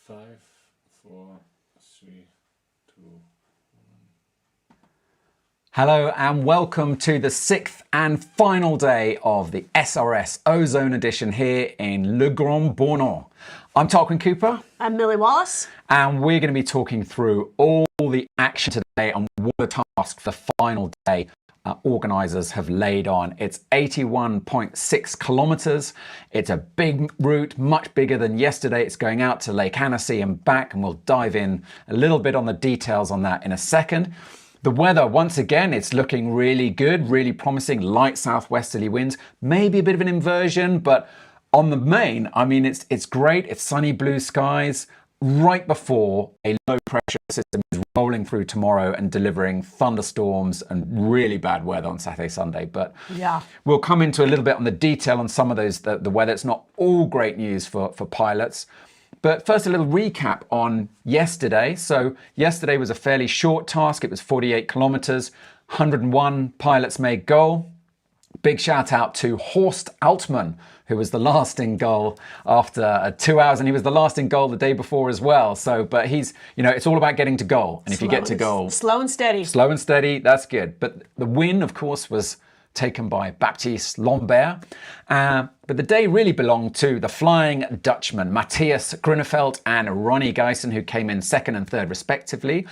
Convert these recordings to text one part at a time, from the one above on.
5, 4, 3, 2. Hello and welcome to the 6th and final day of the SRS Ozone edition here in Le Grand-Bornand. I'm Tarquin Cooper. I'm Millie Wallace. And we're going to be talking through all the action today and what the task for the final day organisers have laid on. It's 81.6 kilometres. It's a big route, much bigger than yesterday. It's going out to Lake Annecy and back, and we'll dive in a little bit on the details on that in a second. The weather, once again, it's looking really good, really promising, light southwesterly winds, maybe a bit of an inversion, but on the main, I mean, it's great. It's sunny blue skies right before a low pressure system is rolling through tomorrow and delivering thunderstorms and really bad weather on Saturday, Sunday. But yeah, we'll come into a little bit on the detail on some of those, the weather. It's not all great news for pilots. But first, a little recap on yesterday. So yesterday was a fairly short task. It was 48 kilometers, 101 pilots made goal. Big shout out to Horst Altmann, who was the last in goal after 2 hours, and he was the last in goal the day before as well. So, but he's, you know, it's all about getting to goal. And if you get to goal, slow and steady. Slow and steady, that's good. But the win, of course, was taken by Baptiste Lambert. But the day really belonged to the Flying Dutchman, Matthias Grunewald and Ronnie Guyson, who came in second and third respectively.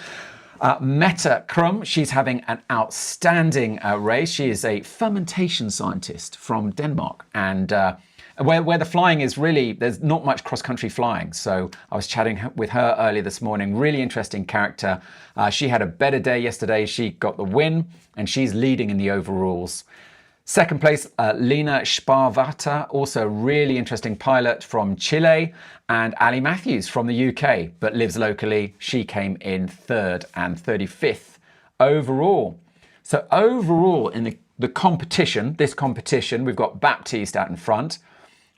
Mette Krum, she's having an outstanding race. She is a fermentation scientist from Denmark, and where the flying is really, there's not much cross-country flying. So I was chatting with her earlier this morning. Really interesting character. She had a better day yesterday. She got the win, and she's leading in the overalls. Second place, Lena Sparvata, also really interesting pilot from Chile, and Ali Matthews from the UK, but lives locally. She came in third and 35th overall. So overall in the competition, this competition, we've got Baptiste out in front,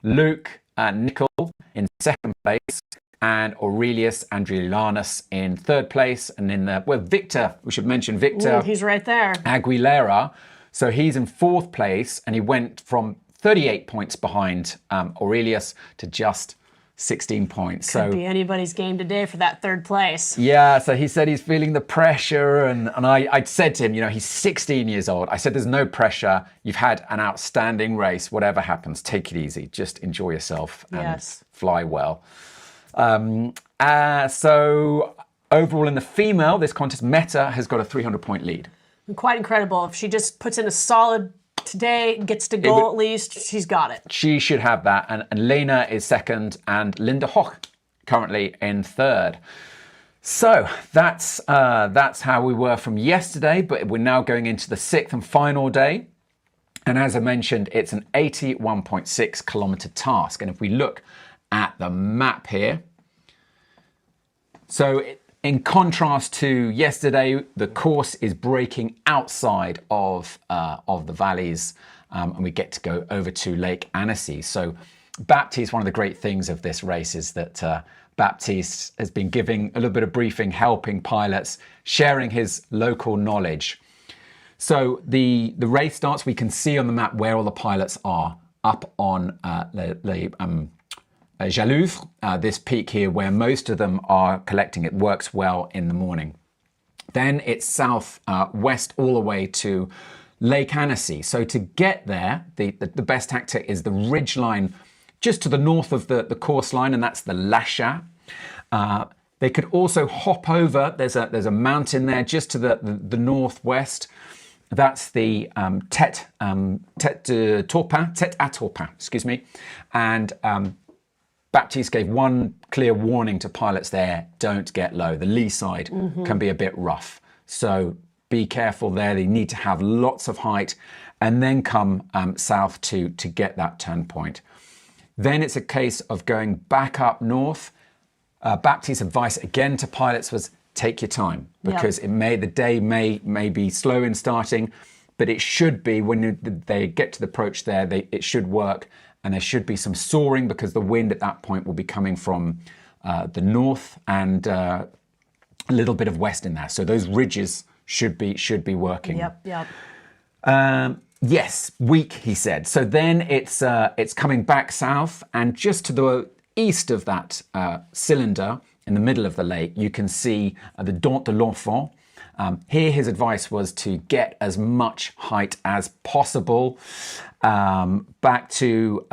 Luke and Nicole in second place, and Aurelius Andriulanus in third place, and in the, well, Victor, we should mention Victor. Ooh, he's right there. Aguilera. So he's in fourth place, and he went from 38 points behind Aurelius to just 16 points. Could be anybody's game today for that third place. Yeah, so he said he's feeling the pressure, and I said to him, you know, he's 16 years old. I said, there's no pressure. You've had an outstanding race. Whatever happens, take it easy. Just enjoy yourself and fly well. So overall in the female, this contest, Meta has got a 300-point lead. Quite incredible. If she just puts in a solid today, gets to goal at least, she's got it. She should have that. And Lena is second, and Linda Hoch currently in third. So that's how we were from yesterday, but we're now going into the 6th and final day. And as I mentioned, it's an 81.6 kilometer task. And if we look at the map here, so in contrast to yesterday, the course is breaking outside of the valleys, and we get to go over to Lake Annecy. So Baptiste, one of the great things of this race is that Baptiste has been giving a little bit of briefing, helping pilots, sharing his local knowledge. So the race starts, we can see on the map where all the pilots are, up on Jalouvre, this peak here where most of them are collecting. It works well in the morning. Then it's south west all the way to Lake Annecy. So to get there, the best tactic is the ridge line just to the north of the course line, and that's the Lachat. They could also hop over. There's a mountain there just to the northwest. That's the Tête à Taupin, excuse me, and Baptiste gave one clear warning to pilots there: don't get low. The lee side can be a bit rough, so be careful there. They need to have lots of height and then come south to get that turn point. Then it's a case of going back up north. Baptiste's advice again to pilots was take your time, because the day may be slow in starting, but it should be when they get to the approach there, it should work. And there should be some soaring because the wind at that point will be coming from the north and a little bit of west in there. So those ridges should be working. Yep. Yes, weak, he said. So then it's coming back south, and just to the east of that cylinder, in the middle of the lake, you can see the Dent de l'Enfant. Here his advice was to get as much height as possible back to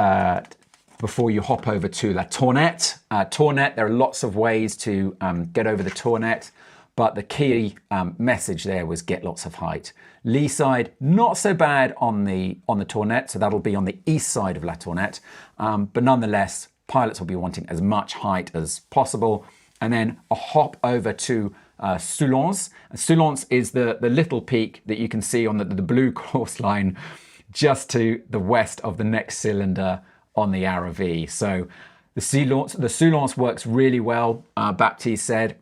before you hop over to La Tournette. Tournette, there are lots of ways to get over the Tournette, but the key message there was get lots of height. Lee side, not so bad on the Tournette, so that'll be on the east side of La Tournette, but nonetheless, pilots will be wanting as much height as possible. And then a hop over to Soulance. Soulance is the little peak that you can see on the blue course line just to the west of the next cylinder on the RV. So the Soulance works really well, Baptiste said.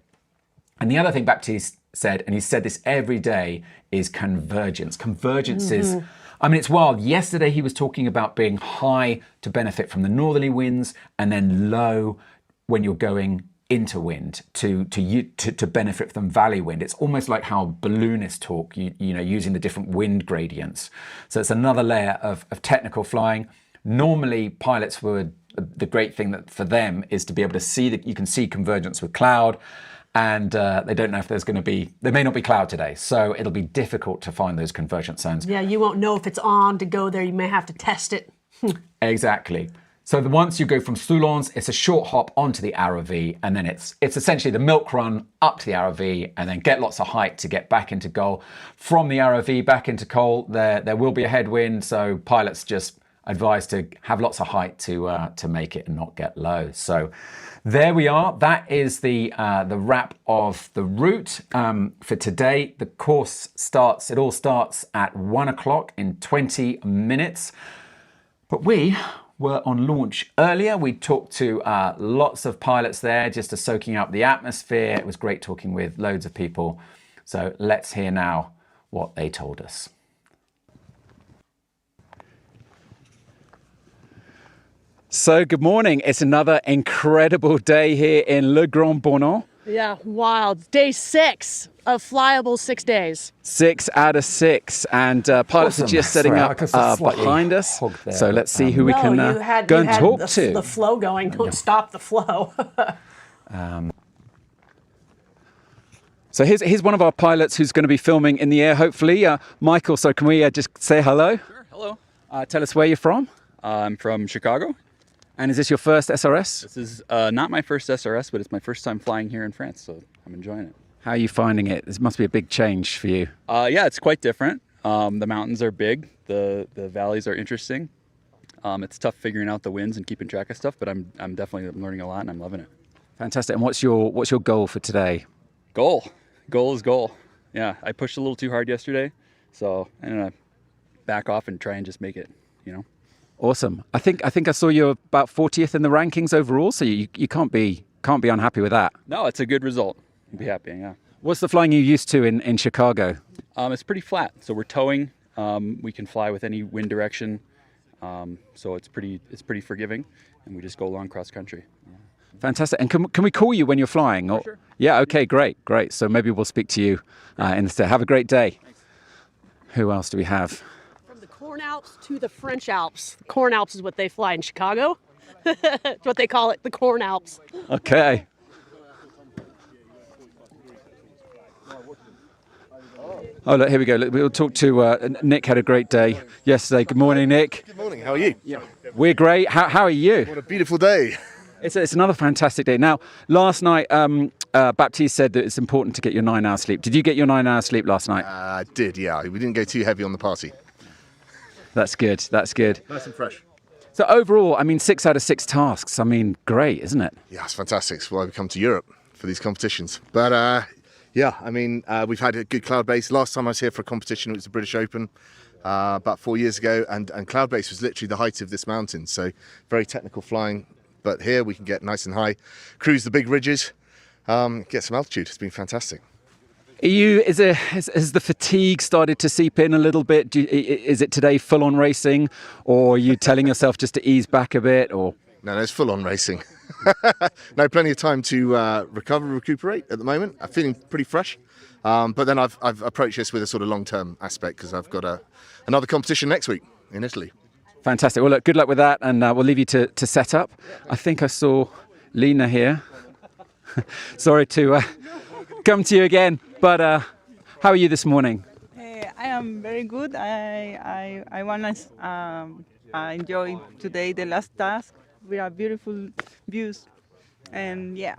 And the other thing Baptiste said, and he said this every day, is convergence. Convergence is, I mean, it's wild. Yesterday he was talking about being high to benefit from the northerly winds and then low when you're going into wind to benefit from valley wind. It's almost like how balloonists talk, you know, using the different wind gradients. So it's another layer of technical flying. Normally pilots would, the great thing that for them is to be able to see that you can see convergence with cloud, and they don't know if there's going to be, there may not be cloud today, so it'll be difficult to find those convergence zones. Yeah, you won't know if it's on to go there. You may have to test it. Exactly. So once you go from Soulance, it's a short hop onto the ROV, and then it's essentially the milk run up to the ROV, and then get lots of height to get back into goal. From the ROV back into Col, there will be a headwind, so pilots just advised to have lots of height to make it and not get low. So there we are. That is the wrap of the route for today. The course starts. It all starts at 1 o'clock in 20 minutes. But we were on launch earlier. We talked to lots of pilots there just to soaking up the atmosphere. It was great talking with loads of people. So let's hear now what they told us. So good morning. It's another incredible day here in Le Grand-Bornand. Yeah, wild. Day 6 of flyable 6 days. 6 out of 6, and pilots are just setting up behind us. So let's see who we can go and talk to. The flow going. Don't stop the flow. So here's one of our pilots who's going to be filming in the air, hopefully. Michael, so can we just say hello? Sure, hello. Tell us where you're from. I'm from Chicago. And is this your first SRS? This is not my first SRS, but it's my first time flying here in France, so I'm enjoying it. How are you finding it? This must be a big change for you. Yeah, it's quite different. The mountains are big. The valleys are interesting. It's tough figuring out the winds and keeping track of stuff, but I'm definitely learning a lot and I'm loving it. Fantastic. And what's your goal for today? Goal is goal. Yeah, I pushed a little too hard yesterday, so I'm gonna back off and try and just make it, you know. Awesome. I think I saw you're about 40th in the rankings overall, so you can't be unhappy with that. No, it's a good result. I'd be happy, yeah. What's the flying you used to in Chicago? It's pretty flat, so we're towing. We can fly with any wind direction, so it's pretty forgiving, and we just go along cross country. Fantastic. And can we call you when you're flying? Or, sure. Yeah. Okay. Great. So maybe we'll speak to you instead. Have a great day. Thanks. Who else do we have? From the Corn Alps to the French Alps. The Corn Alps is what they fly in Chicago. It's what they call it, the Corn Alps. Okay. Oh, look, here we go. Look, we'll talk to Nick. Had a great day yesterday. Good morning, Nick. Good morning. How are you? Yeah, we're great. How are you? What a beautiful day. It's another fantastic day. Now, last night, Baptiste said that it's important to get your 9 hours sleep. Did you get your 9 hours sleep last night? I did, yeah. We didn't go too heavy on the party. That's good. That's good. Nice and fresh. So overall, I mean, 6 out of 6 tasks. I mean, great, isn't it? Yeah, it's fantastic. It's why we come to Europe for these competitions. But yeah, I mean, we've had a good cloud base. Last time I was here for a competition, it was the British Open about 4 years ago, and cloud base was literally the height of this mountain. So very technical flying. But here we can get nice and high, cruise the big ridges, get some altitude. It's been fantastic. Has the fatigue started to seep in a little bit? Is it today full-on racing, or are you telling yourself just to ease back a bit? Or No, it's full-on racing. No, plenty of time to recuperate at the moment. I'm feeling pretty fresh. But then I've approached this with a sort of long-term aspect because I've got another competition next week in Italy. Fantastic. Well, look, good luck with that, and we'll leave you to set up. I think I saw Lena here. Sorry to come to you again, but how are you this morning? I am very good. I want to enjoy today the last task. We have beautiful views, and yeah.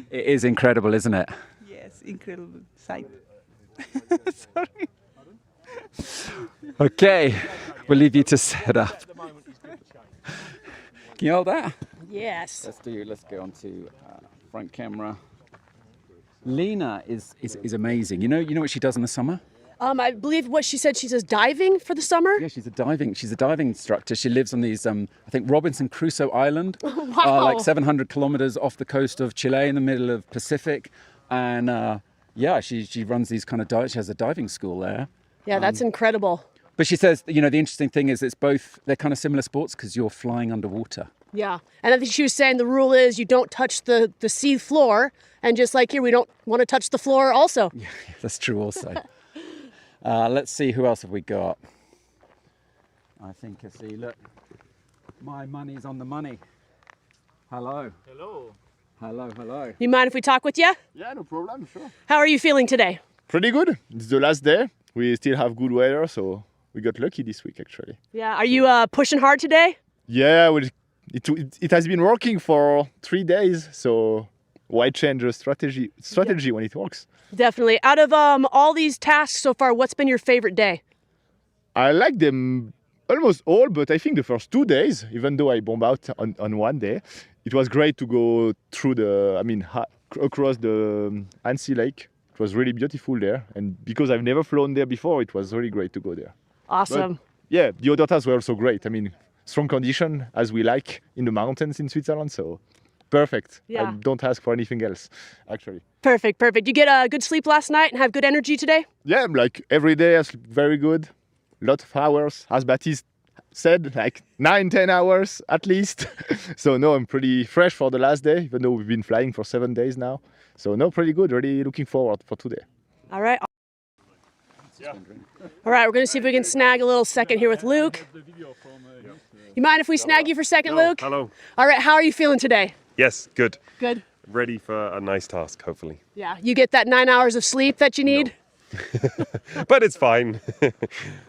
It is incredible, isn't it? Yes, incredible sight. Sorry. Okay, we'll leave you to set up. Can you hold that? Yes. Let's go on to front camera. Lena is amazing. You know what she does in the summer? I believe what she said, she says diving for the summer. Yeah, she's a diving instructor. She lives on these, I think, Robinson Crusoe Island, Wow. like 700 kilometers off the coast of Chile in the middle of Pacific. And yeah, she runs these kind of she has a diving school there. Yeah, that's incredible. But she says, the interesting thing is they're kind of similar sports because you're flying underwater. Yeah, and I think she was saying the rule is you don't touch the sea floor, and just like here, we don't want to touch the floor also. Yeah, that's true also. Let's see, who else have we got? I think I see, look, my money's on the money. Hello. Hello. Hello, hello. You mind if we talk with you? Yeah, no problem, sure. How are you feeling today? Pretty good. It's the last day. We still have good weather, so we got lucky this week actually. Yeah, are you pushing hard today? Yeah, well, it has been working for 3 days, so why change a strategy when it works? Definitely. Out of all these tasks so far, what's been your favorite day? I like them almost all, but I think the first 2 days, even though I bombed out on one day, it was great to go through across the Annecy Lake. It was really beautiful there, and because I've never flown there before, it was really great to go there. Awesome. But, yeah, the other tasks were also great. I mean, strong condition as we like in the mountains in Switzerland, so perfect. Yeah. I don't ask for anything else, actually. Perfect. You get a good sleep last night and have good energy today? Yeah, like every day I sleep very good, lot of hours, as Baptiste said, like 9-10 hours at least. So no, I'm pretty fresh for the last day, even though we've been flying for 7 days now. So no, pretty good. Really looking forward for today. All right. All right, we're going to see if we can snag a little second here with Luke. You mind if we snag you for a second, Luke? Hello. All right, how are you feeling today? Yes, good. Good. Ready for a nice task, hopefully. Yeah, you get that 9 hours of sleep that you need? But it's fine.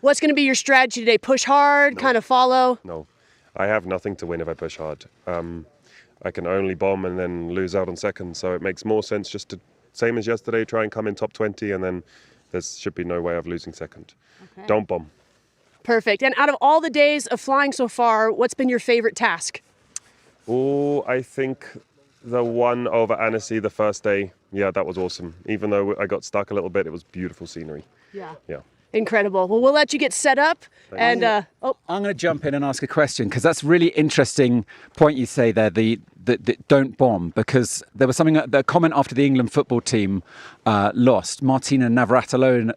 What's going to be your strategy today? Push hard, kind of follow? No, I have nothing to win if I push hard. I can only bomb and then lose out on second, so it makes more sense just to, same as yesterday, try and come in top 20, and then there should be no way of losing second. Okay. Don't bomb. Perfect. And out of all the days of flying so far, what's been your favorite task? Oh, I think the one over Annecy the first day, yeah, that was awesome. Even though I got stuck a little bit, it was beautiful scenery. Yeah. Yeah. Incredible. Well, we'll let you get set up. And I'm going to jump in and ask a question because that's really interesting point you say there, the don't bomb, because there was the comment after the England football team lost. Martina Navratilova,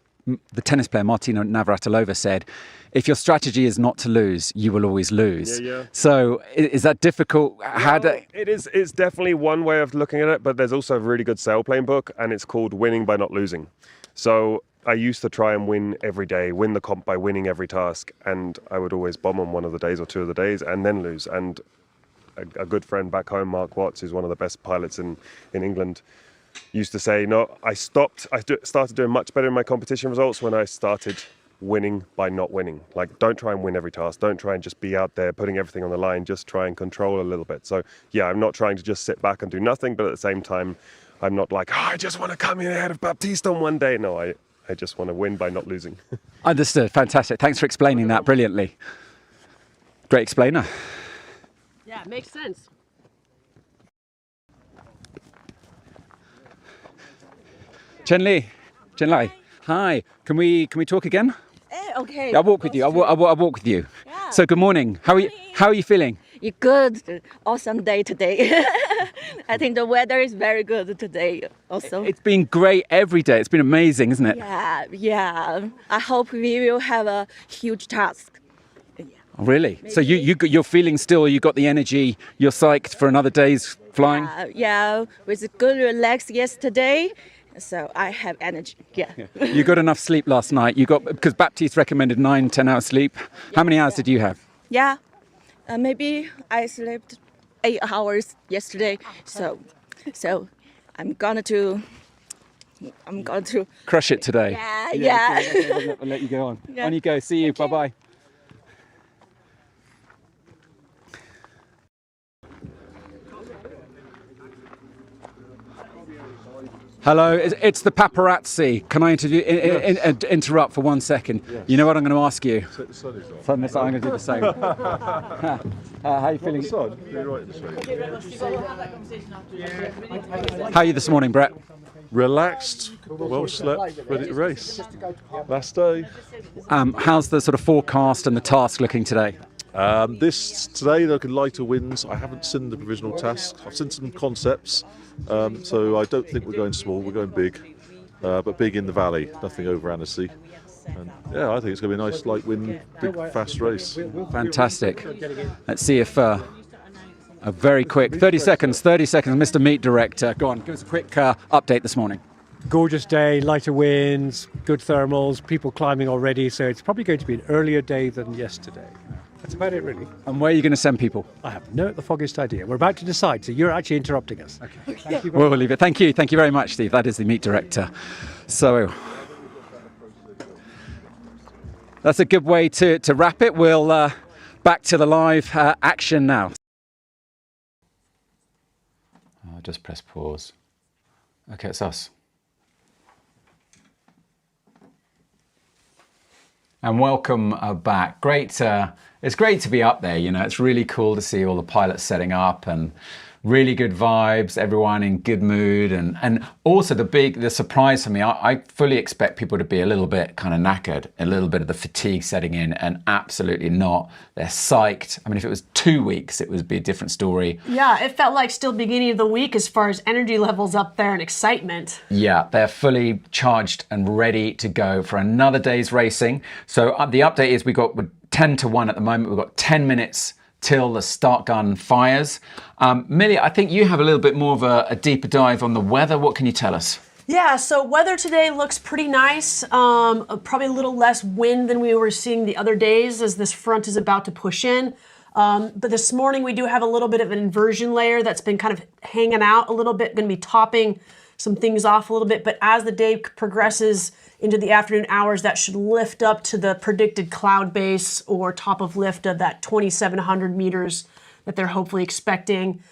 the tennis player Martina Navratilova said, if your strategy is not to lose, you will always lose. Yeah. So is that difficult? It's definitely one way of looking at it, but there's also a really good sailplane book, and it's called Winning by Not Losing. So I used to try and win every day, win the comp by winning every task, and I would always bomb on one of the days or two of the days and then lose. And a good friend back home, Mark Watts, who's one of the best pilots in England, used to say, no, I started doing much better in my competition results when I started winning by not winning. Like, don't try and win every task. Don't try and just be out there putting everything on the line. Just try and control a little bit. So yeah, I'm not trying to just sit back and do nothing, but at the same time, I'm not like, I just want to come in ahead of Baptiste on one day. No, I just want to win by not losing. Understood. Fantastic. Thanks for explaining that brilliantly. Great explainer. yeah, it makes sense. Chen Lai. Hi. Can we talk again? Okay. I'll walk with you. I'll walk with you. Yeah. So good morning. How are you feeling? You're good. Awesome day today. I think the weather is very good today also. It's been great every day. It's been amazing, isn't it? Yeah. I hope we will have a huge task. Really? Maybe. So you're feeling still, you got the energy, you're psyched for another day's flying? Yeah, with good relax yesterday so I have energy. Yeah. You got enough sleep last night. You got, because Baptiste recommended 9-10 hours sleep. How many hours did you have? Yeah. Maybe I slept 8 hours yesterday. So I'm going to Crush it today. Yeah. Okay, I'll let you go on. Yeah. On you go. See you. Bye-bye. Hello, it's the paparazzi. Can I interrupt for 1 second? Yes. You know what I'm going to ask you? I'm going to do the same. How are you feeling? How are you this morning, Brett? Relaxed, well slept, ready to race. Last day. How's the sort of forecast and the task looking today? Today they're looking lighter winds. I haven't seen the provisional task. I've seen some concepts, so I don't think we're going small. We're going big, but big in the valley. Nothing over Annecy. And yeah, I think it's going to be a nice light wind, big fast race. Fantastic. Let's see if a very quick 30 seconds, Mr. Meet Director. Go on, give us a quick update this morning. Gorgeous day, lighter winds, good thermals, people climbing already, so it's probably going to be an earlier day than yesterday. That's about it, really. And where are you going to send people? I have not the foggiest idea. We're about to decide, so you're actually interrupting us. Okay. Thank you. We'll leave it. Thank you very much, Steve. That is the Meet Director. So that's a good way to wrap it. We'll back to the live action now. I'll just press pause. Okay, it's us. And welcome back. Great. It's great to be up there. You know, it's really cool to see all the pilots setting up and really good vibes, everyone in good mood, and also the surprise for me, I fully expect people to be a little bit kind of knackered, a little bit of the fatigue setting in, and absolutely not. They're psyched. I mean, if it was 2 weeks, it would be a different story. Yeah, it felt like still beginning of the week as far as energy levels up there and excitement. Yeah, they're fully charged and ready to go for another day's racing. So the update is we're 10 to 1 at the moment. We've got 10 minutes till the start gun fires. Millie, I think you have a little bit more of a deeper dive on the weather. What can you tell us? Yeah, so weather today looks pretty nice. Probably a little less wind than we were seeing the other days as this front is about to push in. But this morning we do have a little bit of an inversion layer that's been kind of hanging out a little bit, going to be topping some things off a little bit. But as the day progresses into the afternoon hours, that should lift up to the predicted cloud base or top of lift of that 2,700 meters that they're hopefully expecting.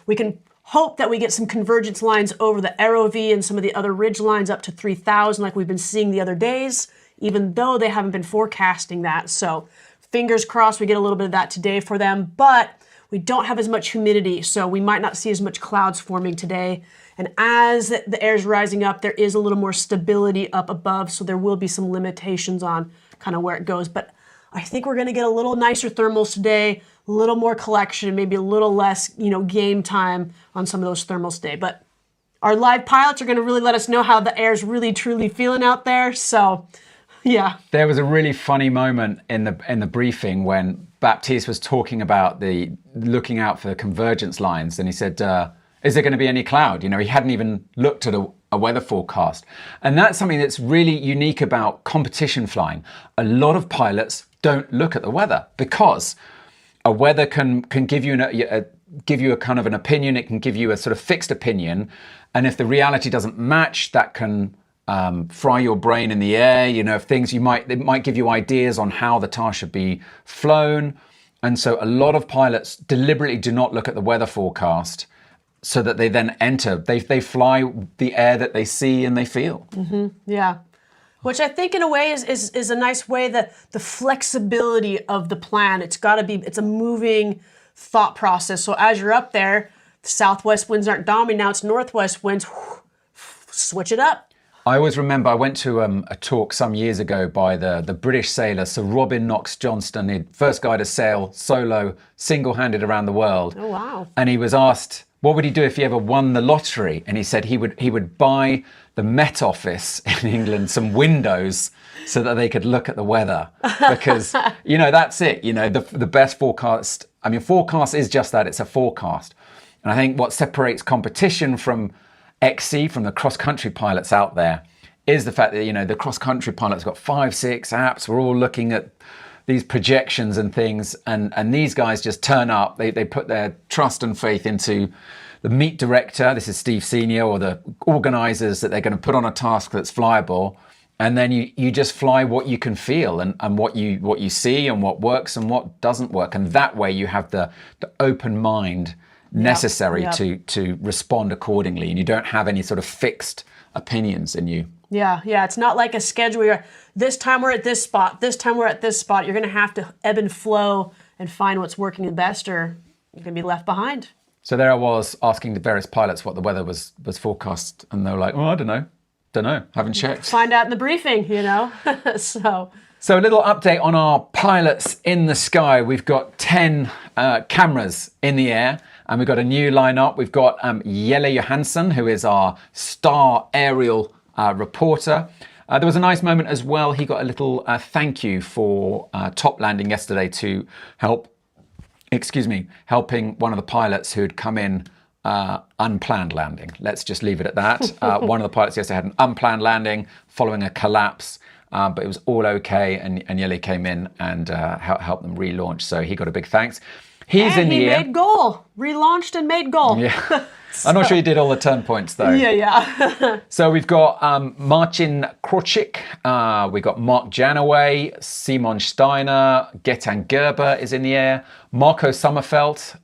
We can hope that we get some convergence lines over the Aero V and some of the other ridge lines up to 3,000 like we've been seeing the other days, even though they haven't been forecasting that. So fingers crossed we get a little bit of that today for them, but we don't have as much humidity, so we might not see as much clouds forming today. And as the air is rising up, there is a little more stability up above, so there will be some limitations on kind of where it goes. But I think we're going to get a little nicer thermals today, a little more collection, maybe a little less, game time on some of those thermals today. But our live pilots are going to really let us know how the air is really, truly feeling out there. So, yeah. There was a really funny moment in the briefing when Baptiste was talking about looking out for the convergence lines, and he said, is there going to be any cloud? He hadn't even looked at a weather forecast. And that's something that's really unique about competition flying. A lot of pilots don't look at the weather because a weather can give you a kind of an opinion. It can give you a sort of fixed opinion. And if the reality doesn't match, that can fry your brain in the air. If things it might give you ideas on how the task should be flown. And so a lot of pilots deliberately do not look at the weather forecast, so that they then enter. They fly the air that they see and they feel. Mm-hmm. Yeah. Which I think in a way is a nice way that the flexibility of the plan, it's a moving thought process. So as you're up there, the southwest winds aren't dominating, now it's northwest winds, switch it up. I always remember I went to a talk some years ago by the British sailor, Sir Robin Knox-Johnston, the first guy to sail solo, single-handed around the world. Oh, wow. And he was asked, what would he do if he ever won the lottery? And he said he would buy the Met Office in England some windows so that they could look at the weather. Because, that's it. The best forecast, forecast is just that, it's a forecast. And I think what separates competition from XC from the cross-country pilots out there is the fact that, you know, the cross-country pilots got 5, 6 apps. We're all looking at these projections and things, and these guys just turn up. They put their trust and faith into the meet director, this is Steve Senior, or the organizers, that they're going to put on a task that's flyable. And then you just fly what you can feel and what you see and what works and what doesn't work. And that way you have the open mind necessary to respond accordingly. And you don't have any sort of fixed opinions in you. Yeah. It's not like a schedule where this time we're at this spot, this time we're at this spot. You're going to have to ebb and flow and find what's working the best, or you're going to be left behind. So there I was asking the various pilots what the weather was forecast. And they were like, oh, I don't know. Haven't checked. Find out in the briefing, you know. So a little update on our pilots in the sky. We've got 10 cameras in the air, and we've got a new lineup. We've got Jelle Johansson, who is our star aerial reporter. There was a nice moment as well. He got a little thank you for top landing yesterday to helping one of the pilots who had come in unplanned landing. Let's just leave it at that. One of the pilots yesterday had an unplanned landing following a collapse, but it was all okay, and Jelle came in and helped them relaunch. So he got a big thanks. He made goal, relaunched and made goal. Yeah. I'm not sure he did all the turn points though. Yeah. So we've got Marcin Krochik, we've got Mark Janaway, Simon Steiner, Getan Gerber is in the air, Marco Sommerfeld.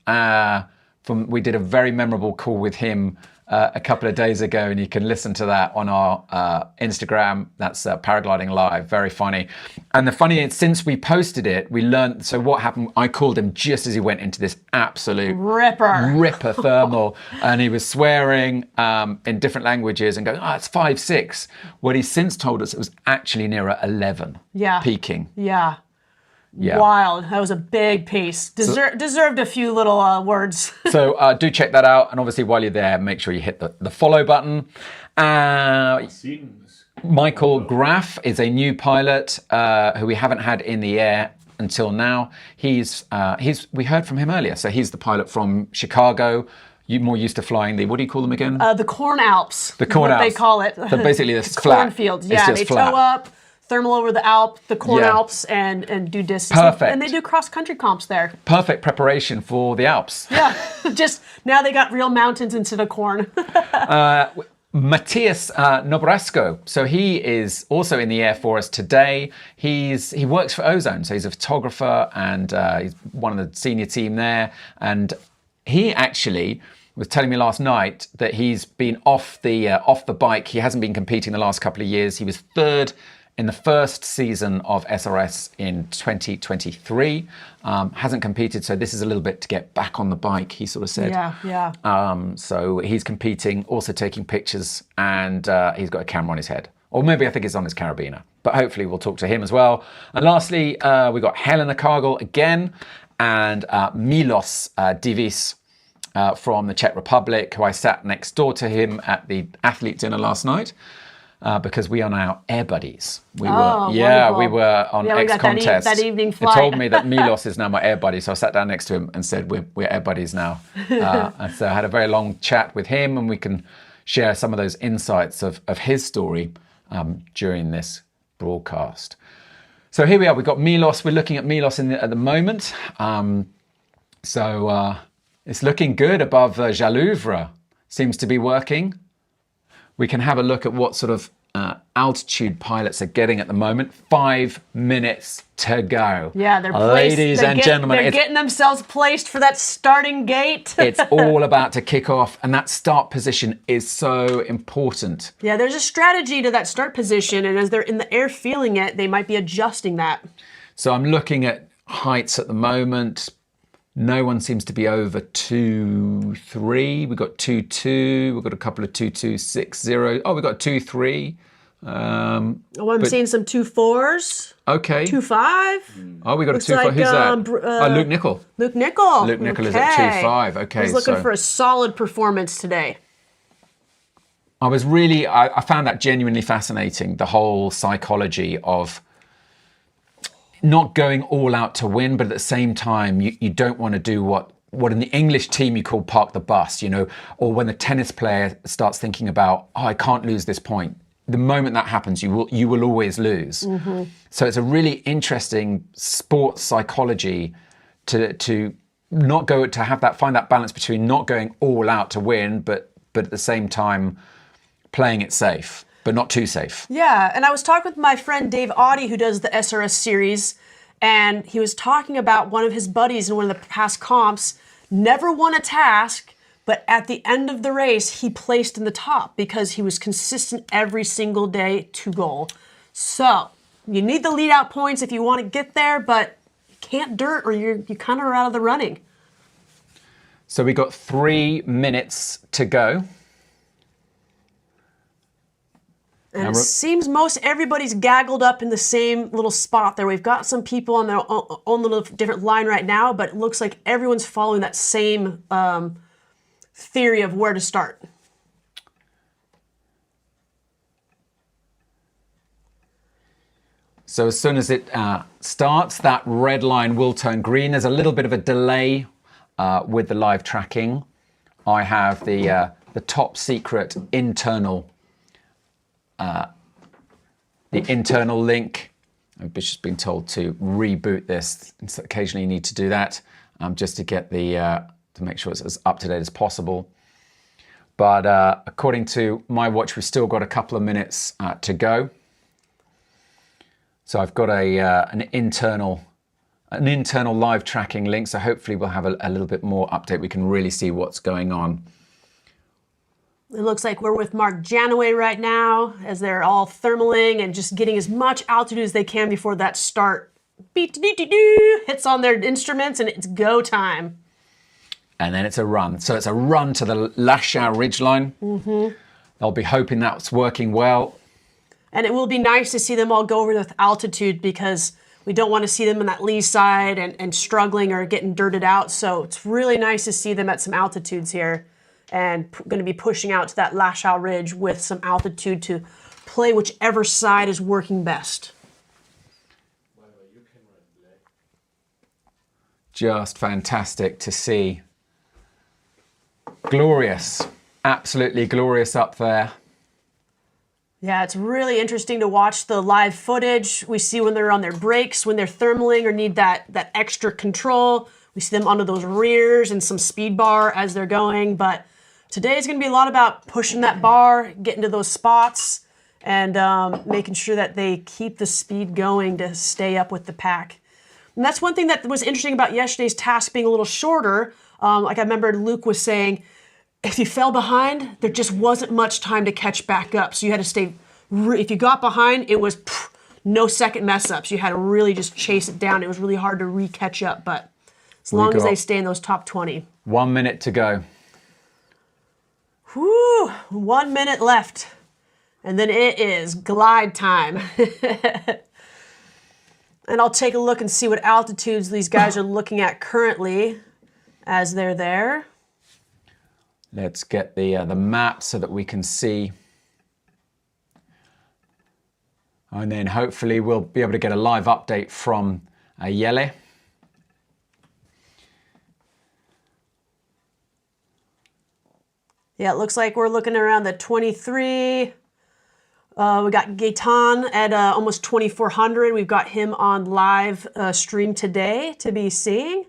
We did a very memorable call with him a couple of days ago, and you can listen to that on our Instagram. That's Paragliding Live. Very funny. And the funny is, since we posted it, we learned. So what happened? I called him just as he went into this absolute ripper thermal, and he was swearing in different languages and going, it's 5-6. Well, he's since told us it was actually nearer 11. Yeah. Peaking. Yeah. Wild. That was a big piece. Deserved a few little words. So do check that out. And obviously while you're there, make sure you hit the follow button. Michael Graff is a new pilot who we haven't had in the air until now. We heard from him earlier. So he's the pilot from Chicago. You're more used to flying what do you call them again? The Corn Alps. The Corn Alps. They call it. So basically it's flat. Cornfields. Yeah, they tow up. Thermal over the Corn Alps, and do distance. Perfect. And they do cross-country comps there. Perfect preparation for the Alps. Yeah, just now they got real mountains instead of corn. Matthias Nobrasco. So he is also in the air for us today. He works for Ozone, so he's a photographer, and he's one of the senior team there. And he actually was telling me last night that he's been off the bike. He hasn't been competing the last couple of years. He was third in the first season of SRS in 2023, hasn't competed, so this is a little bit to get back on the bike, he sort of said. Yeah. So he's competing, also taking pictures, and he's got a camera on his head. Or maybe I think it's on his carabiner, but hopefully we'll talk to him as well. And lastly, we got Helena Cargill again, and Milos Divis from the Czech Republic, who I sat next door to him at the athlete dinner last night. Because we are now air buddies. We were on X Contest. That evening flight. He told me that Milos is now my air buddy, so I sat down next to him and said, we're air buddies now. And so I had a very long chat with him, and we can share some of those insights of his story during this broadcast. So here we are, we've got Milos. We're looking at Milos at the moment. So it's looking good above Jalouvre. Seems to be working. We can have a look at what sort of altitude pilots are getting at the moment. 5 minutes to go. Yeah, they're placed. Ladies and gentlemen. They're getting themselves placed for that starting gate. It's all about to kick off, and that start position is so important. Yeah, there's a strategy to that start position, and as they're in the air feeling it, they might be adjusting that. So I'm looking at heights at the moment. No one seems to be over 2.3. We've got 2.2. We've got a couple of 2.260. Oh, we've got 2.3. I'm seeing some 2.4s. Okay. 2.5. Oh, we got a 2.5. Who's that? Luke Nicol. Luke Nicol. Luke Nicol is at 2.5. Okay. He's looking for a solid performance today. I found that genuinely fascinating, the whole psychology of not going all out to win, but at the same time, you don't want to do what what in the English team you call park the bus, you know, or when the tennis player starts thinking about, oh, I can't lose this point. The moment that happens, you will always lose. So it's a really interesting sports psychology to not go to have that, find that balance between not going all out to win, but at the same time playing it safe, but not too safe. Yeah, and I was talking with my friend Dave Audie, who does the SRS series, and he was talking about one of his buddies in one of the past comps, never won a task, but at the end of the race, he placed in the top because he was consistent every single day to goal. So you need the lead out points if you want to get there, but you can't dirt or you kind of are out of the running. So we got 3 minutes to go. And it seems most everybody's gaggled up in the same little spot there. We've got some people on their own little different line right now, but it looks like everyone's following that same theory of where to start. So as soon as it starts, that red line will turn green. There's a little bit of a delay with the live tracking. I have the top secret internal link. I've just been told to reboot this. And so occasionally you need to do that just to get to make sure it's as up to date as possible. But according to my watch, we've still got a couple of minutes to go. So I've got an internal live tracking link. So hopefully we'll have a little bit more update. We can really see what's going on. It looks like we're with Mark Janaway right now as they're all thermaling and just getting as much altitude as they can before that start hits on their instruments and it's go time. And then it's a run. So it's a run to the Lachau ridgeline. They'll be hoping that's working well. And it will be nice to see them all go over with altitude because we don't want to see them on that lee side and struggling or getting dirted out. So it's really nice to see them at some altitudes here and going to be pushing out to that Lachau ridge with some altitude to play whichever side is working best. Just fantastic to see. Glorious, absolutely glorious up there. Yeah, it's really interesting to watch the live footage. We see when they're on their brakes, when they're thermaling or need that extra control. We see them under those rears and some speed bar as they're going. But today is going to be a lot about pushing that bar, getting to those spots, and making sure that they keep the speed going to stay up with the pack. And that's one thing that was interesting about yesterday's task being a little shorter. Like I remember Luke was saying, if you fell behind, there just wasn't much time to catch back up. So you had to stay, if you got behind, it was no second mess ups. You had to really just chase it down. It was really hard to re-catch up, but as long as they stay in those top 20. 1 minute to go. Whew, 1 minute left. And then it is glide time. And I'll take a look and see what altitudes these guys are looking at currently as they're there. Let's get the map so that we can see. And then hopefully we'll be able to get a live update from Jelle. Yeah, it looks like we're looking around the 23. We got Gaetan at almost 2,400. We've got him on live stream today to be seeing.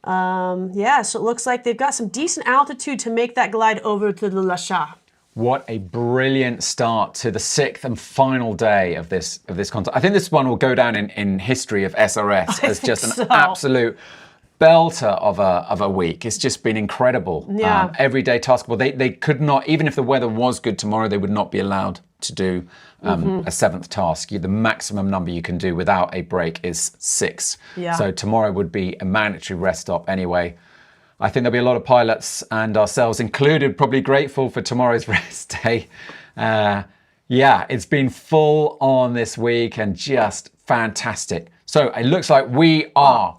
Yeah, so it looks like they've got some decent altitude to make that glide over to the Lachau. What a brilliant start to the 6th and final day of this contest. I think this one will go down in history of SRS as just an absolute belter of a week. It's just been incredible. Yeah. Everyday task. Well, they could not, even if the weather was good tomorrow, they would not be allowed to do a 7th task. The maximum number you can do without a break is 6. Yeah. So tomorrow would be a mandatory rest stop anyway. I think there'll be a lot of pilots, and ourselves included, probably grateful for tomorrow's rest day. Yeah, it's been full on this week and just fantastic. So it looks like we are,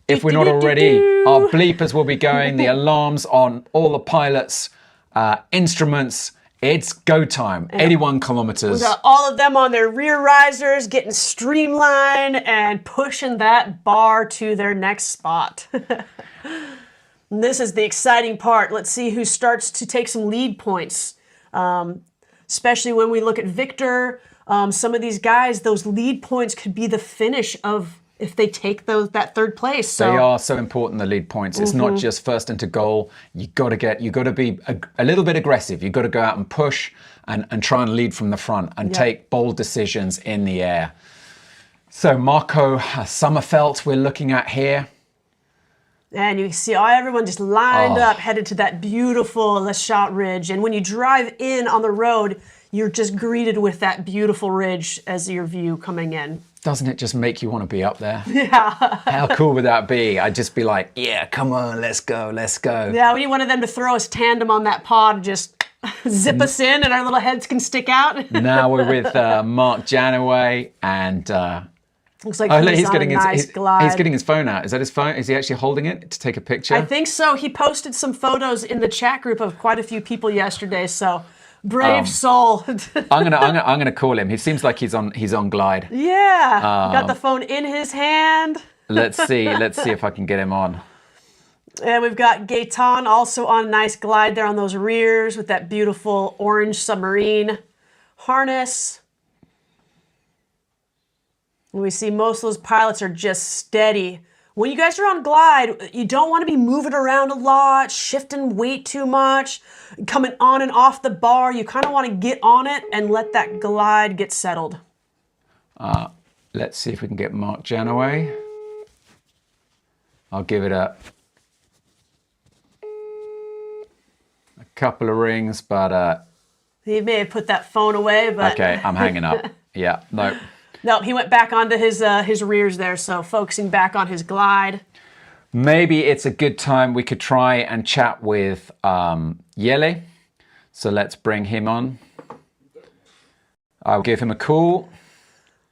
if we're not already, our bleepers will be going, the alarms on all the pilots, instruments. It's go time, 81 kilometers. We got all of them on their rear risers, getting streamlined and pushing that bar to their next spot. And this is the exciting part. Let's see who starts to take some lead points. Especially when we look at Victor, some of these guys, those lead points could be the finish of if they take that third place. So they are so important, the lead points. It's not just first into goal. You got to be a little bit aggressive. You got to go out and push and try and lead from the front and take bold decisions in the air. So Marco Sommerfeld we're looking at here. And you see everyone just lined up, headed to that beautiful Les Chats Ridge. And when you drive in on the road, you're just greeted with that beautiful ridge as your view coming in. Doesn't it just make you want to be up there? Yeah. How cool would that be? I'd just be like, yeah, come on, let's go, let's go. Yeah, we wanted them to throw us tandem on that pod and just zip us in and our little heads can stick out. Now we're with Mark Janaway and... Looks like he's on a nice glide. He's getting his phone out. Is that his phone? Is he actually holding it to take a picture? I think so. He posted some photos in the chat group of quite a few people yesterday. So brave soul. I'm gonna call him. He seems like he's on glide. Yeah. Got the phone in his hand. Let's see if I can get him on. And we've got Gaetan also on a nice glide there on those rears with that beautiful orange submarine harness. We see most of those pilots are just steady. When you guys are on glide, you don't want to be moving around a lot, shifting weight too much, coming on and off the bar. You kind of want to get on it and let that glide get settled. Let's see if we can get Mark Janaway. I'll give it a couple of rings, but... He may have put that phone away, but... Okay, I'm hanging up. Yeah, no. No, he went back onto his rears there, so focusing back on his glide. Maybe it's a good time we could try and chat with Jelle. So let's bring him on. I'll give him a call.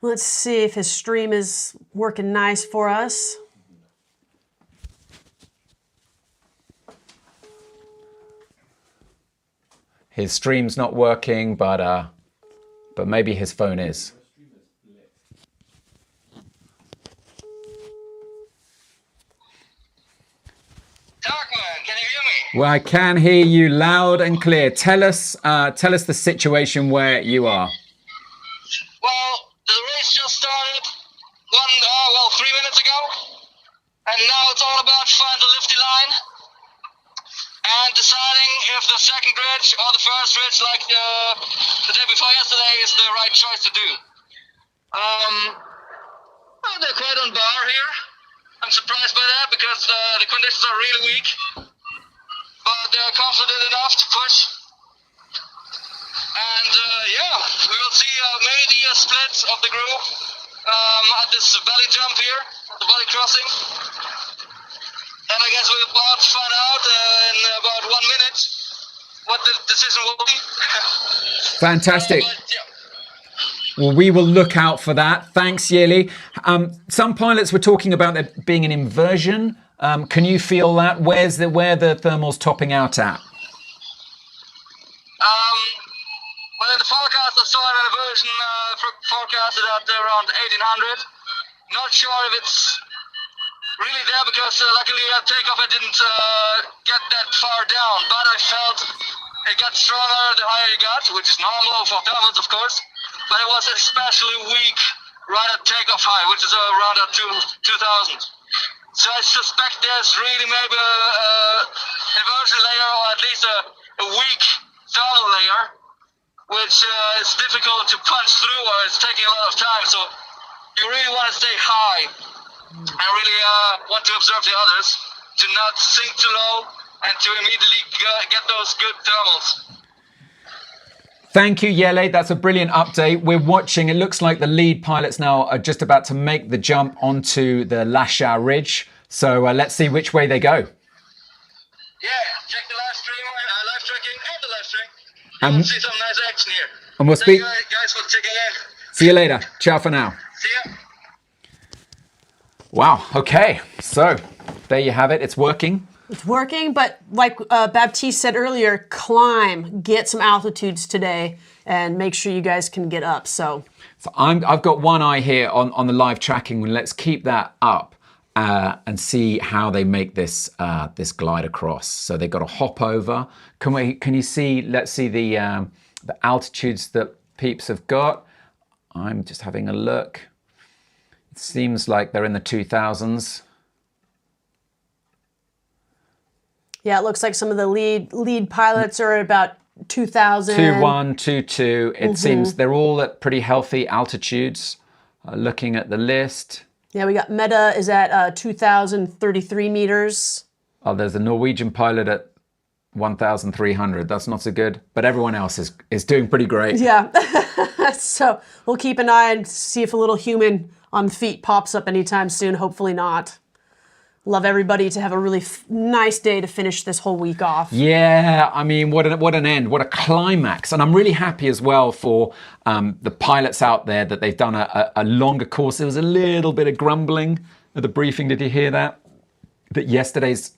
Let's see if his stream is working nice for us. His stream's not working, but maybe his phone is. Can you hear me? Well, I can hear you loud and clear. Tell us the situation where you are. Well, the race just started 3 minutes ago, and now it's all about find the lifty line and deciding if the second ridge or the first ridge, like the day before yesterday, is the right choice to do. Well, they're quite on bar here. I'm surprised by that because the conditions are really weak, but they're confident enough to push. And we will see maybe a split of the group at this valley jump here, the valley crossing. And I guess we're about to find out in about 1 minute what the decision will be. Fantastic. Well, we will look out for that. Thanks, Jelle. Some pilots were talking about there being an inversion. Can you feel that? Where the thermal's topping out at? Well, in the forecast, I saw an inversion forecasted at around 1800. Not sure if it's really there because luckily at takeoff I didn't get that far down, but I felt it got stronger the higher you got, which is normal for thermals, of course. But it was especially weak right at takeoff high, which is around at 2000. So I suspect there's really maybe a inversion layer, or at least a weak thermal layer, which is difficult to punch through, or it's taking a lot of time. So you really want to stay high and really want to observe the others, to not sink too low and to immediately get those good thermals. Thank you, Jelle. That's a brilliant update. We're watching. It looks like the lead pilots now are just about to make the jump onto the Les Chats Ridge. So let's see which way they go. Yeah, check the live stream, live tracking, and the live stream. You'll see some nice action here. And we'll speak. Thank you guys for checking in. See you later. Ciao for now. See ya. Wow. Okay. So there you have it. It's working. It's working, but like Baptiste said earlier, climb, get some altitudes today, and make sure you guys can get up. So I've got one eye here on the live tracking. Let's keep that up. and see how they make this this glide across. So they've got a hop over. Can you see? Let's see the altitudes that peeps have got. I'm just having a look. It seems like they're in the 2000s. Yeah, it looks like some of the lead pilots are at about 2000. 2-1, 2-2. It seems they're all at pretty healthy altitudes. Looking at the list. Yeah, we got Meta is at 2,033 meters. Oh, there's a Norwegian pilot at 1,300. That's not so good. But everyone else is doing pretty great. Yeah. So we'll keep an eye and see if a little human on feet pops up anytime soon. Hopefully not. Love everybody to have a really nice day to finish this whole week off. Yeah, I mean, what an end, what a climax. And I'm really happy as well for the pilots out there that they've done a longer course. There was a little bit of grumbling at the briefing. Did you hear that? That yesterday's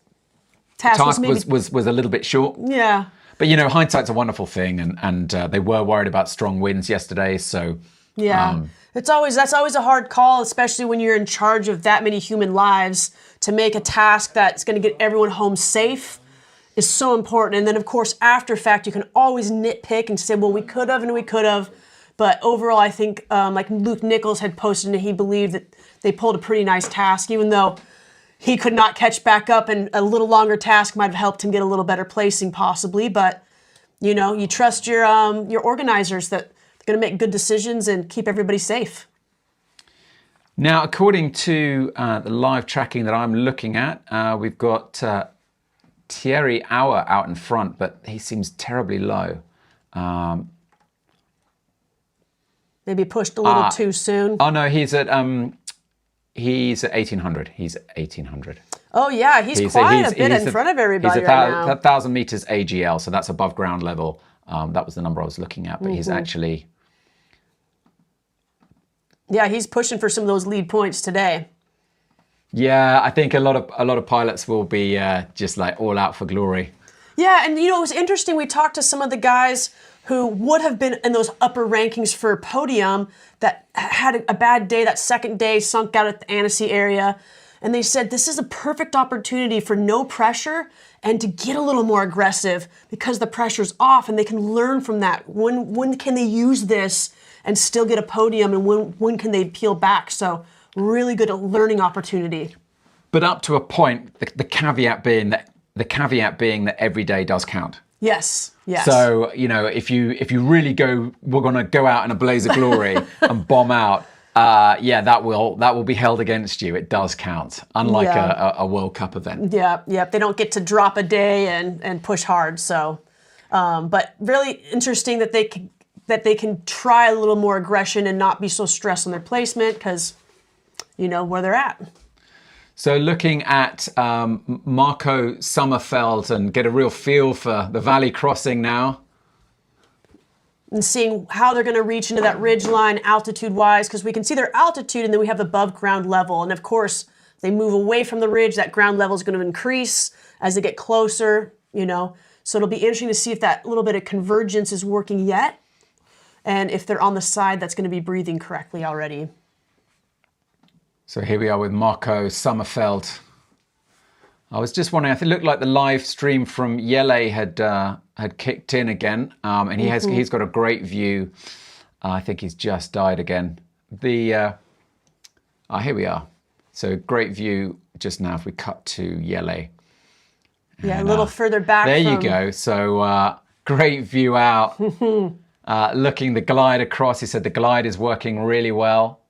task was a little bit short. Yeah. But, you know, hindsight's a wonderful thing. And they were worried about strong winds yesterday. So, yeah, that's always a hard call, especially when you're in charge of that many human lives. To make a task that's going to get everyone home safe is so important. And then, of course, after fact, you can always nitpick and say, well, we could have and we could have. But overall, I think like Luke Nichols had posted, and he believed that they pulled a pretty nice task, even though he could not catch back up, and a little longer task might have helped him get a little better placing possibly. But, you know, you trust your organizers that they're going to make good decisions and keep everybody safe. Now, according to the live tracking that I'm looking at, we've got Thierry Auer out in front, but he seems terribly low. Maybe pushed a little too soon. Oh no, he's at 1800. He's at 1800. Oh yeah, he's quite a bit in front of everybody right now. 1,000 meters AGL, so that's above ground level. That was the number I was looking at, but he's actually. Yeah, he's pushing for some of those lead points today. Yeah, I think a lot of pilots will be just like all out for glory. Yeah, and you know, it was interesting. We talked to some of the guys who would have been in those upper rankings for podium that had a bad day, that second day, sunk out at the Annecy area. And they said this is a perfect opportunity for no pressure and to get a little more aggressive because the pressure's off and they can learn from that. When can they use this and still get a podium, and when can they peel back? So really good learning opportunity. But up to a point, the caveat being that every day does count. Yes. Yes. So, you know, if you really we're going to go out in a blaze of glory and bomb out. Yeah, that will be held against you. It does count, unlike a World Cup event. Yeah. They don't get to drop a day and push hard. So, but really interesting that they can try a little more aggression and not be so stressed on their placement because you know where they're at. So looking at Marco Sommerfeld and get a real feel for the valley crossing now. And seeing how they're going to reach into that ridge line altitude-wise, because we can see their altitude and then we have above ground level. And of course, they move away from the ridge, that ground level is going to increase as they get closer, you know. So it'll be interesting to see if that little bit of convergence is working yet. And if they're on the side, that's going to be breathing correctly already. So here we are with Marco Sommerfeld. I was just wondering, I think it looked like the live stream from Yele had kicked in again, and he's got a great view. I think he's just died again. Here we are. So great view just now if we cut to Yele. Yeah, and, a little further back. There you go. So great view out. Looking the glide across. He said the glide is working really well.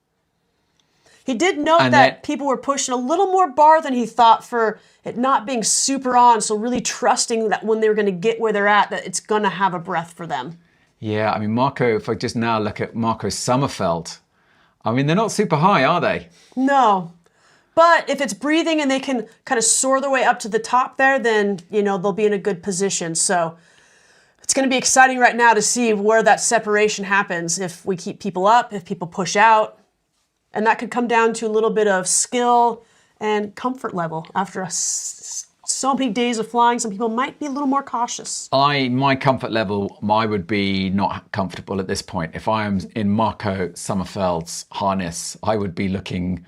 He did note that people were pushing a little more bar than he thought for it not being super on, so really trusting that when they were going to get where they're at, that it's going to have a breath for them. Yeah, I mean, Marco, if I just now look at Marco Sommerfeld, I mean, they're not super high, are they? No. But if it's breathing and they can kind of soar their way up to the top there, then, you know, they'll be in a good position. So it's going to be exciting right now to see where that separation happens, if we keep people up, if people push out. And that could come down to a little bit of skill and comfort level. After so many days of flying, some people might be a little more cautious. My comfort level, I would be not comfortable at this point. If I am in Marco Sommerfeld's harness, I would be looking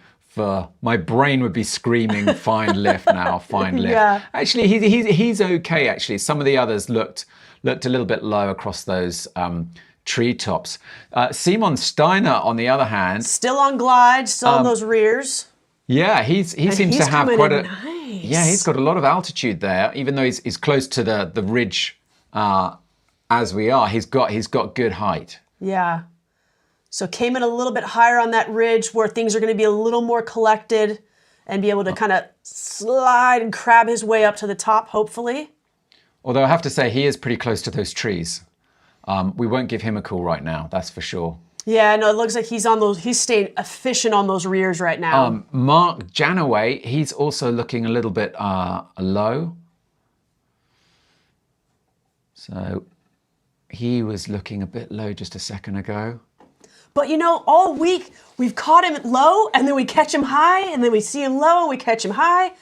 my brain would be screaming, find lift now, find lift. Yeah. Actually, he's okay, actually. Some of the others looked a little bit low across those treetops. Simon Steiner, on the other hand... Still on glide, still on those rears. Yeah, he seems to have quite a... Nice. Yeah, he's got a lot of altitude there, even though he's close to the ridge as we are. He's got good height. Yeah. So came in a little bit higher on that ridge where things are going to be a little more collected and be able to kind of slide and crab his way up to the top, hopefully. Although I have to say, he is pretty close to those trees. We won't give him a call right now, that's for sure. Yeah, no, it looks like he's staying efficient on those rears right now. Mark Janaway, he's also looking a little bit low. So he was looking a bit low just a second ago. But you know, all week we've caught him at low and then we catch him high and then we see him low and we catch him high.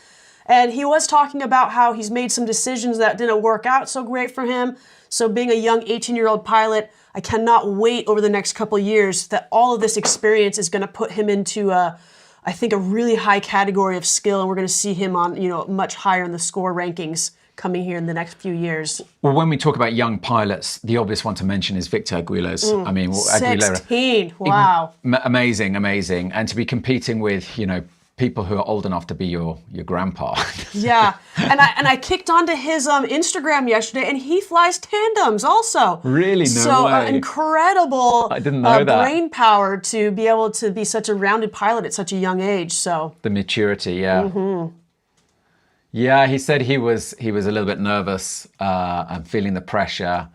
And he was talking about how he's made some decisions that didn't work out so great for him. So being a young 18-year-old pilot, I cannot wait over the next couple of years that all of this experience is going to put him into, I think, a really high category of skill. And we're going to see him on, much higher in the score rankings coming here in the next few years. Well, when we talk about young pilots, the obvious one to mention is Victor Aguilera's. I mean, 16, wow. Amazing. And to be competing with, people who are old enough to be your grandpa. Yeah, and I kicked onto his Instagram yesterday, and he flies tandems also. Really? No way. Incredible. I didn't know that. Brain power to be able to be such a rounded pilot at such a young age. So the maturity, yeah. Mm-hmm. Yeah, he said he was a little bit nervous and feeling the pressure.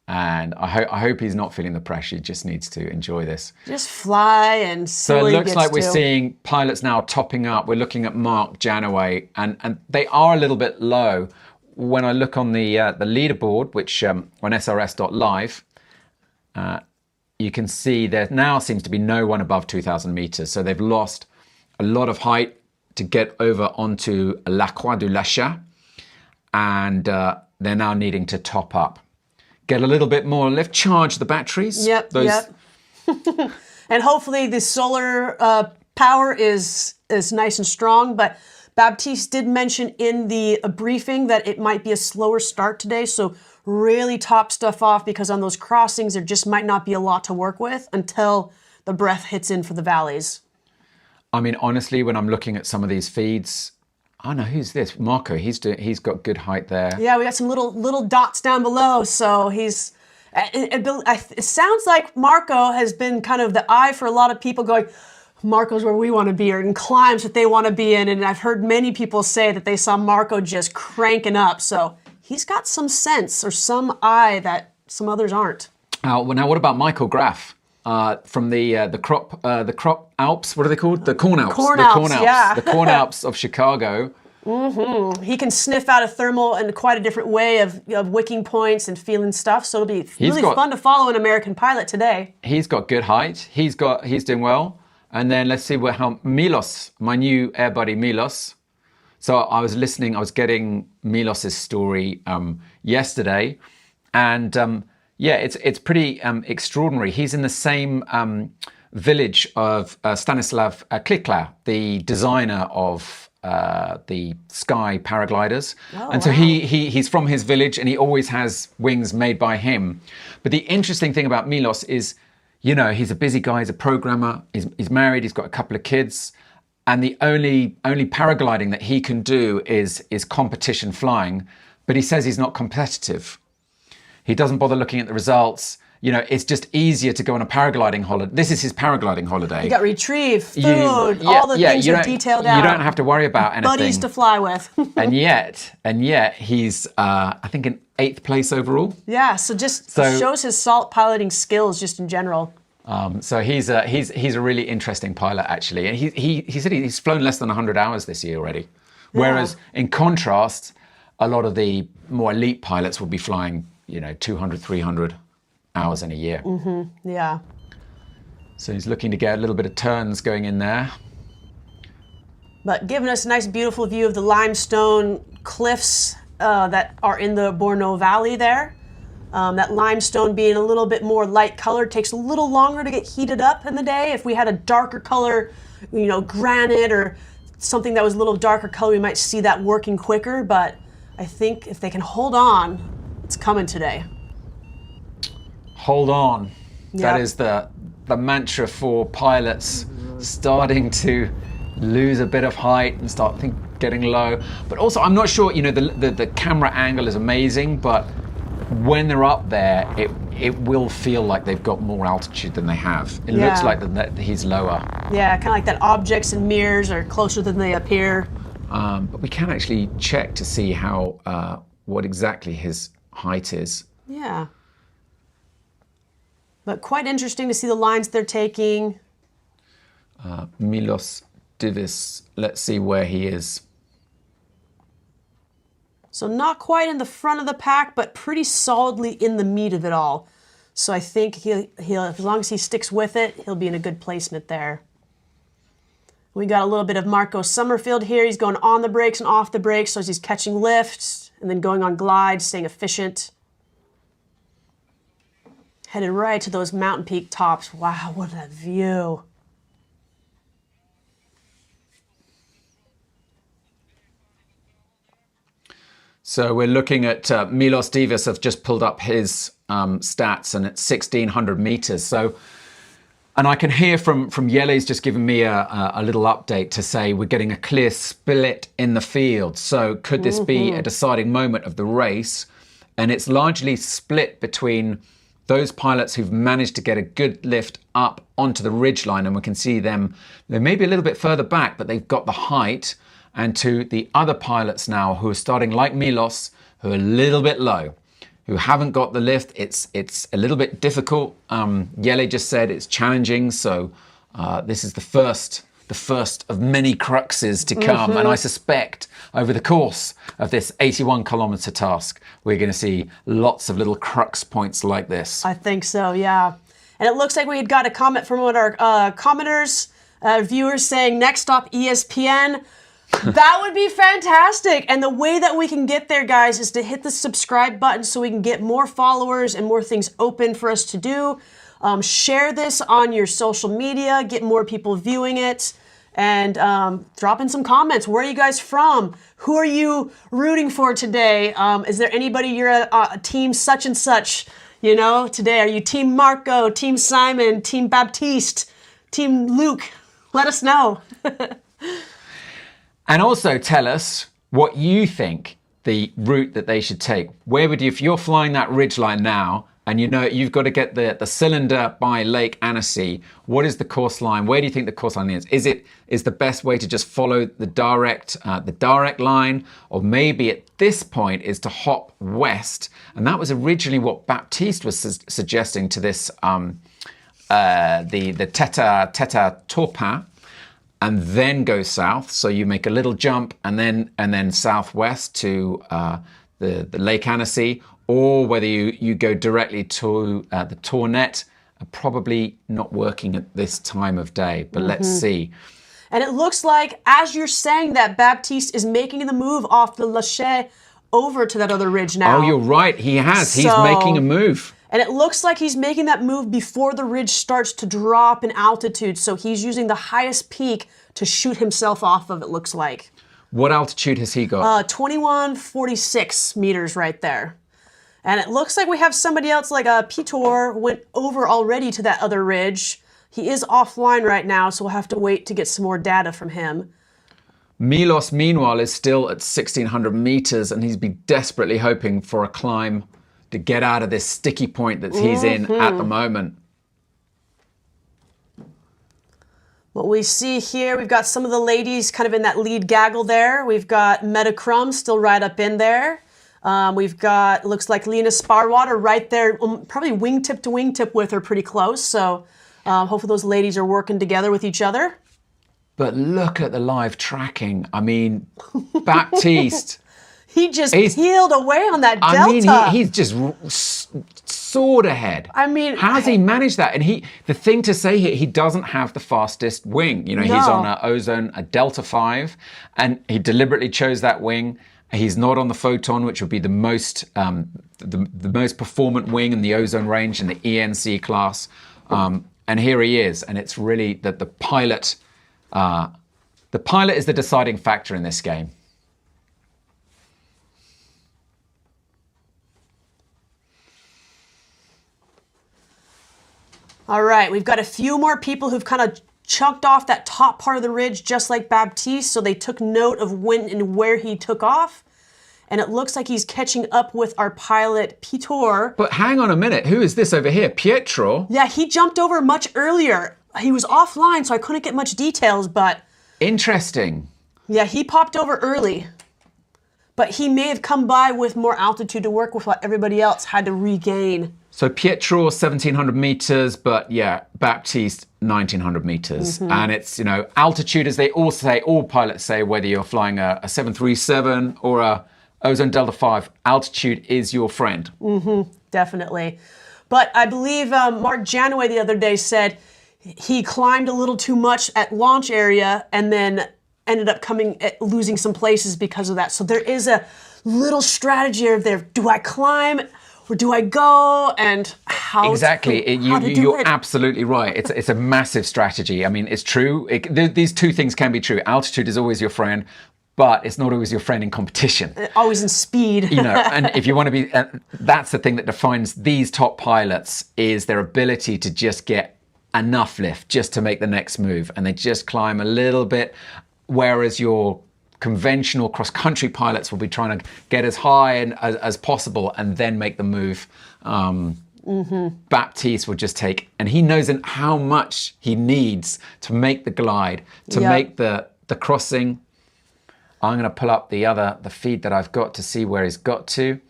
And I hope he's not feeling the pressure. He just needs to enjoy this. Just fly and see So what it he looks gets like we're to. seeing pilots now topping up. We're looking at Mark Janaway, and they are a little bit low. When I look on the leaderboard, which on SRS.live, you can see there now seems to be no one above 2,000 meters. So they've lost a lot of height to get over onto La Croix du Lachat, and they're now needing to top up. Get a little bit more lift, charge the batteries. Yep. And hopefully the solar power is nice and strong. But Baptiste did mention in the briefing that it might be a slower start today. So really top stuff off, because on those crossings, there just might not be a lot to work with until the breath hits in for the valleys. I mean, honestly, when I'm looking at some of these feeds, oh no, who's this? Marco, he's got good height there. Yeah, we got some little dots down below. So it sounds like Marco has been kind of the eye for a lot of people going, Marco's where we want to be, or in climbs that they want to be in. And I've heard many people say that they saw Marco just cranking up. So he's got some sense or some eye that some others aren't. Well, now what about Michael Graff? From the crop Alps, what are they called? The Corn Alps. Corn Alps, yeah. The Corn Alps of Chicago. Mm-hmm. He can sniff out a thermal in quite a different way of wicking points and feeling stuff. So it'll be really fun to follow an American pilot today. He's got good height. He's doing well. And then let's see how Milos, my new air buddy Milos. So I was getting Milos's story yesterday, and yeah, it's pretty extraordinary. He's in the same village of Stanislav Klikla, the designer of the Sky paragliders. Oh, and so he's from his village, and he always has wings made by him. But the interesting thing about Milos is, he's a busy guy, he's a programmer, he's married, he's got a couple of kids, and the only paragliding that he can do is competition flying. But he says he's not competitive. He doesn't bother looking at the results. It's just easier to go on a paragliding holiday. This is his paragliding holiday. You got retrieve, food, all the things are detailed out. You don't have to worry about anything. Buddies to fly with. and yet he's, I think, in 8th place overall. Yeah, so shows his salt piloting skills just in general. So he's a really interesting pilot, actually. And he said he's flown less than 100 hours this year already. Whereas, in contrast, a lot of the more elite pilots will be flying 200, 300 hours in a year. Mm-hmm. Yeah. So he's looking to get a little bit of turns going in there. But giving us a nice, beautiful view of the limestone cliffs that are in the Borno Valley there. That limestone being a little bit more light colored takes a little longer to get heated up in the day. If we had a darker color, granite or something that was a little darker color, we might see that working quicker. But I think if they can hold on, it's coming today. Hold on. Yep. That is the mantra for pilots starting to lose a bit of height and start getting low. But also, I'm not sure, the camera angle is amazing, but when they're up there, it will feel like they've got more altitude than they have. It looks like that he's lower. Yeah, kind of like that objects and mirrors are closer than they appear. But we can actually check to see what exactly his height is. Yeah. But quite interesting to see the lines they're taking. Milos Divis, let's see where he is. So not quite in the front of the pack, but pretty solidly in the meat of it all. So I think he'll as long as he sticks with it, he'll be in a good placement there. We got a little bit of Marco Summerfield here. He's going on the brakes and off the brakes, so as he's catching lift and then going on glide, staying efficient. Headed right to those mountain peak tops. Wow, what a view. So we're looking at Milos Divis. I've just pulled up his stats, and it's 1,600 meters. So, and I can hear from Jele's just giving me a little update to say we're getting a clear split in the field. So could this be a deciding moment of the race? And it's largely split between those pilots who've managed to get a good lift up onto the ridgeline, and we can see them, they may be a little bit further back, but they've got the height, and to the other pilots now who are starting like Milos, who are a little bit low, who haven't got the lift. It's a little bit difficult. Jele just said it's challenging, so this is the first of many cruxes to come, and I suspect over the course of this 81-kilometer task, we're going to see lots of little crux points like this. I think so, yeah. And it looks like we had got a comment from one of our commenters, viewers saying, next stop ESPN. That would be fantastic. And the way that we can get there, guys, is to hit the subscribe button so we can get more followers and more things open for us to do. Share this on your social media, get more people viewing it, and drop in some comments. Where are you guys from? Who are you rooting for today? Is there anybody you're a team such and such, today? Are you Team Marco, Team Simon, Team Baptiste, Team Luke? Let us know. And also tell us what you think the route that they should take. Where would you, if you're flying that ridgeline now, and you've got to get the cylinder by Lake Annecy, what is the course line? Where do you think the course line is? Is the best way to just follow the direct line, or maybe at this point is to hop west? And that was originally what Baptiste was suggesting to this the Teta Torpin, and then go south. So you make a little jump and then southwest to the Lake Annecy, or whether you go directly to the Tournette. Probably not working at this time of day, but let's see. And it looks like, as you're saying that, Baptiste is making the move off the Lachey over to that other ridge now. Oh, you're right. He has. He's making a move. And it looks like he's making that move before the ridge starts to drop in altitude. So he's using the highest peak to shoot himself off of, it looks like. What altitude has he got? 2146 meters right there. And it looks like we have somebody else, like Pitor went over already to that other ridge. He is offline right now, so we'll have to wait to get some more data from him. Milos, meanwhile, is still at 1,600 meters, and he's been desperately hoping for a climb to get out of this sticky point that he's in at the moment. What we see here, we've got some of the ladies kind of in that lead gaggle there. We've got Meta Crum still right up in there. We've got, looks like Lena Sparwater right there, probably wingtip to wingtip with her pretty close. So hopefully those ladies are working together with each other. But look at the live tracking. I mean, Baptiste. He just peeled away on that delta. I mean, he's just soared ahead. I mean, how's he managed that? And the thing to say here, he doesn't have the fastest wing. He's on a Ozone, a Delta 5, and he deliberately chose that wing. He's not on the Photon, which would be the most most performant wing in the Ozone range in the ENC class. And here he is, and it's really that the pilot The pilot is the deciding factor in this game. All right, we've got a few more people who've kind of chunked off that top part of the ridge, just like Baptiste, so they took note of when and where he took off. And it looks like he's catching up with our pilot, Piotr. But hang on a minute, who is this over here? Pietro? Yeah, he jumped over much earlier. He was offline, so I couldn't get much details, but... Interesting. Yeah, he popped over early. But he may have come by with more altitude to work with what everybody else had to regain. So Pietro, 1,700 meters, but yeah, Baptiste, 1,900 meters. Mm-hmm. And it's, you know, altitude, as they all say, all pilots say, whether you're flying a 737 or a Ozone Delta 5, altitude is your friend. Mm-hmm, definitely. But I believe Mark Janaway the other day said he climbed a little too much at launch area and then ended up losing some places because of that. So there is a little strategy there. Do I climb or do I go? And how Exactly. you're absolutely right. It's a massive strategy. I mean, it's true. These two things can be true. Altitude is always your friend, but it's not always your friend in competition. Always in speed. You know, and if you want to be, that's the thing that defines these top pilots is their ability to just get enough lift just to make the next move. And they just climb a little bit, whereas your conventional cross-country pilots will be trying to get as high as possible and then make the move. Baptiste will just take, and he knows how much he needs to make the glide, to make the crossing. I'm going to pull up the feed that I've got to see where he's got to.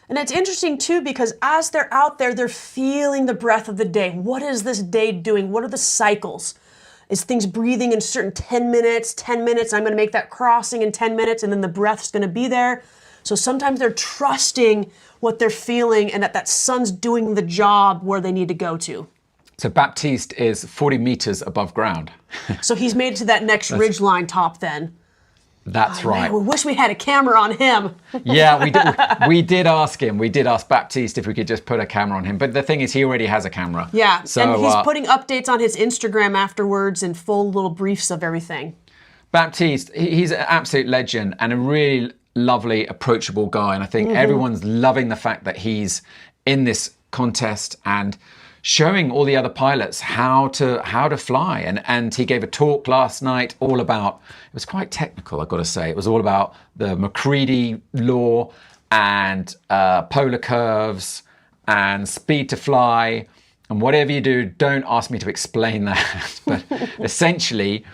And it's interesting too, because as they're out there, they're feeling the breath of the day. What is this day doing? What are the cycles? Is things breathing in certain 10 minutes, I'm going to make that crossing in 10 minutes, and then the breath's going to be there. So sometimes they're trusting what they're feeling and that sun's doing the job where they need to go to. So Baptiste is 40 meters above ground. So he's made it to that next ridgeline top then. That's right. Man, we wish we had a camera on him. Yeah, we did ask him. We did ask Baptiste if we could just put a camera on him. But the thing is, he already has a camera. Yeah, so, and he's putting updates on his Instagram afterwards and full little briefs of everything. Baptiste, he's an absolute legend and a really lovely, approachable guy. And I think everyone's loving the fact that he's in this contest and showing all the other pilots how to fly. And he gave a talk last night all about, it was quite technical, I've got to say. It was all about the Macready law and polar curves and speed to fly. And whatever you do, don't ask me to explain that. But essentially,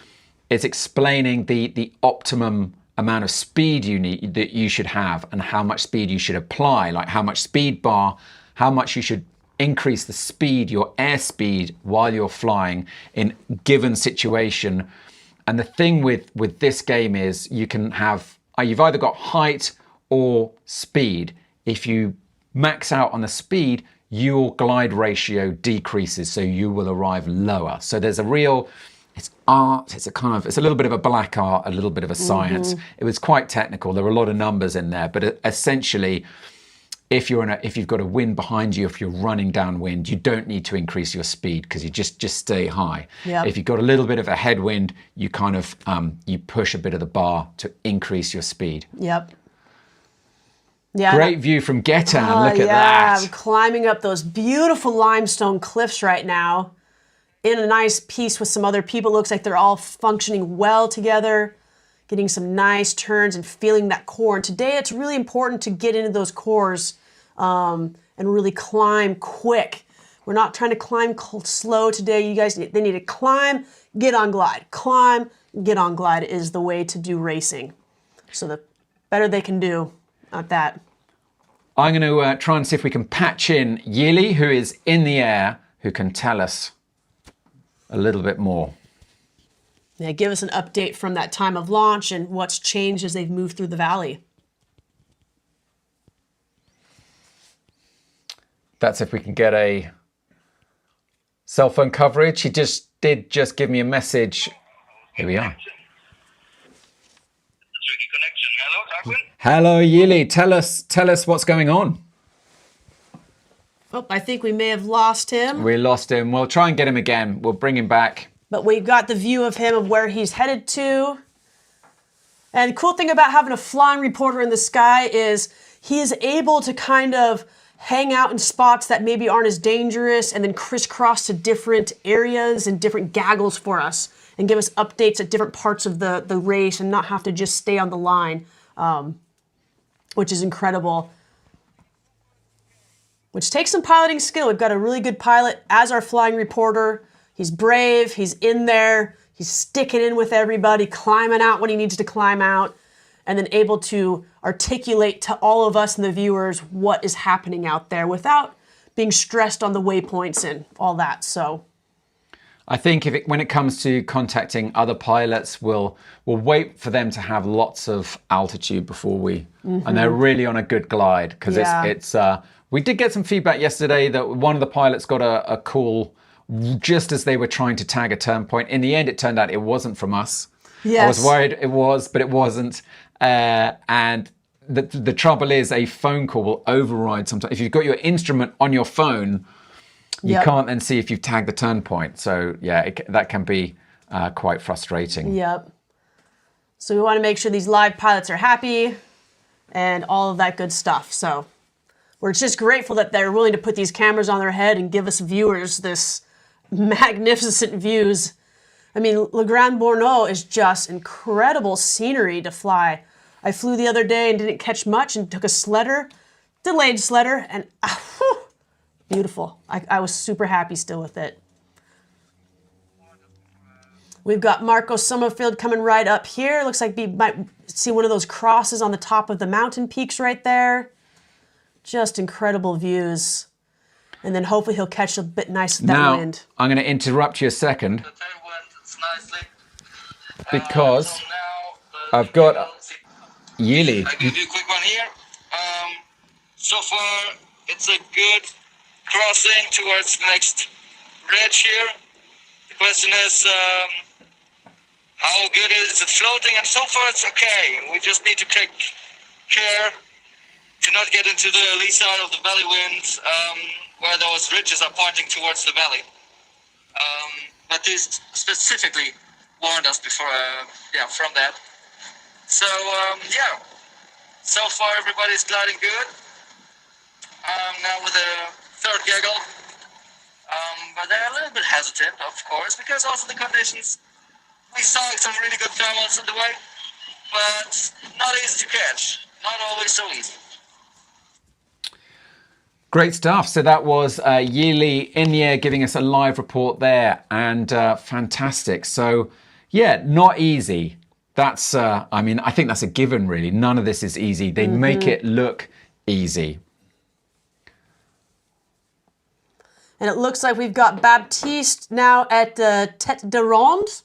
it's explaining the optimum amount of speed that you should have and how much speed you should apply, like how much speed bar, how much you should increase the speed, your airspeed, while you're flying in given situation. And the thing with this game is you can have, you've either got height or speed. If you max out on the speed, your glide ratio decreases, so you will arrive lower. So there's a real, it's art, it's a little bit of a black art, a little bit of a science. It was quite technical. There were a lot of numbers in there, but essentially, if you've got a wind behind you, if you're running downwind, you don't need to increase your speed because you just stay high. Yep. If you've got a little bit of a headwind, you kind of you push a bit of the bar to increase your speed. Yep. Yeah. Great view from Getan. Look at that. I'm climbing up those beautiful limestone cliffs right now in a nice piece with some other people. Looks like they're all functioning well together, getting some nice turns and feeling that core. And today it's really important to get into those cores and really climb quick. We're not trying to climb slow today. You guys, they need to climb, get on glide. Climb, get on glide is the way to do racing. So the better they can do at that. I'm going to try and see if we can patch in Yili, who is in the air, who can tell us a little bit more. Yeah, give us an update from that time of launch and what's changed as they've moved through the valley. That's if we can get a cell phone coverage. He did just give me a message. Here we are. Hello, Yili. Tell us what's going on. Oh, I think we may have lost him. We lost him. We'll try and get him again. We'll bring him back. But we've got the view of him of where he's headed to. And the cool thing about having a flying reporter in the sky is he is able to kind of hang out in spots that maybe aren't as dangerous and then crisscross to different areas and different gaggles for us and give us updates at different parts of the race and not have to just stay on the line, which is incredible. Which takes some piloting skill. We've got a really good pilot as our flying reporter. He's brave, he's in there, he's sticking in with everybody, climbing out when he needs to climb out, and then able to articulate to all of us and the viewers what is happening out there without being stressed on the waypoints and all that. So I think when it comes to contacting other pilots, we'll wait for them to have lots of altitude before we, and they're really on a good glide, because it's we did get some feedback yesterday that one of the pilots got a call just as they were trying to tag a turn point. In the end, it turned out it wasn't from us. Yes. I was worried it was, but it wasn't. And the trouble is, a phone call will override sometimes. If you've got your instrument on your phone, you can't then see if you've tagged the turn point. So yeah, that can be quite frustrating. Yep. So we want to make sure these live pilots are happy and all of that good stuff. So we're just grateful that they're willing to put these cameras on their head and give us viewers this magnificent views. I mean, Le Grand-Bornand is just incredible scenery to fly. I flew the other day and didn't catch much and took a sledder, delayed sledder, and beautiful. I was super happy still with it. We've got Marco Sommerfeld coming right up here. Looks like we might see one of those crosses on the top of the mountain peaks right there. Just incredible views. And then hopefully he'll catch a bit nice of that wind. I'm going to interrupt you a second because I've got Yili. I give you a quick one here. So far, it's a good crossing towards the next bridge here. The question is, how good is it floating? And so far, it's okay. We just need to take care to not get into the lee side of the valley winds, where those ridges are pointing towards the valley. But these specifically warned us before, from that. So, so far everybody's gliding good. Now with the third gaggle. But they're a little bit hesitant, of course, because also the conditions, we saw some really good thermals on the way, but not easy to catch. Not always so easy. Great stuff. So that was Yili in the air giving us a live report there, and fantastic. So yeah, not easy. That's, I mean, I think that's a given really. None of this is easy. They make it look easy. And it looks like we've got Baptiste now at Tête de Ronde,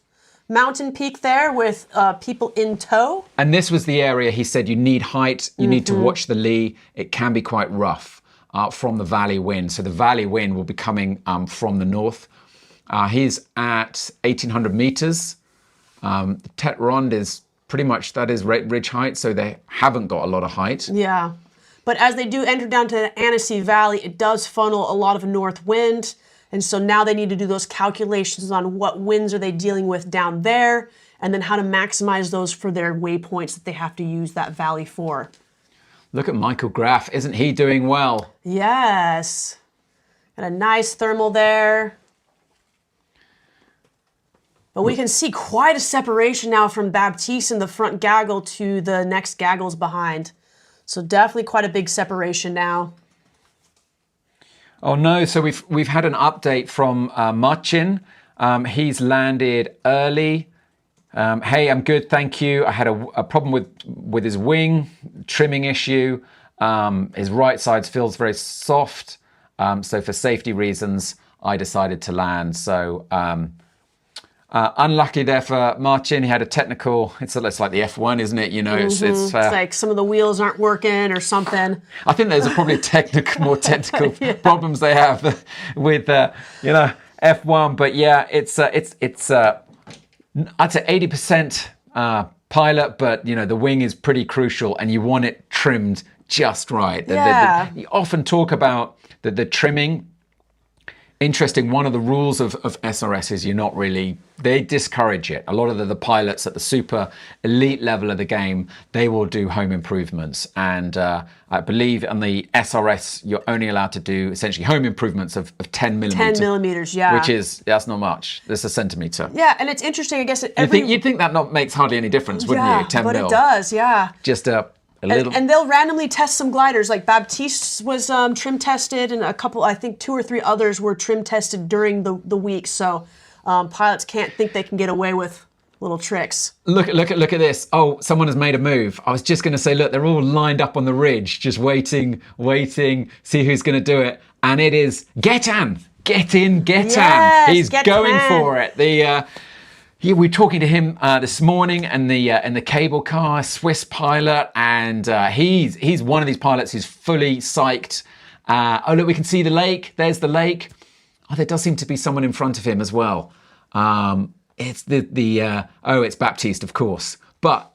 mountain peak there with people in tow. And this was the area he said you need height, you need to watch the lee. It can be quite rough. From the valley wind. So the valley wind will be coming from the north. He's at 1,800 meters. Tête Ronde is pretty much, that is ridge height, so they haven't got a lot of height. Yeah, but as they do enter down to the Annecy Valley, it does funnel a lot of north wind. And so now they need to do those calculations on what winds are they dealing with down there, and then how to maximize those for their waypoints that they have to use that valley for. Look at Michael Graff, isn't he doing well? Yes. Got a nice thermal there. But we can see quite a separation now from Baptiste in the front gaggle to the next gaggles behind. So definitely quite a big separation now. Oh no, so we've had an update from Marcin. He's landed early. Hey, I'm good, thank you. I had a problem with his wing, trimming issue. His right side feels very soft. So for safety reasons, I decided to land. So unlucky there for Marcin. He had a technical, it's like the F1, isn't it? You know, it's like some of the wheels aren't working or something. I think there's probably more technical problems they have with, F1. But yeah, it's I'd say 80% pilot, but the wing is pretty crucial, and you want it trimmed just right. You often talk about the trimming interesting. One of the rules of SRS is they discourage it. A lot of the pilots at the super elite level of the game, they will do home improvements. And I believe on the SRS, you're only allowed to do essentially home improvements of 10 millimeters. 10 millimeters, yeah. That's not much. That's a centimeter. Yeah, and it's interesting, I guess. You'd think that not makes hardly any difference, wouldn't you? 10 but mil. it does, yeah. Just a little. And they'll randomly test some gliders. Like Baptiste was trim tested, and a couple, I think 2 or 3 others were trim tested during the week. So pilots can't think they can get away with little tricks. Look at this. Oh, someone has made a move. I was just going to say, look, they're all lined up on the ridge, just waiting, see who's going to do it. And it is Getan. Get in, Getan. Yes, He's Getan. going for it. We were talking to him this morning in the cable car, Swiss pilot, and he's one of these pilots who's fully psyched. Oh, look, we can see the lake. There's the lake. Oh, there does seem to be someone in front of him as well. It's it's Baptiste, of course. But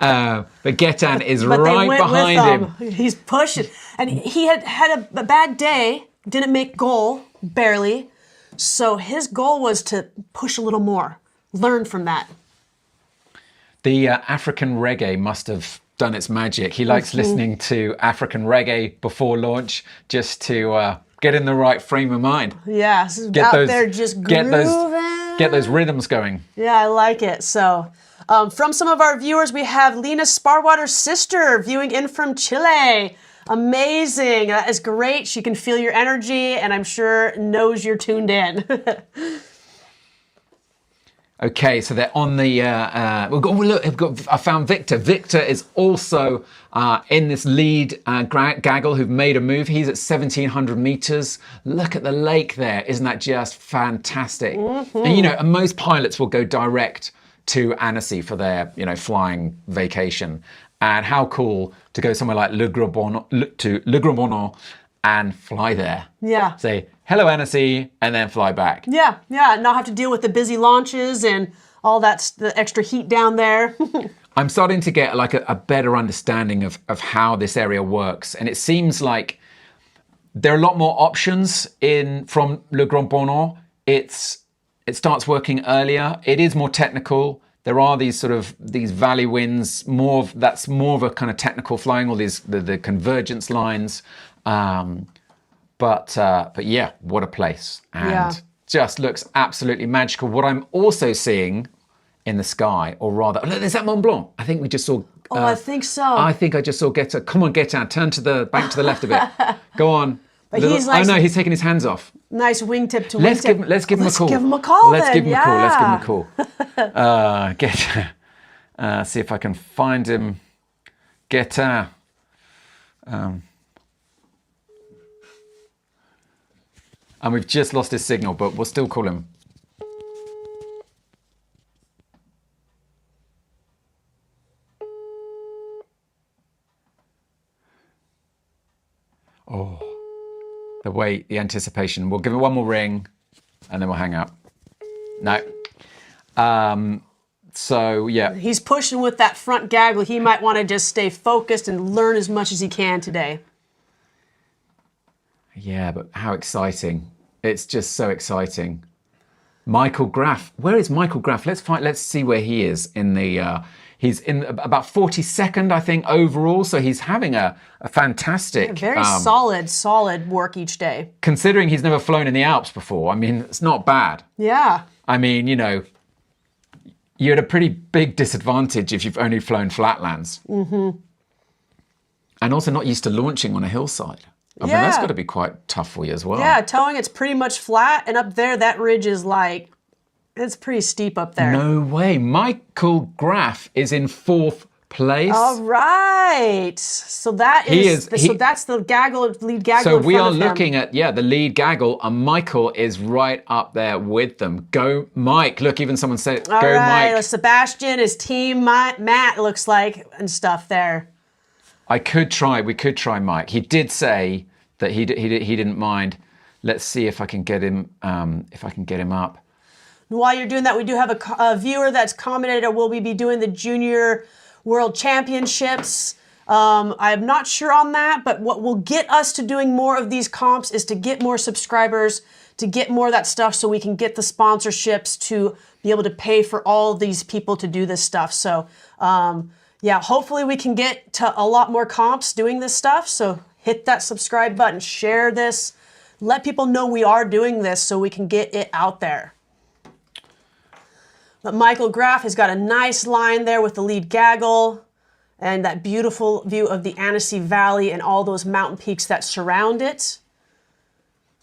Getan is right behind him. He's pushing. And he had a bad day, didn't make goal, barely. So his goal was to push a little more, learn from that. The African reggae must have done its magic. He likes listening to African reggae before launch just to get in the right frame of mind. Yeah, there just grooving. Get those rhythms going. Yeah, I like it. So from some of our viewers, we have Lena Sparwater's sister viewing in from Chile. Amazing. That is great. She can feel your energy and I'm sure knows you're tuned in. Okay, so they're on the. I found Victor. Victor is also in this lead gaggle who've made a move. He's at 1,700 meters. Look at the lake there. Isn't that just fantastic? And most pilots will go direct to Annecy for their, flying vacation. And how cool to go somewhere like Le Grand-Bornand and fly there. Yeah. Say, hello, Annecy, and then fly back. Yeah, not have to deal with the busy launches and all the extra heat down there. I'm starting to get like a better understanding of how this area works. And it seems like there are a lot more options from Le Grand-Bornand. It starts working earlier. It is more technical. There are these valley winds, that's more of a kind of technical flying, all these the convergence lines. But yeah, what a place. And just looks absolutely magical. What I'm also seeing in the sky, or rather, look, there's that Mont Blanc. I think we just saw. I think so. I think I just saw Getan. Come on, Getan, turn to the bank to the left a bit. Go on. But he's like, oh no, he's taking his hands off. Nice wingtip to let's wingtip. Let's give him a call. Let's give him a call. Let's give him a call. Let's give him a call. Getan. See if I can find him. Getan. And we've just lost his signal, but we'll still call him. Oh, the wait, the anticipation. We'll give it one more ring and then we'll hang up. No. So, yeah. He's pushing with that front gaggle. He might want to just stay focused and learn as much as he can today. Yeah, but how exciting. It's just so exciting. Michael Graff. Where is Michael Graff? Let's see where he is in the... he's in about 42nd, I think, overall. So he's having a fantastic... Very solid work each day. Considering he's never flown in the Alps before. I mean, it's not bad. Yeah. I mean, you're at a pretty big disadvantage if you've only flown flatlands. Mm-hmm. And also not used to launching on a hillside. I mean, that's got to be quite tough for you as well. Yeah, towing, it's pretty much flat. And up there, that ridge is like, it's pretty steep up there. No way. Michael Graff is in 4th place. All right. So that is, so that's the lead gaggle. So we are looking at, the lead gaggle, and Michael is right up there with them. Go, Mike. Look, even someone said, All go, right. Mike. Sebastian, his team, Matt, looks like, and stuff there. We could try Mike. He did say that he didn't mind. Let's see if I can get him up. While you're doing that, we do have a viewer that's commented, will we be doing the Junior World Championships? I'm not sure on that, but what will get us to doing more of these comps is to get more subscribers, to get more of that stuff so we can get the sponsorships to be able to pay for all of these people to do this stuff. So yeah, hopefully we can get to a lot more comps doing this stuff. So hit that subscribe button, share this, let people know we are doing this so we can get it out there. But Michael Graf has got a nice line there with the lead gaggle and that beautiful view of the Annecy Valley and all those mountain peaks that surround it.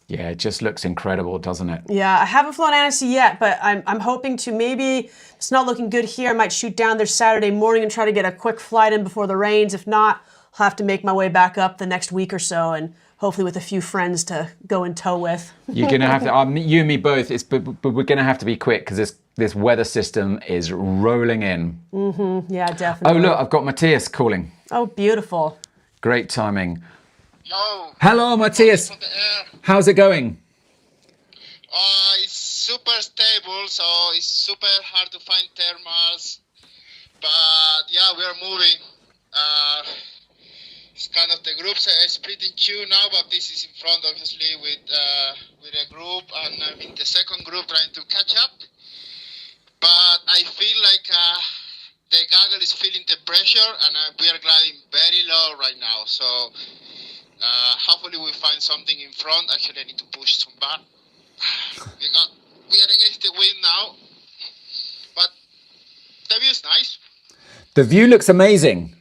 Yeah, it just looks incredible, doesn't it? Yeah, I haven't flown Annecy yet, but I'm hoping to. Maybe it's not looking good here. I might shoot down there Saturday morning and try to get a quick flight in before the rains. If not, I'll have to make my way back up the next week or so, and hopefully with a few friends to go in tow with. You're going to have to, you and me both, but we're going to have to be quick because this weather system is rolling in. Yeah, definitely. Oh, look, I've got Matthias calling. Oh, beautiful. Great timing. Yo. Hello, Matthias. How's it going? It's super stable, so it's super hard to find thermals. But yeah, we are moving. It's kind of the groups are split in two now, but this is in front, obviously, with a group, and I'm in the second group trying to catch up. But I feel like the gaggle is feeling the pressure, and we are gliding very low right now. So hopefully we find something in front. Actually, I need to push some back. We are against the wind now, but the view is nice. The view looks amazing.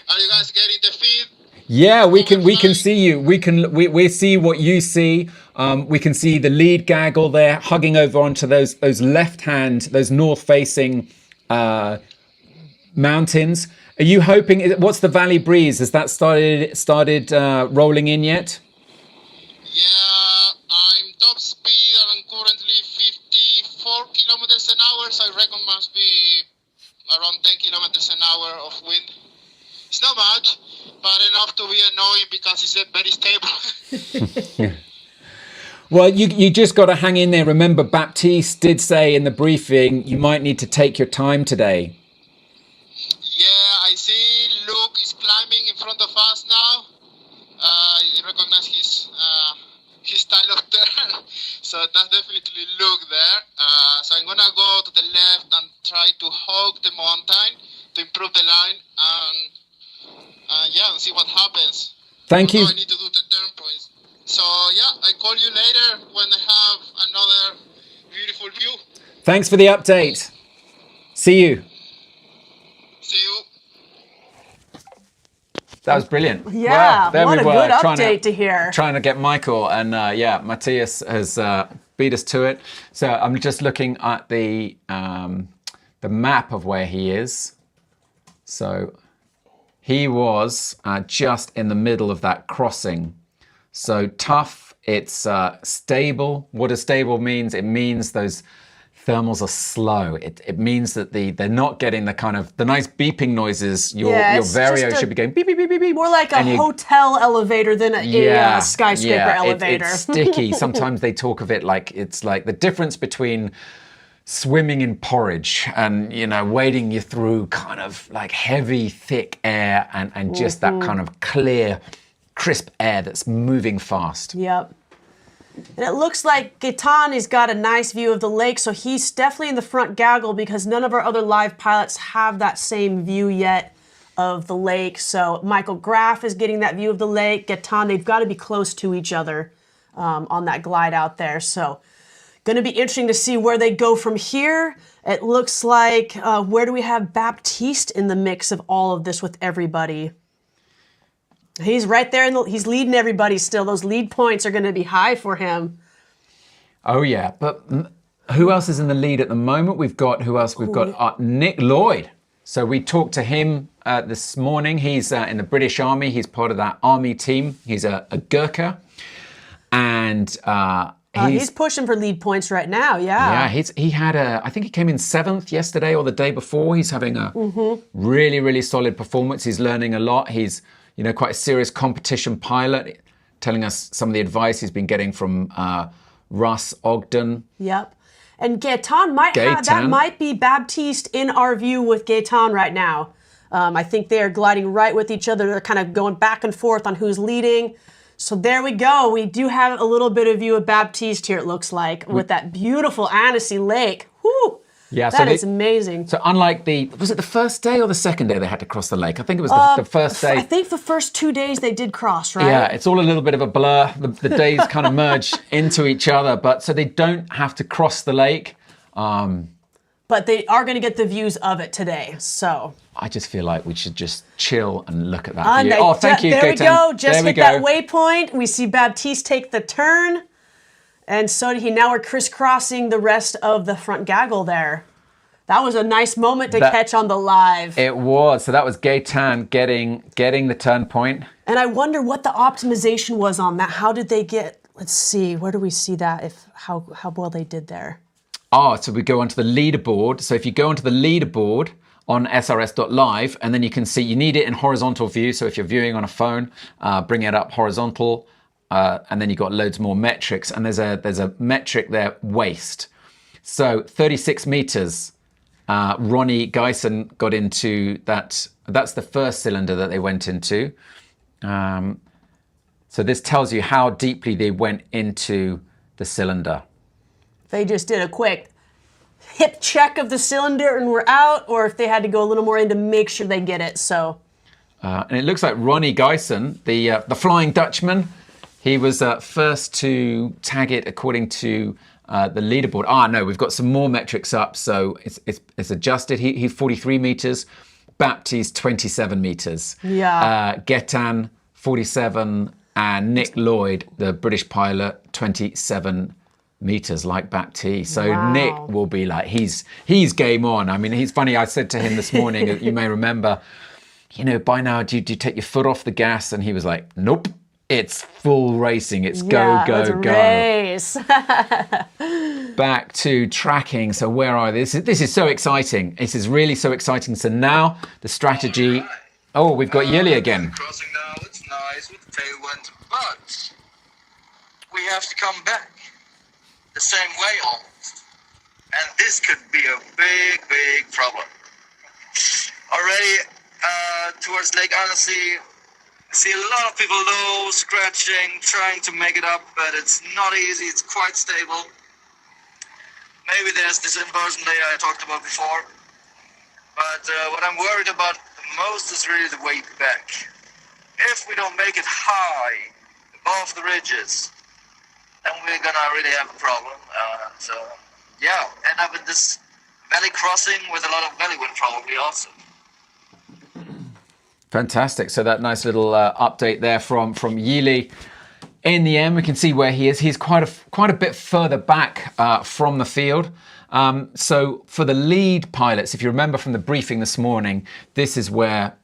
Are you guys getting the feed? Yeah, we can see you. We see what you see. We can see the lead gaggle there hugging over onto those left hand, those north facing mountains. Are you hoping? What's the valley breeze? Has that started rolling in yet? Yeah, I'm top speed and I'm currently 54 kilometers an hour, so I reckon must be around 10 kilometers an hour of wind. It's not much, but enough to be annoying because it's very stable. Well, you just got to hang in there. Remember, Baptiste did say in the briefing you might need to take your time today. Yeah, I see Luke is climbing in front of us now. I recognize his style of turn, so that's definitely Luke there. So I'm gonna go to the left and try to hug the mountain to improve the line and yeah, and see what happens. Thank you. I need to do the turn points. So yeah, I call you later when I have another beautiful view. Thanks for the update. See you. See you. That was brilliant. Yeah, wow, there what we a were, good update to hear. Trying to get Michael, and yeah, Matthias has beat us to it. So I'm just looking at the map of where he is. So he was just in the middle of that crossing. So tough, it's stable. What a stable means, it means those thermals are slow. It means that they're not getting the kind of the nice beeping noises. Your Vario should be going beep, beep, beep, beep, beep. More like a hotel elevator than a skyscraper elevator. It's sticky. Sometimes they talk of it like it's like the difference between swimming in porridge and, you know, wading you through kind of like heavy, thick air and just that kind of clear, crisp air that's moving fast. Yep. And it looks like Gaetan has got a nice view of the lake, so he's definitely in the front gaggle because none of our other live pilots have that same view yet of the lake. So Michael Graf is getting that view of the lake. Gaetan, they've got to be close to each other on that glide out there. So going to be interesting to see where they go from here. It looks like, where do we have Baptiste in the mix of all of this with everybody? He's right there, he's leading everybody still. Those lead points are going to be high for him. Oh, yeah. But who else is in the lead at the moment? We've got, who else? We've got Nick Lloyd. So we talked to him this morning. He's in the British Army. He's part of that army team. He's a Gurkha. And he's pushing for lead points right now, yeah. Yeah, he had I think he came in 7th yesterday or the day before. He's having a really, really solid performance. He's learning a lot. He's, you know, quite a serious competition pilot, telling us some of the advice he's been getting from Russ Ogden. Yep. And Gaetan might have, that might be Baptiste in our view with Gaetan right now. I think they are gliding right with each other. They're kind of going back and forth on who's leading. So there we go. We do have a little bit of view of Baptiste here, it looks like, with that beautiful Annecy Lake. Whoo! Yeah, that is amazing. So unlike was it the first day or the second day they had to cross the lake? I think it was the first day. I think the first 2 days they did cross, right? Yeah, it's all a little bit of a blur. The days kind of merge into each other, but so they don't have to cross the lake. But they are going to get the views of it today, so. I just feel like we should just chill and look at that view. Oh, thank you, There we go. Just there hit that waypoint. We see Baptiste take the turn. And so did he. Now we're crisscrossing the rest of the front gaggle there. That was a nice moment to catch on the live. It was. So that was Gaetan getting the turn point. And I wonder what the optimization was on that. How did they get, let's see, where do we see that, how well they did there? Oh, so we go onto the leaderboard. So if you go onto the leaderboard on srs.live, and then you can see, you need it in horizontal view. So if you're viewing on a phone, bring it up horizontal. And then you've got loads more metrics, and there's a metric there, waist. So 36 meters, Ronnie Geisen got into that. That's the first cylinder that they went into. So this tells you how deeply they went into the cylinder. They just did a quick hip check of the cylinder and we're out, or if they had to go a little more in to make sure they get it. So, and it looks like Ronnie Geisen, the Flying Dutchman, he was first to tag it according to the leaderboard. No, we've got some more metrics up, so it's adjusted. He's 43 meters, Baptiste 27 meters. Yeah. Gaetan 47, and Nick Lloyd, the British pilot, 27 meters like Baptiste. So wow. Nick will be like, he's game on. I mean, he's funny. I said to him this morning, you may remember, by now, do you take your foot off the gas? And he was like, nope. It's full racing. It's go, go, go. Race. Back to tracking. So where are they? This is so exciting. This is really so exciting. So now the strategy. Oh, we've got Yili again. Crossing now, it's nice with the tailwind, but we have to come back the same way almost. And this could be a big, big problem. Already towards Lake Annecy, I see a lot of people low, scratching, trying to make it up, but it's not easy. It's quite stable. Maybe there's this inversion layer I talked about before. But what I'm worried about the most is really the way back. If we don't make it high, above the ridges, then we're gonna really have a problem. End up in this valley crossing with a lot of valley wind probably also. Fantastic. So that nice little update there from Yili. In the end, we can see where he is. He's quite a bit further back from the field. So for the lead pilots, if you remember from the briefing this morning, this is where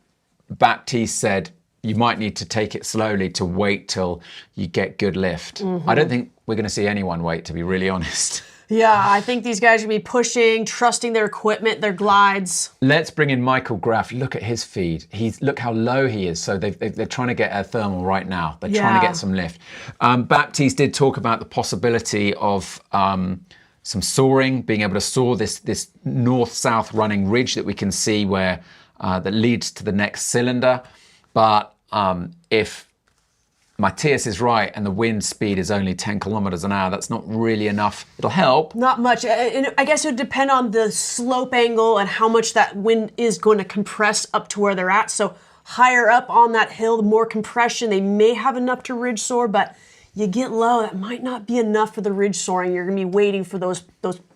Baptiste said you might need to take it slowly to wait till you get good lift. Mm-hmm. I don't think we're going to see anyone wait, to be really honest. Yeah, I think these guys are going to be pushing, trusting their equipment, their glides. Let's bring in Michael Graf. Look at his feed. Look how low he is. So they're trying to get a thermal right now. They're trying to get some lift. Baptiste did talk about the possibility of some soaring, being able to soar this north-south running ridge that we can see where that leads to the next cylinder. But if Matthias is right and the wind speed is only 10 kilometers an hour, that's not really enough. It'll help. Not much. And I guess it would depend on the slope angle and how much that wind is going to compress up to where they're at. So higher up on that hill, the more compression, they may have enough to ridge soar, but you get low, that might not be enough for the ridge soaring. You're going to be waiting for those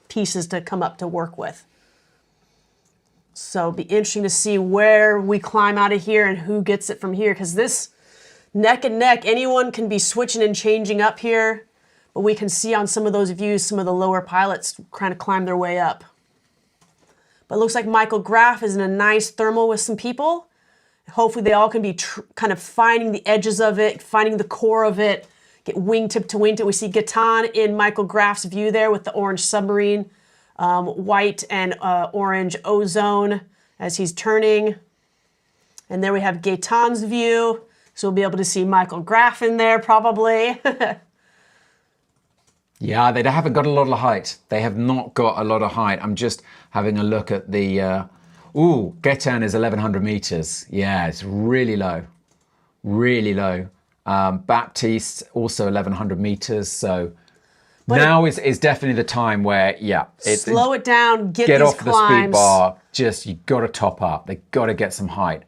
pieces to come up to work with. So it'll be interesting to see where we climb out of here and who gets it from here, because this neck and neck, anyone can be switching and changing up here, but we can see on some of those views, some of the lower pilots kind of climb their way up. But it looks like Michael Graf is in a nice thermal with some people. Hopefully they all can be kind of finding the edges of it, finding the core of it, get wingtip to wingtip. We see Gaetan in Michael Graf's view there with the orange submarine, white and orange ozone as he's turning. And there we have Gaetan's view. So we'll be able to see Michael Graf in there probably. Yeah, they haven't got a lot of height. They have not got a lot of height. I'm just having a look at the... Ooh, Getan is 1,100 meters. Yeah, it's really low, really low. Baptiste also 1,100 meters. So now is definitely the time where, slow it down, get these off climbs. the speed bar. Just, you got to top up. They got to get some height.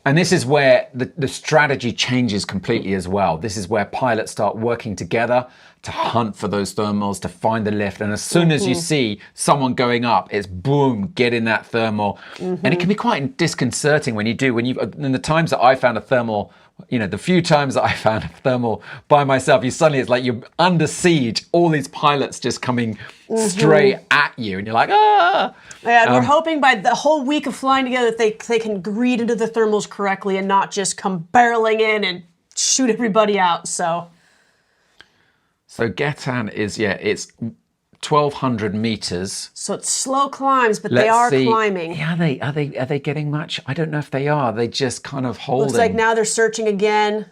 And this is where the strategy changes completely as well. This is where pilots start working together to hunt for those thermals, to find the lift. And as soon as you see someone going up, it's boom, get in that thermal. And it can be quite disconcerting when you do. In the times that I found a thermal, the few times that I found a thermal by myself, it's like you're under siege. All these pilots just coming straight at you, and you're like, ah. Yeah, and we're hoping by the whole week of flying together that they can read into the thermals correctly and not just come barreling in and shoot everybody out. So Getan is, it's 1,200 meters. So it's slow climbs, but they are climbing. Yeah, are they getting much? I don't know if they are. They just kind of holding. Looks like now they're searching again.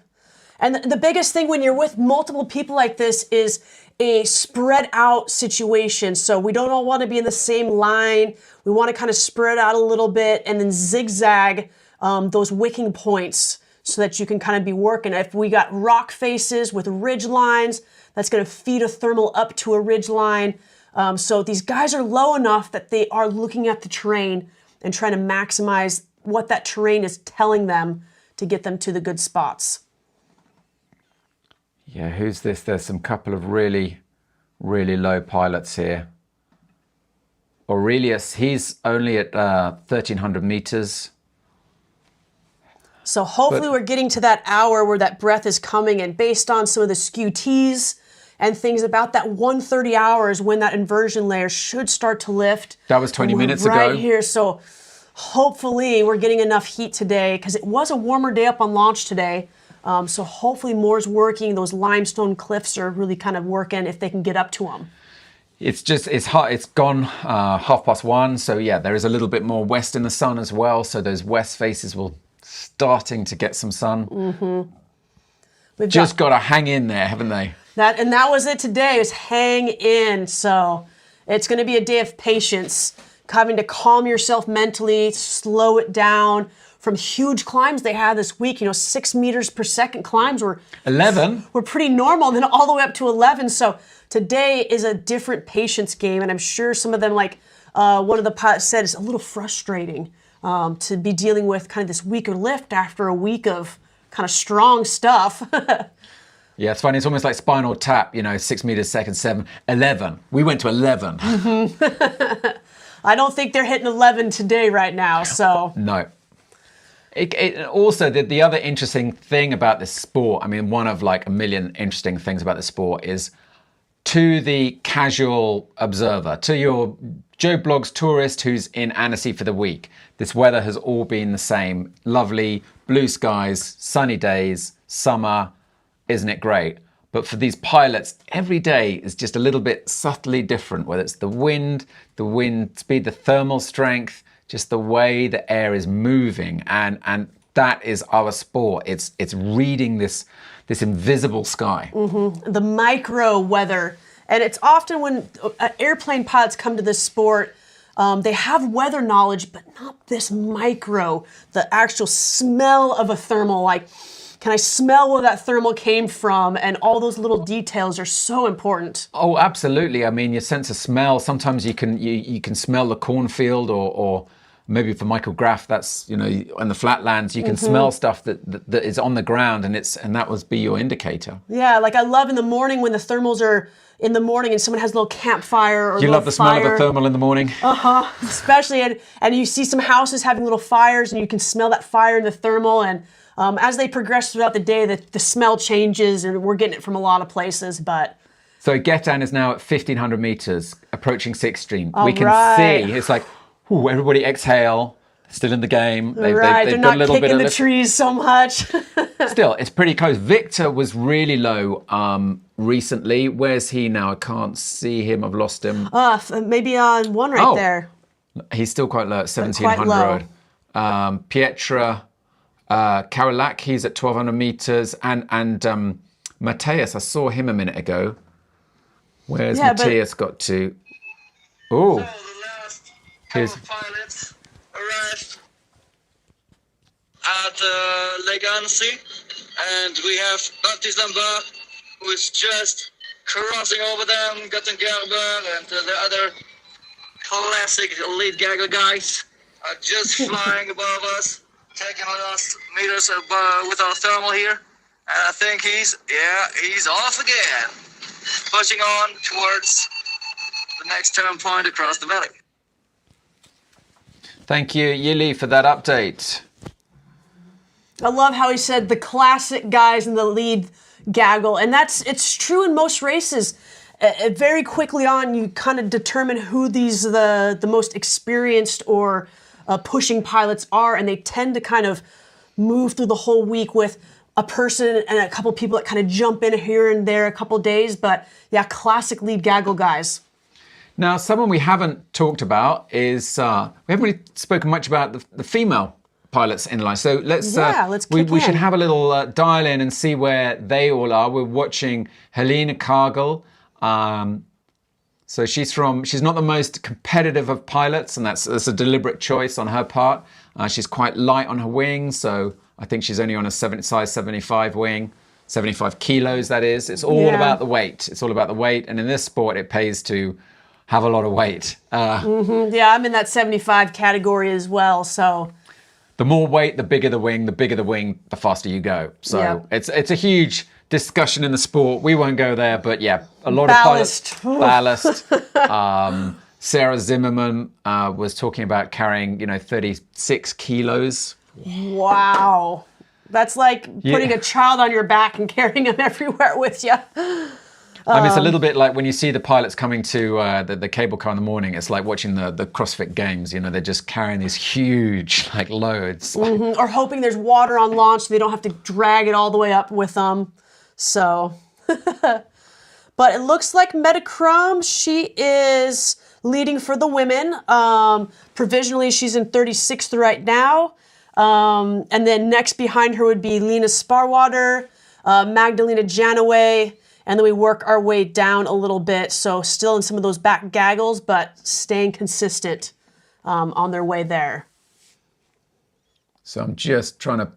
And the biggest thing when you're with multiple people like this is a spread out situation. So we don't all want to be in the same line. We want to kind of spread out a little bit and then zigzag those wicking points so that you can kind of be working. If we got rock faces with ridge lines, that's going to feed a thermal up to a ridge line. So these guys are low enough that they are looking at the terrain and trying to maximize what that terrain is telling them to get them to the good spots. Yeah, who's this? There's some couple of really, really low pilots here. Aurelius, he's only at 1,300 meters. So hopefully we're getting to that hour where that breath is coming, and based on some of the skew-tees and things about that 1:30 hours when that inversion layer should start to lift. That was 20 minutes ago. Right here, so hopefully we're getting enough heat today because it was a warmer day up on launch today. So hopefully more's working. Those limestone cliffs are really kind of working if they can get up to them. It's hot. It's gone 1:30. So yeah, there is a little bit more west in the sun as well. So those west faces will starting to get some sun. We've just got to hang in there, haven't they? That was it today, is hang in. So it's going to be a day of patience, having to calm yourself mentally, slow it down from huge climbs they had this week. 6 meters per second climbs were 11. Were pretty normal, then all the way up to 11. So today is a different patience game, and I'm sure some of them, like one of the pilots said, it's a little frustrating to be dealing with kind of this weaker lift after a week of kind of strong stuff. Yeah, it's funny. It's almost like Spinal Tap, 6 meters second, 7, 11. We went to 11. I don't think they're hitting 11 today right now, so. No. Also, the other interesting thing about this sport, one of like a million interesting things about the sport is, to the casual observer, to your Joe Blogs tourist who's in Annecy for the week, this weather has all been the same. Lovely blue skies, sunny days, summer. Isn't it great? But for these pilots, every day is just a little bit subtly different, whether it's the wind speed, the thermal strength, just the way the air is moving. And that is our sport. It's reading this invisible sky. The micro weather. And it's often when airplane pilots come to this sport, they have weather knowledge, but not this micro, the actual smell of a thermal. Like, can I smell where that thermal came from? And all those little details are so important. Oh, absolutely. Your sense of smell, sometimes you can smell the cornfield, or maybe for Michael Graff, that's, in the flatlands, you can smell stuff that is on the ground, and that would be your indicator. Yeah, like I love in the morning when the thermals are in the morning and someone has a little campfire or you love the smell of a thermal in the morning? Especially, and you see some houses having little fires and you can smell that fire in the thermal, and as they progress throughout the day, the smell changes, and we're getting it from a lot of places, but. So Getan is now at 1,500 meters, approaching 6th Stream. We can see, it's like, ooh, everybody exhale, still in the game. They're not kicking the trees so much. Still, it's pretty close. Victor was really low recently. Where's he now? I can't see him. I've lost him. Maybe on one right there. He's still quite low at 1,700. Pietra Karolak, he's at 1,200 meters. And Matthias, I saw him a minute ago. Where's Matthias got to? Oh. Pilots arriving arrived at Lake Annecy, and we have Baptiste Lambert, who is just crossing over them, Gaten Gerber, and the other classic lead gaggle guys are just flying above us, taking last meters with our thermal here. And I think he's off again, pushing on towards the next turn point across the valley. Thank you, Yili, for that update. I love how he said the classic guys in the lead gaggle, and it's true in most races. Very quickly on, you kind of determine who the most experienced or pushing pilots are, and they tend to kind of move through the whole week with a person and a couple people that kind of jump in here and there a couple days. But yeah, classic lead gaggle guys. Now, someone we haven't talked about is we haven't really spoken much about the female pilots in line. So let's we should have a little dial in and see where they all are. We're watching Helene Kagel. So she's not the most competitive of pilots, and that's a deliberate choice on her part. She's quite light on her wings, so I think she's only on a size 75 wing, 75 kilos that is. It's all about the weight. It's all about the weight, and in this sport it pays to have a lot of weight. Yeah, I'm in that 75 category as well, so... The more weight, the bigger the wing, the faster you go. So it's a huge discussion in the sport. We won't go there, but yeah, a lot ballast. of pilots. Ballast. Sarah Zimmerman was talking about carrying, 36 kilos. Wow. That's like putting a child on your back and carrying him everywhere with you. I mean, it's a little bit like when you see the pilots coming to the cable car in the morning. It's like watching the CrossFit Games. They're just carrying these huge loads. Mm-hmm. Or hoping there's water on launch so they don't have to drag it all the way up with them. So, but it looks like Metacrum, she is leading for the women. Provisionally, she's in 36th right now. And then next behind her would be Lena Sparwater, Magdalena Janaway. And then we work our way down a little bit. So still in some of those back gaggles, but staying consistent on their way there. So I'm just trying to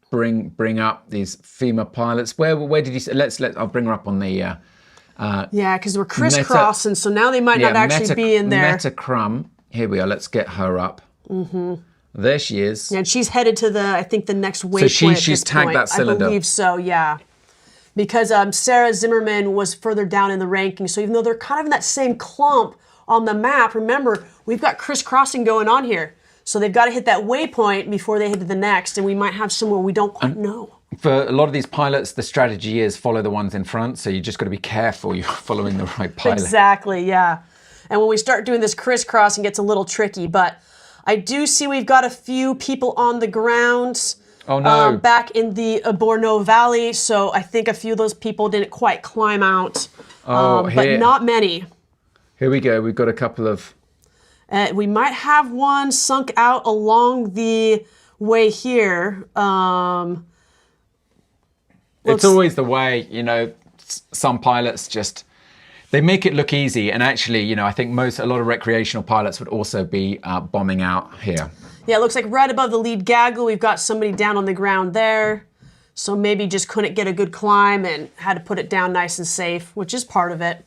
bring up these female pilots. Where did you say? I'll bring her up on the... yeah, because we're crisscrossing, so now they might not actually be in there. Metacrum. Here we are. Let's get her up. Mm-hmm. There she is. Yeah, and she's headed to I think the next waypoint. So she's tagged that cylinder. I believe so, yeah. Because Sarah Zimmerman was further down in the ranking. So even though they're kind of in that same clump on the map, remember, we've got crisscrossing going on here. So they've got to hit that waypoint before they hit to the next, and we might have somewhere we don't quite know. For a lot of these pilots, the strategy is follow the ones in front, so you just got to be careful you're following the right pilot. Exactly, yeah. And when we start doing this crisscrossing, it gets a little tricky, but I do see we've got a few people on the ground. Oh no! Back in the Borno Valley, so I think a few of those people didn't quite climb out, but not many. Here we go. We've got a couple of... we might have one sunk out along the way here. It's always the way, some pilots just... They make it look easy, and actually, I think a lot of recreational pilots would also be bombing out here. Yeah, it looks like right above the lead gaggle, we've got somebody down on the ground there. So maybe just couldn't get a good climb and had to put it down nice and safe, which is part of it.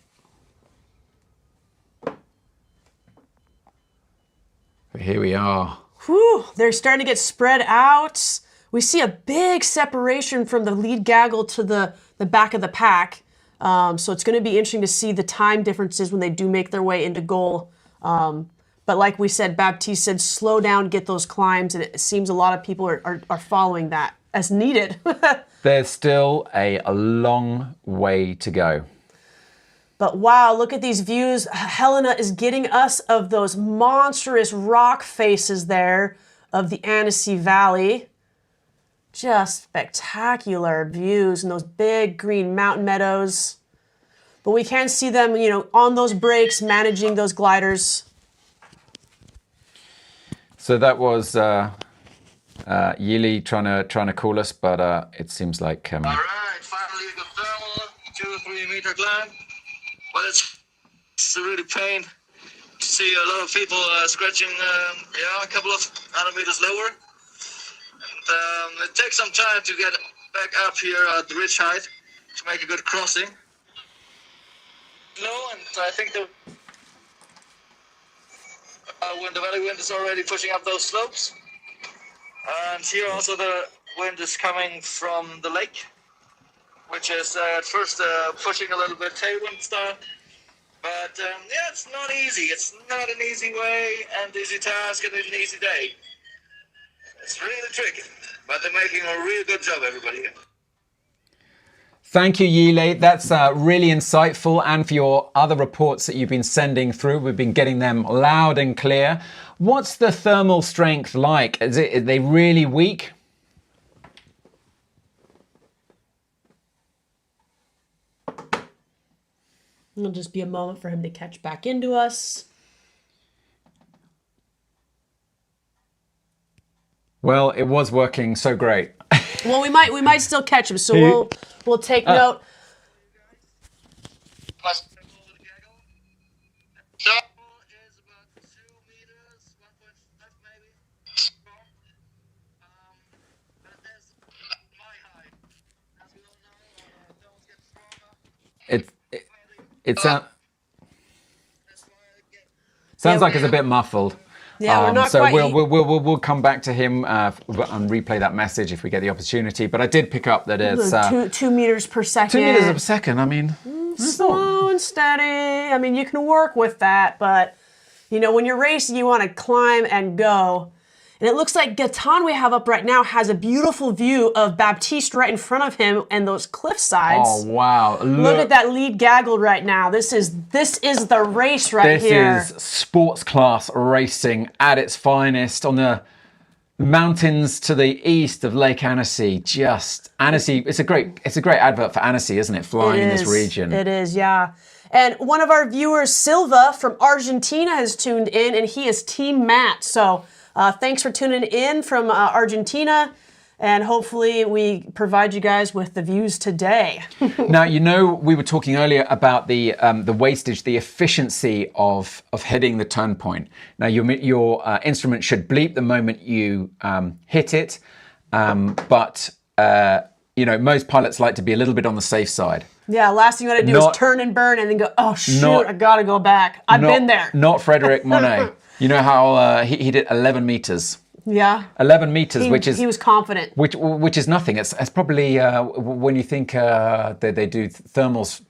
But here we are. Whew, they're starting to get spread out. We see a big separation from the lead gaggle to the back of the pack. So it's going to be interesting to see the time differences when they do make their way into goal. But like we said, Baptiste said, slow down, get those climbs, and it seems a lot of people are following that as needed. There's still a long way to go. But wow, look at these views. Helena is getting us of those monstrous rock faces there of the Annecy Valley. Just spectacular views and those big green mountain meadows. But we can see them, on those brakes, managing those gliders. So that was Yili trying to call us, but it seems like... All right, finally we got thermal, 2-3 meter climb. But it's a really pain to see a lot of people scratching, a couple of 100 meters lower. And it takes some time to get back up here at the ridge height to make a good crossing. Low, and I think when the valley wind is already pushing up those slopes. And here also the wind is coming from the lake, which is at first pushing a little bit tailwind style. But yeah, it's not easy. It's not an easy way and easy task and an easy day. It's really tricky, but they're making a really good job, everybody here. Thank you, Yile. That's really insightful, and for your other reports that you've been sending through. We've been getting them loud and clear. What's the thermal strength like? Are they really weak? It'll just be a moment for him to catch back into us. Well, it was working so great. Well, we might still catch him, so we'll take note. It sounds like it's a bit muffled. Yeah, we're not so quite. we'll come back to him and replay that message if we get the opportunity. But I did pick up that it's 2 meters per second. 2 meters per second. I mean, slow and steady. I mean, you can work with that, but you know, when you're racing, you want to climb and go. And it looks like Gaetan we have up right now has a beautiful view of Baptiste right in front of him and those cliff sides. Oh wow! Look at that lead gaggle right now. This is the race right here. This is sports class racing at its finest on the mountains to the east of Lake Annecy. Just Annecy. It's a great advert for Annecy, isn't it? Flying in this region. It is, yeah. And one of our viewers, Silva from Argentina, has tuned in, and he is Team Matt. So. Thanks for tuning in from Argentina, and hopefully we provide you guys with the views today. Now, you know, we were talking earlier about the wastage, the efficiency of hitting the turn point. Now, your instrument should bleep the moment you hit it, but you know, most pilots like to be a little bit on the safe side. Yeah, last thing you want to do is turn and burn and then go, oh shoot, I gotta go back. I've been there. Not Frederic Monet. You know how he did 11 meters. Yeah. 11 meters, which is... He was confident. Which is nothing. It's probably, when you think they do thermals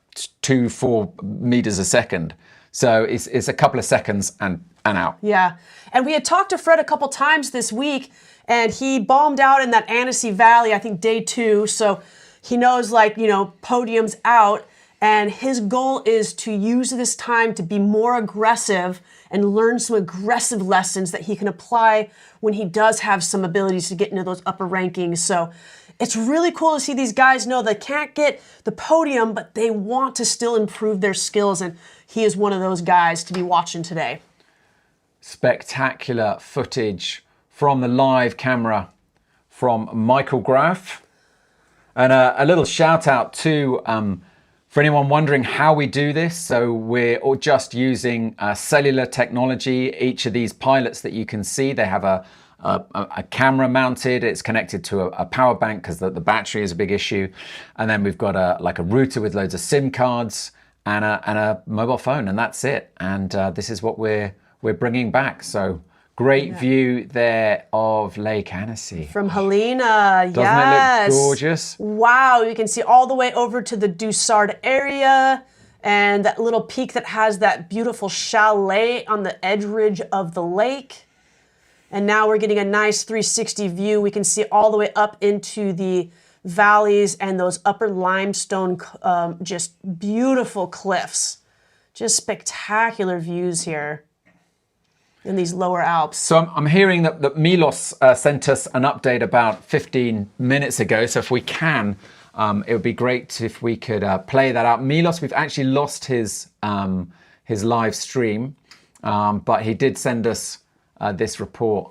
2-4 meters a second. So it's a couple of seconds and out. Yeah. And we had talked to Fred a couple times this week, and he bombed out in that Annecy Valley, I think day 2. So he knows, like, you know, podium's out. And his goal is to use this time to be more aggressive and learn some aggressive lessons that he can apply when he does have some abilities to get into those upper rankings. So it's really cool to see these guys know they can't get the podium, but they want to still improve their skills. And he is one of those guys to be watching today. Spectacular footage from the live camera from Michael Graf. And a little shout out to... for anyone wondering how we do this, so we're all just using cellular technology. Each of these pilots that you can see, they have a camera mounted. It's connected to a power bank because the battery is a big issue. And then we've got a router with loads of SIM cards and a mobile phone, and that's it. And this is what we're bringing back. So great view there of Lake Annecy. From Helena, Doesn't it look gorgeous? Wow, you can see all the way over to the Dussard area and that little peak that has that beautiful chalet on the edge ridge of the lake. And now we're getting a nice 360 view. We can see all the way up into the valleys and those upper limestone, just beautiful cliffs. Just spectacular views here in these lower Alps. So I'm hearing that Milos sent us an update about 15 minutes ago. So if we can, it would be great if we could play that out. Milos, we've actually lost his live stream, but he did send us this report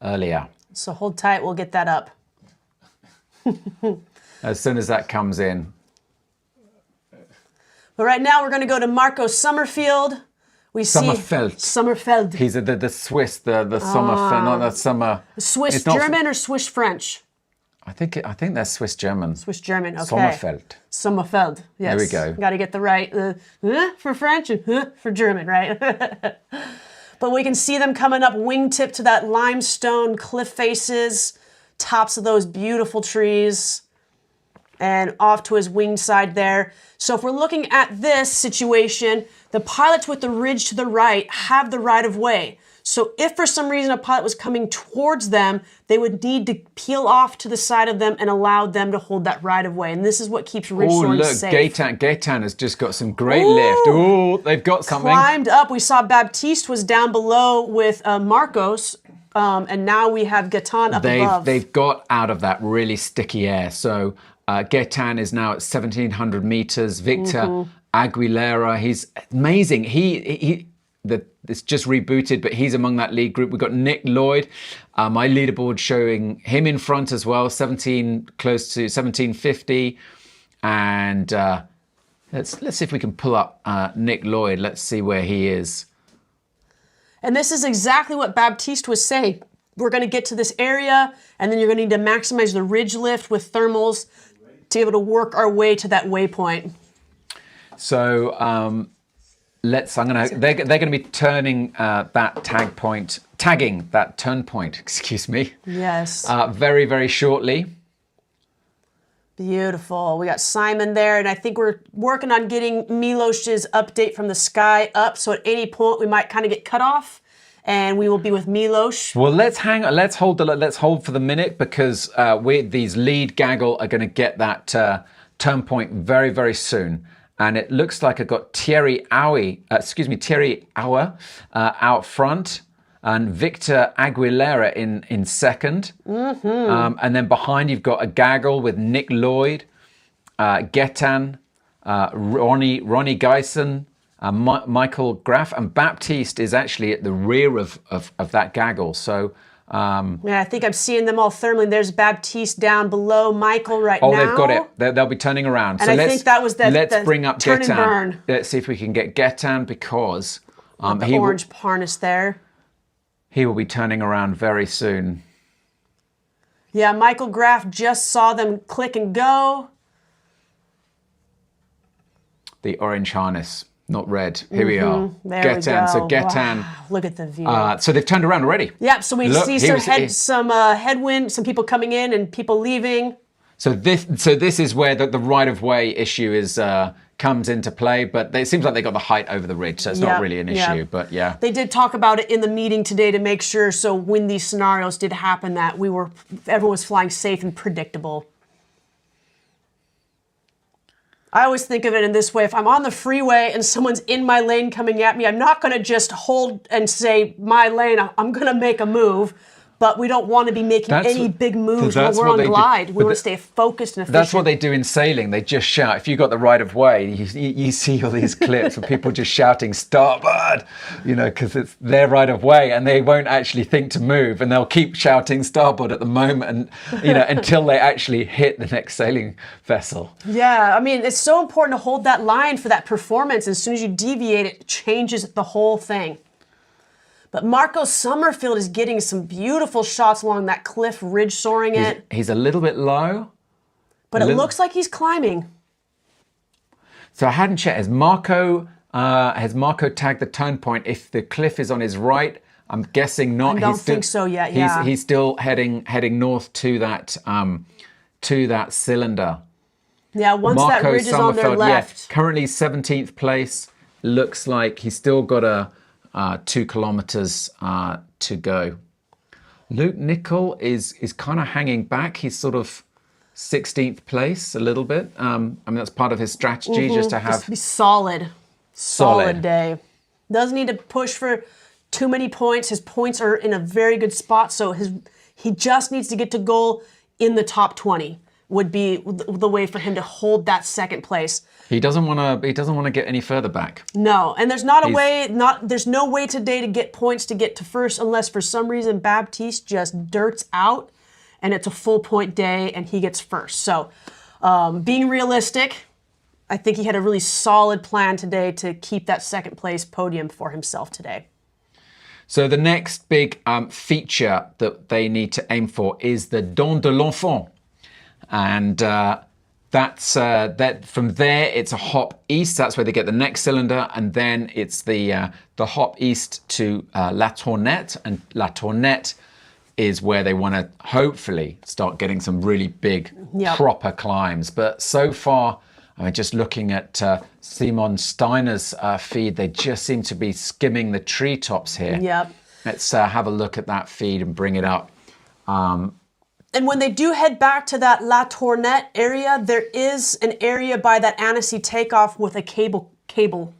earlier. So hold tight, we'll get that up. As soon as that comes in. But right now we're going to go to Marco Summerfield We see Sommerfeld. He's the Swiss, the Sommerfeld, not the summer. Swiss German or Swiss French? I think they're Swiss German. Swiss German, okay. Sommerfeld. Yes. There we go. Got to get the right for French and for German, right? But we can see them coming up wingtip to that limestone cliff faces, tops of those beautiful trees, and off to his wing side there. So if we're looking at this situation, the pilots with the ridge to the right have the right of way. So if for some reason a pilot was coming towards them, they would need to peel off to the side of them and allow them to hold that right of way. And this is what keeps ridge soaring safe. Gaetan has just got some great lift. Oh, they've got something. Climbed up. We saw Baptiste was down below with Marcos, and now we have Gaetan up above. They've got out of that really sticky air. So Gaetan is now at 1,700 meters. Victor Aguilera, he's amazing. It's just rebooted, but he's among that lead group. We've got Nick Lloyd, my leaderboard showing him in front as well, close to 1750. And let's see if we can pull up Nick Lloyd. Let's see where he is. And this is exactly what Baptiste was saying. We're going to get to this area, and then you're going to need to maximize the ridge lift with thermals to be able to work our way to that waypoint. So they're going to be turning tagging that turn point, excuse me. Yes. Very, very shortly. Beautiful. We got Simon there, and I think we're working on getting Milos's update from the sky up. So at any point we might kind of get cut off, and we will be with Milos. Well, let's hold for the minute, because these lead gaggle are going to get that turn point very, very soon. And it looks like I've got Thierry Auer out front, and Victor Aguilera in second. And then behind you've got a gaggle with Nick Lloyd, Gaetan, Ronnie Geisen, Michael Graf, and Baptiste is actually at the rear of that gaggle. So yeah, I think I'm seeing them all thermally. There's Baptiste down below Michael now. Oh, they've got it. They'll be turning around. And so I think that was let's bring up turn and Gaetan. burn. Let's see if we can get Gaetan, because the orange harness there. He will be turning around very soon. Yeah, Michael Graf just saw them click and go. The orange harness, not red. Here we are. There Gaetan. we go. So Gaetan. Wow, look at the view. So they've turned around already. Yep. So we see some headwind, some people coming in and people leaving. So this is where the right of way issue comes into play, but it seems like they got the height over the ridge, so it's not really an issue. But yeah, they did talk about it in the meeting today to make sure. So when these scenarios did happen, that everyone was flying safe and predictable. I always think of it in this way. If I'm on the freeway and someone's in my lane coming at me, I'm not going to just hold and say, my lane, I'm going to make a move. But we don't want to be making any big moves when we're on glide. We want to stay focused and efficient. That's what they do in sailing. They just shout. If you got the right of way, you see all these clips of people just shouting starboard, because it's their right of way, and they won't actually think to move, and they'll keep shouting starboard at the moment, and until they actually hit the next sailing vessel. Yeah, I mean, it's so important to hold that line for that performance. As soon as you deviate, it changes the whole thing. But Marco Sommerfeld is getting some beautiful shots along that cliff ridge, soaring it. He's a little bit low. But it looks like he's climbing. So I hadn't checked. Has Marco tagged the turn point? If the cliff is on his right, I'm guessing not. I don't think so yet, yeah. He's still heading north to that cylinder. Yeah, once Marco that ridge is on their left. Yeah, currently 17th place. Looks like he's still got 2 kilometers to go. Luke Nicol is kind of hanging back. He's sort of 16th place a little bit. I mean, that's part of his strategy, just to have... Just be solid day. Doesn't need to push for too many points. His points are in a very good spot, so he just needs to get to goal in the top 20 would be the way for him to hold that second place. He doesn't want to get any further back. No, and there's there's no way today to get points to get to first unless for some reason Baptiste just dirts out and it's a full point day and he gets first. So being realistic, I think he had a really solid plan today to keep that second place podium for himself today. So the next big feature that they need to aim for is the Dent de l'Enfant. And that's that from there, it's a hop east. That's where they get the next cylinder. And then it's the hop east to La Tournette. And La Tournette is where they want to hopefully start getting some really big, proper climbs. But so far, I mean, just looking at Simon Steiner's feed, they just seem to be skimming the treetops here. Yep. Let's have a look at that feed and bring it up. And when they do head back to that La Tournette area, there is an area by that Annecy takeoff with a cable.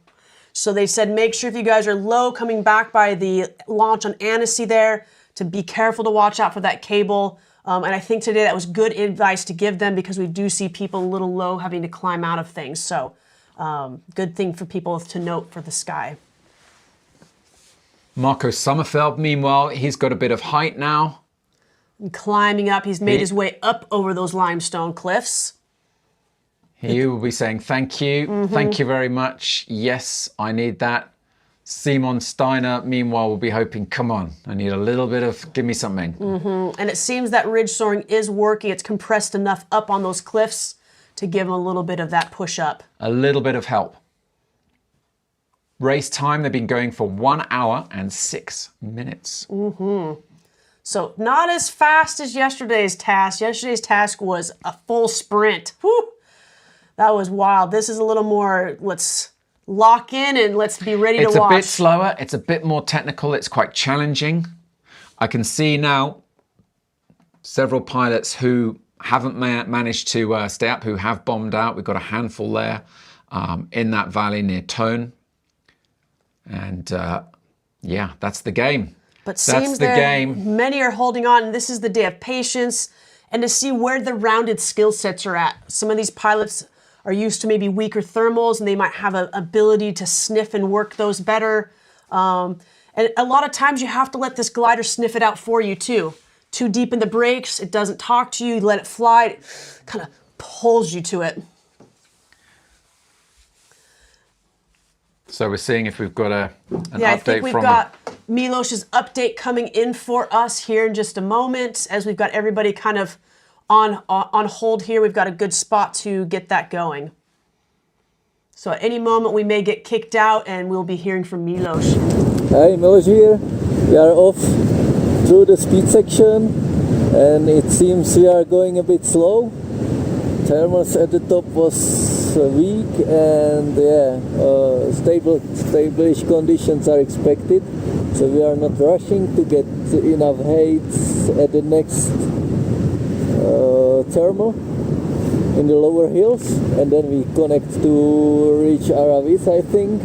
So they said, make sure if you guys are low coming back by the launch on Annecy there, to be careful to watch out for that cable. And I think today that was good advice to give them because we do see people a little low having to climb out of things. So good thing for people to note for the sky. Marco Sommerfeld, meanwhile, he's got a bit of height now. And climbing up, he's made his way up over those limestone cliffs. He will be saying, thank you. Thank you very much. Yes, I need that. Simon Steiner, meanwhile, will be hoping, come on, I need a little bit of, give me something. And it seems that ridge soaring is working. It's compressed enough up on those cliffs to give him a little bit of that push up. A little bit of help. Race time, they've been going for 1 hour and 6 minutes. So not as fast as yesterday's task. Yesterday's task was a full sprint. Whew. That was wild. This is a little more, let's lock in and let's be ready to watch. It's a bit slower. It's a bit more technical. It's quite challenging. I can see now several pilots who haven't managed to stay up, who have bombed out. We've got a handful there in that valley near Tone. And yeah, that's the game. But seems the game. Many are holding on, and this is the day of patience and to see where the rounded skill sets are at. Some of these pilots are used to maybe weaker thermals, and they might have an ability to sniff and work those better. And a lot of times you have to let this glider sniff it out for you too. Too deep in the brakes, it doesn't talk to you, you let it fly, it kind of pulls you to it. So we're seeing if we've got an update I think we've from... got Milos's update coming in for us here in just a moment, as we've got everybody kind of on hold here. We've got a good spot to get that going. So at any moment we may get kicked out and we'll be hearing from Milos. Hi, Milos here. We are off through the speed section and it seems we are going a bit slow. Thermals at the top was weak and stable-ish conditions are expected. So we are not rushing to get enough heights at the next thermal in the lower hills, and then we connect to reach Aravis, I think,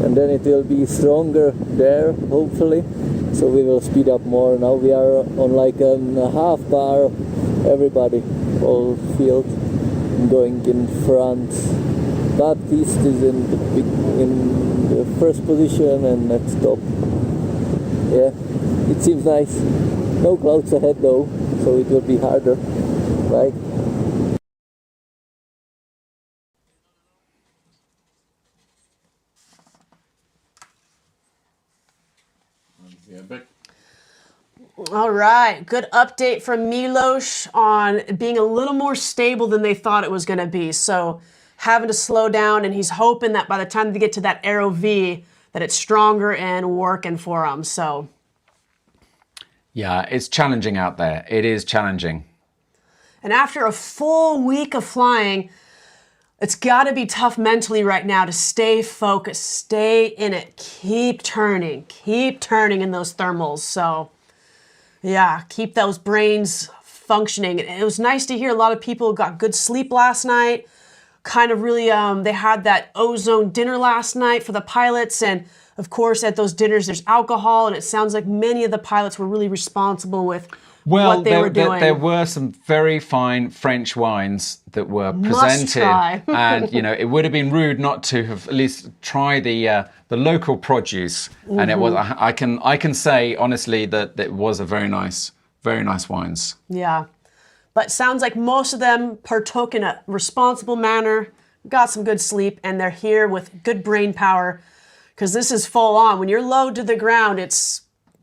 and then it will be stronger there, hopefully. So we will speed up more. Now we are on like a half bar, everybody, whole field going in front. Baptiste is in the first position and at top. Yeah, it seems nice. No clouds ahead though, so it will be harder, right? All right, good update from Milos on being a little more stable than they thought it was going to be. So having to slow down, and he's hoping that by the time they get to that Aero V, that it's stronger and working for him. So yeah, it's challenging out there. It is challenging. And after a full week of flying, it's got to be tough mentally right now to stay focused, stay in it, keep turning in those thermals. So yeah, keep those brains functioning. It was nice to hear a lot of people got good sleep last night. Kind of really, they had that Ozone dinner last night for the pilots. And of course, at those dinners, there's alcohol. And it sounds like many of the pilots were really responsible with what they were doing. There were some very fine French wines that were presented. And, you know, it would have been rude not to have at least tried the local produce. And it was, I can say honestly that it was a very nice wines. Yeah. But sounds like most of them partook in a responsible manner, got some good sleep, and they're here with good brain power, because this is full on. When you're low to the ground,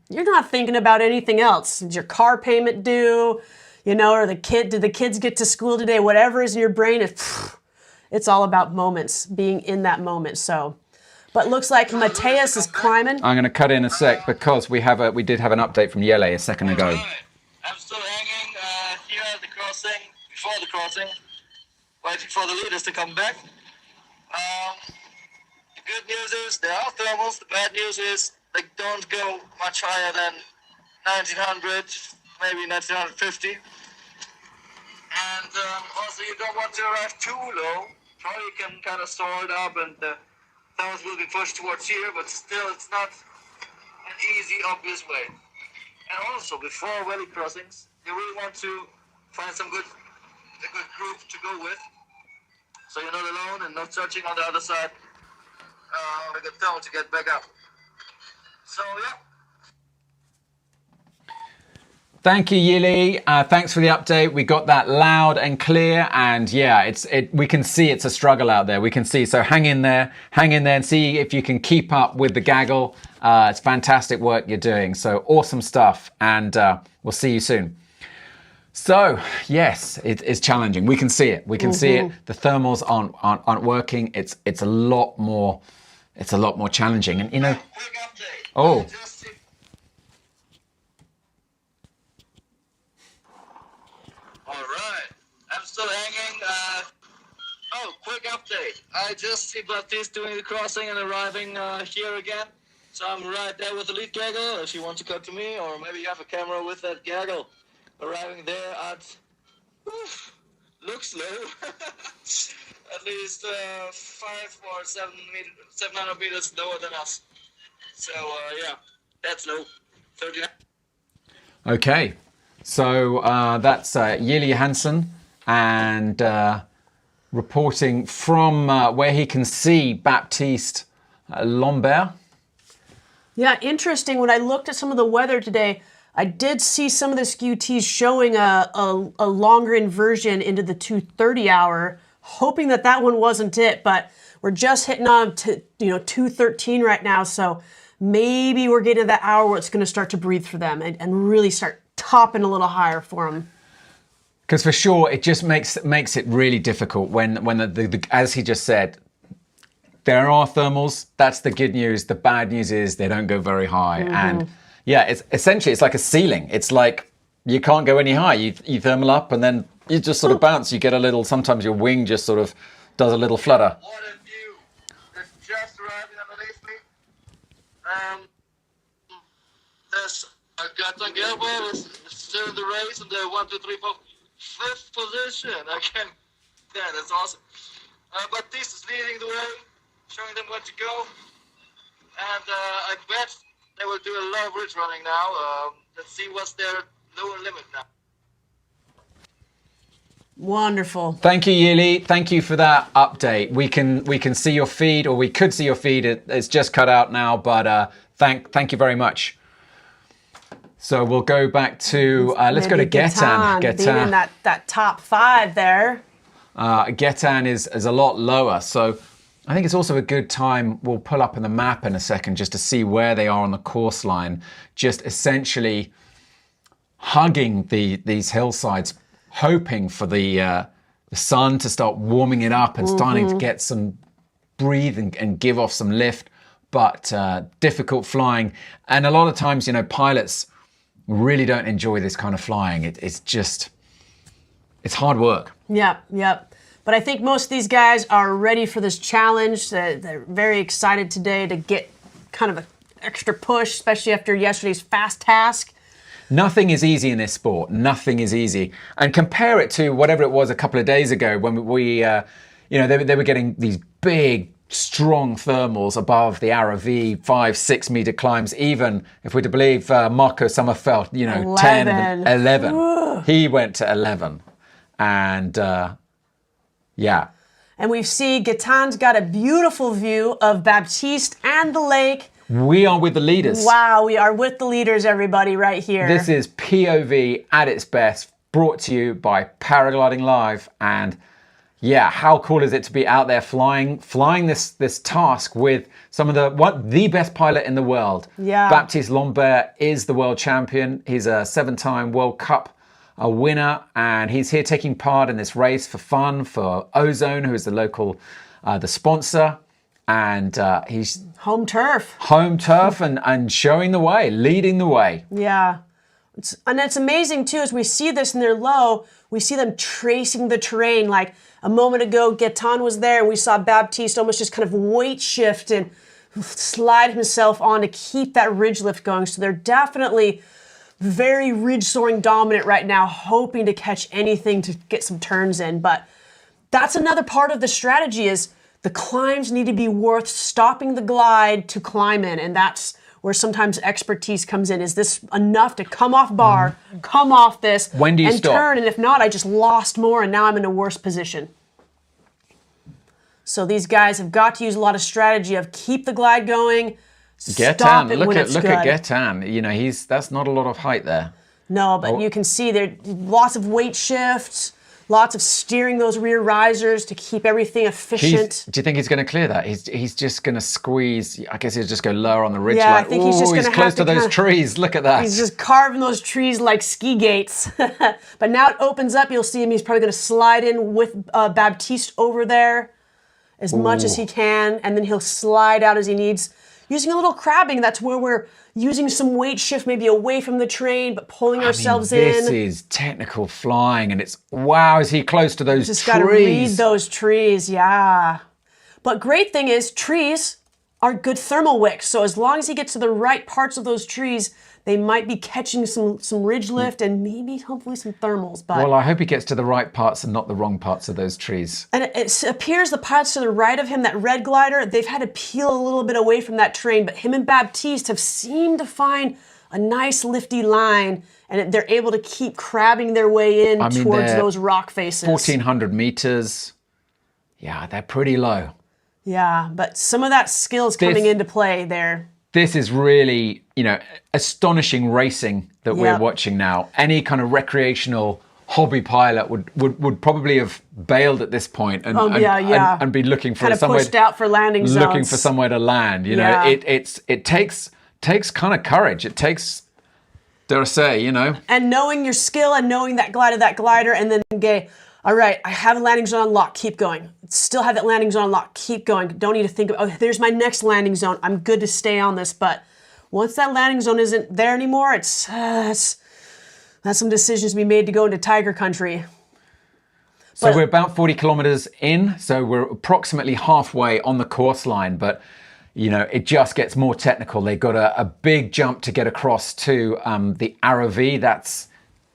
you're not thinking about anything else. Is your car payment due? You know, or did the kids get to school today? Whatever is in your brain, it's all about moments, being in that moment. So, but looks like Mateus is climbing. I'm going to cut in a sec because we did have an update from Jelle a second ago. I'm still hanging here at the crossing, before the crossing, waiting for the leaders to come back. The good news is there are thermals. The bad news is they don't go much higher than 1900, maybe 1950. And also you don't want to arrive too low. Or you can kind of store it up and the thermals will be pushed towards here, but still it's not an easy, obvious way. And also before valley crossings, you really want to find a good group to go with. So you're not alone and not searching on the other side with a thermal to get back up. So yeah. Thank you, Jelle. Thanks for the update. We got that loud and clear, and yeah, we can see it's a struggle out there. We can see, so hang in there and see if you can keep up with the gaggle. It's fantastic work you're doing. So awesome stuff, and we'll see you soon. So yes, it's challenging. We can see it. We can see it. The thermals aren't working. It's a lot more challenging, and you know. Oh. Alright, I'm still hanging. Quick update. I just see Baptiste doing the crossing and arriving here again. So I'm right there with the lead gaggle, if you want to cut to me, or maybe you have a camera with that gaggle. Arriving there at, looks low, at least 5 or 700 meters lower than us. So yeah, that's low, 39. Okay. So that's Jelle Hansen, and reporting from where he can see Baptiste Lambert. Yeah, interesting. When I looked at some of the weather today, I did see some of the SQTs showing a longer inversion into the 2:30 hour, hoping that one wasn't it. But we're just hitting on to 2:13 right now, so maybe we're getting to that hour where it's going to start to breathe for them and really start topping a little higher for them. Because for sure, it just makes it really difficult when the as he just said, there are thermals. That's the good news. The bad news is they don't go very high. And yeah, it's essentially like a ceiling. It's like you can't go any higher. You thermal up and then you just sort of bounce. You get a little, sometimes your wing just sort of does a little flutter. What a view. That's just arriving underneath me. There's Gatan Gerber is still in the race in the 1, 2, 3, 4, 5th position. Yeah, that's awesome. Baptiste is leading the way, showing them where to go. And I bet they will do a lot of ridge running now. Let's see what's their lower limit now. Wonderful. Thank you, Jelle. Thank you for that update. We can see your feed, or we could see your feed. It's just cut out now, but thank you very much. So we'll go back to let's go to Getan. Being in that top 5 there. Getan is a lot lower, so I think it's also a good time. We'll pull up on the map in a second just to see where they are on the course line. Just essentially hugging these hillsides, hoping for the sun to start warming it up and starting to get some breathe and give off some lift. But difficult flying, and a lot of times, pilots really don't enjoy this kind of flying. It's hard work. Yep. But I think most of these guys are ready for this challenge. They're very excited today to get kind of an extra push, especially after yesterday's fast task. Nothing is easy in this sport. Nothing is easy. And compare it to whatever it was a couple of days ago when they were getting these big, strong thermals above the Aravi, 5-6 meter climbs. Even if we're to believe Marco Sommerfeld, 10, 11. Ooh. He went to 11. And yeah. And we see Getan's got a beautiful view of Baptiste and the lake. We are with the leaders. Wow, we are with the leaders, everybody, right here. This is POV at its best, brought to you by Paragliding Live. And yeah, how cool is it to be out there flying this task with some of the best pilot in the world. Yeah. Baptiste Lambert is the world champion. He's a 7-time World Cup winner, and he's here taking part in this race for fun for Ozone, who is the local the sponsor, and he's home turf and showing the way, leading the way. Yeah. And it's amazing too, as we see this in their low, we see them tracing the terrain. Like a moment ago, Gaetan was there, and we saw Baptiste almost just kind of weight shift and slide himself on to keep that ridge lift going. So they're definitely very ridge soaring dominant right now, hoping to catch anything to get some turns in. But that's another part of the strategy, is the climbs need to be worth stopping the glide to climb in. And that's where sometimes expertise comes in. Is this enough to come off bar, come off this, when do you and stop? turn? And if not, I just lost more and now I'm in a worse position. So these guys have got to use a lot of strategy of keep the glide going, stop it when it's good. Look at Gaetan. You know, that's not a lot of height there. No, but you can see there lots of weight shifts, lots of steering those rear risers to keep everything efficient. Do you think he's going to clear that? He's just going to squeeze. I guess he'll just go lower on the ridge. Yeah, like, I think he's just going to have close to those trees. Look at that. He's just carving those trees like ski gates. But now it opens up. You'll see him. He's probably going to slide in with Baptiste over there as much as he can, and then he'll slide out as he needs. Using a little crabbing, that's where we're using some weight shift, maybe away from the train, but pulling ourselves in. This is technical flying, and it's, wow, is he close to those trees? Just got to read those trees, yeah. But great thing is, trees are good thermal wicks, so as long as he gets to the right parts of those trees, they might be catching some ridge lift and maybe hopefully some thermals. But well, I hope he gets to the right parts and not the wrong parts of those trees. And it appears the pilots to the right of him, that red glider, they've had to peel a little bit away from that terrain, but him and Baptiste have seemed to find a nice lifty line, and they're able to keep crabbing their way in towards those rock faces. 1,400 meters. Yeah, they're pretty low. Yeah, but some of that skill's coming into play there. This is really, you know, astonishing racing that we're watching now. Any kind of recreational hobby pilot would probably have bailed at this point and be looking for somewhere, pushed out for landing zones. Looking for somewhere to land. You know, it takes kind of courage. It takes, dare I say, you know, and knowing your skill and knowing that glider, and then all right, I have a landing zone unlocked, keep going. Still have that landing zone unlocked, keep going. Don't need to think of, oh, there's my next landing zone. I'm good to stay on this. But once that landing zone isn't there anymore, that's some decisions to be made to go into tiger country. So we're about 40 kilometers in, so we're approximately halfway on the course line, but you know, it just gets more technical. They've got a big jump to get across to the Aravi. That's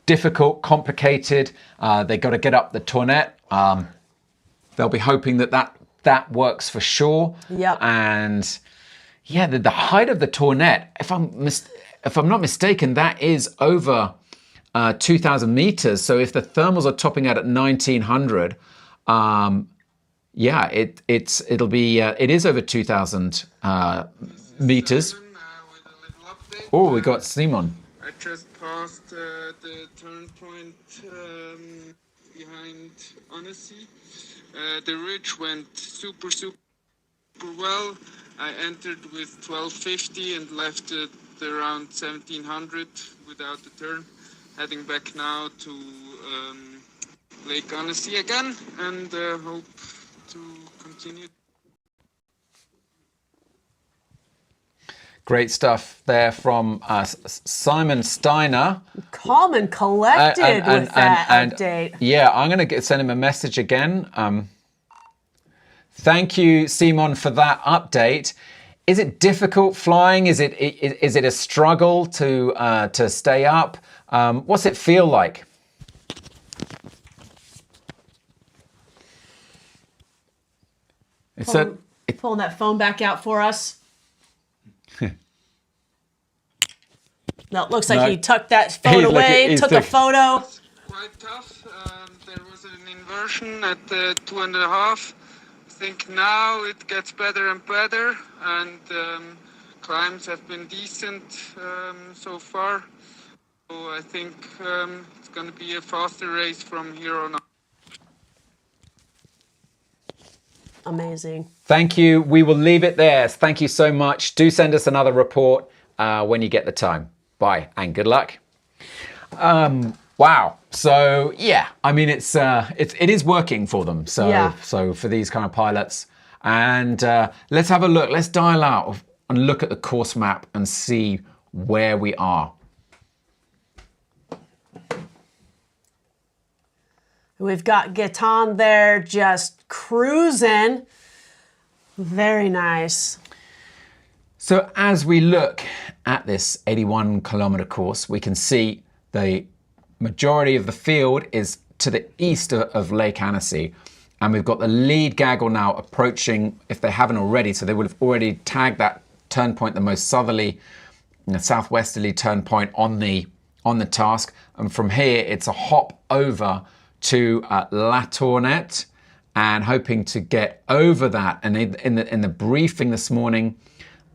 difficult, complicated. They've got to get up the Tournette. They'll be hoping that works for sure. Yep. And yeah, the height of the Tournette, if I'm not mistaken, that is over 2,000 meters. So if the thermals are topping out at 1,900, yeah, it is over 2,000 meters. Oh, we got Simon. I just passed the turn point behind Annecy. The ridge went super well. I entered with 1250 and left it around 1700 without the turn. Heading back now to Lake Annecy again, and hope to continue. Great stuff there from Simon Steiner. Calm and collected with that update. Yeah, I'm going to send him a message again. Thank you, Simon, for that update. Is it difficult flying? Is it a struggle to stay up? What's it feel like? Pulling that phone back out for us. No, it looks like he tucked that phone away, took a photo. Quite tough. There was an inversion at 2.5. I think now it gets better and better, and climbs have been decent so far. So I think it's going to be a faster race from here on out. amazing. Thank you. We will leave it there. Thank you so much. Do send us another report when you get the time. Bye and good luck. Wow. So yeah, I mean, it is working for them. So so for these kind of pilots, and let's have a look. Let's dial out and look at the course map and see where we are. We've got Gaetan there just cruising. Very nice. So as we look at this 81-kilometer course, we can see the majority of the field is to the east of Lake Annecy. And we've got the lead gaggle now approaching, if they haven't already, so they would have already tagged that turn point, the most southerly, southwesterly turn point on the task. And from here, it's a hop over to La Tournette and hoping to get over that. And in the briefing this morning,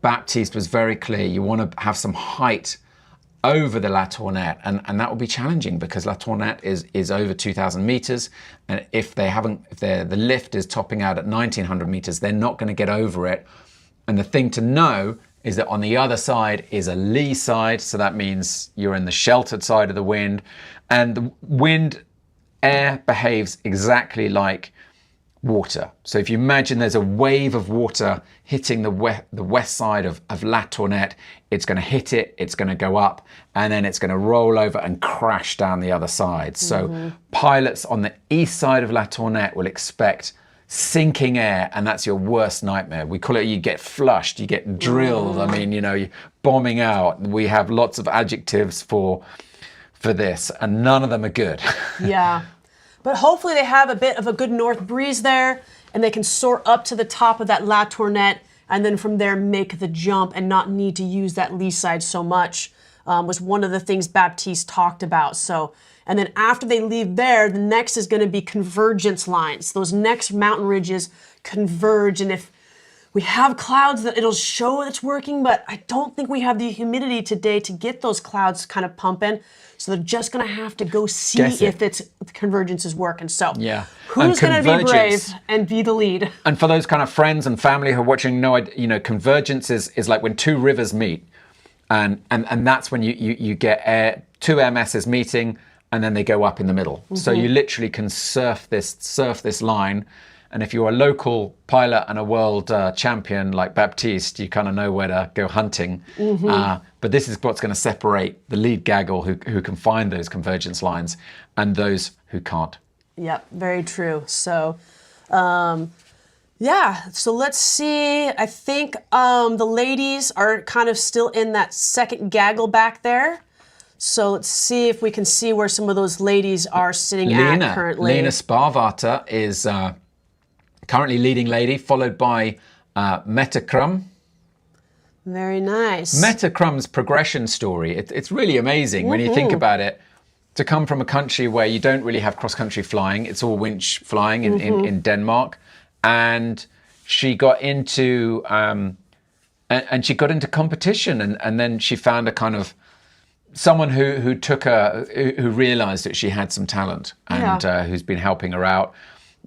Baptiste was very clear. You want to have some height over the La Tournette, and that will be challenging because La Tournette is over 2,000 meters, and if the lift is topping out at 1,900 meters, they're not going to get over it. And the thing to know is that on the other side is a lee side, so that means you're in the sheltered side of the wind, and the wind air behaves exactly like water. So if you imagine there's a wave of water hitting the west side of La Tournette, it's going to hit it, it's going to go up, and then it's going to roll over and crash down the other side. So pilots on the east side of La Tournette will expect sinking air, and that's your worst nightmare. We call it, you get flushed, you get drilled. I mean, you're bombing out. We have lots of adjectives for this, and none of them are good. Yeah. But hopefully they have a bit of a good north breeze there, and they can soar up to the top of that La Tournette, and then from there make the jump and not need to use that lee side so much, was one of the things Baptiste talked about. So, and then after they leave there, the next is going to be convergence lines. Those next mountain ridges converge, and if we have clouds, that it'll show it's working, but I don't think we have the humidity today to get those clouds kind of pumping. So they're just going to have to go see if convergence is working. So who's going to be brave and be the lead? And for those kind of friends and family who are watching, convergence is like when two rivers meet. And that's when you get two air masses meeting, and then they go up in the middle. So you literally can surf this line. And if you're a local pilot and a world champion like Baptiste, you kind of know where to go hunting. But this is what's going to separate the lead gaggle who can find those convergence lines and those who can't. Yep, very true. So, so let's see. I think the ladies are kind of still in that second gaggle back there. So let's see if we can see where some of those ladies are sitting at currently. Lena Sparvater is currently leading lady, followed by Mette Krum. Very nice. Mette Krum's progression story, it's really amazing when you think about it. To come from a country where you don't really have cross-country flying, it's all winch flying in Denmark, and she got into competition, and then she found a kind of someone who took her, who realised that she had some talent, and who's been helping her out,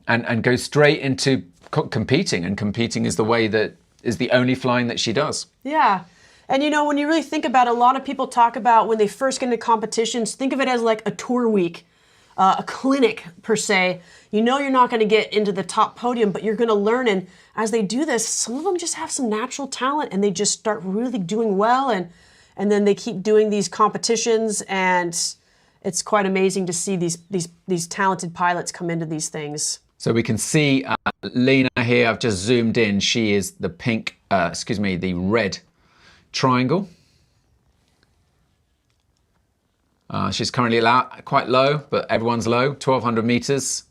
and goes straight into competing, and competing is the way that is the only flying that she does. Yeah. And when you really think about it, a lot of people talk about when they first get into competitions, think of it as like a tour week, a clinic per se. You're not going to get into the top podium, but you're going to learn. And as they do this, some of them just have some natural talent and they just start really doing well. And then they keep doing these competitions, and it's quite amazing to see these talented pilots come into these things. So we can see Lena here. I've just zoomed in. She is the the red triangle. She's currently quite low, but everyone's low. 1,200 meters,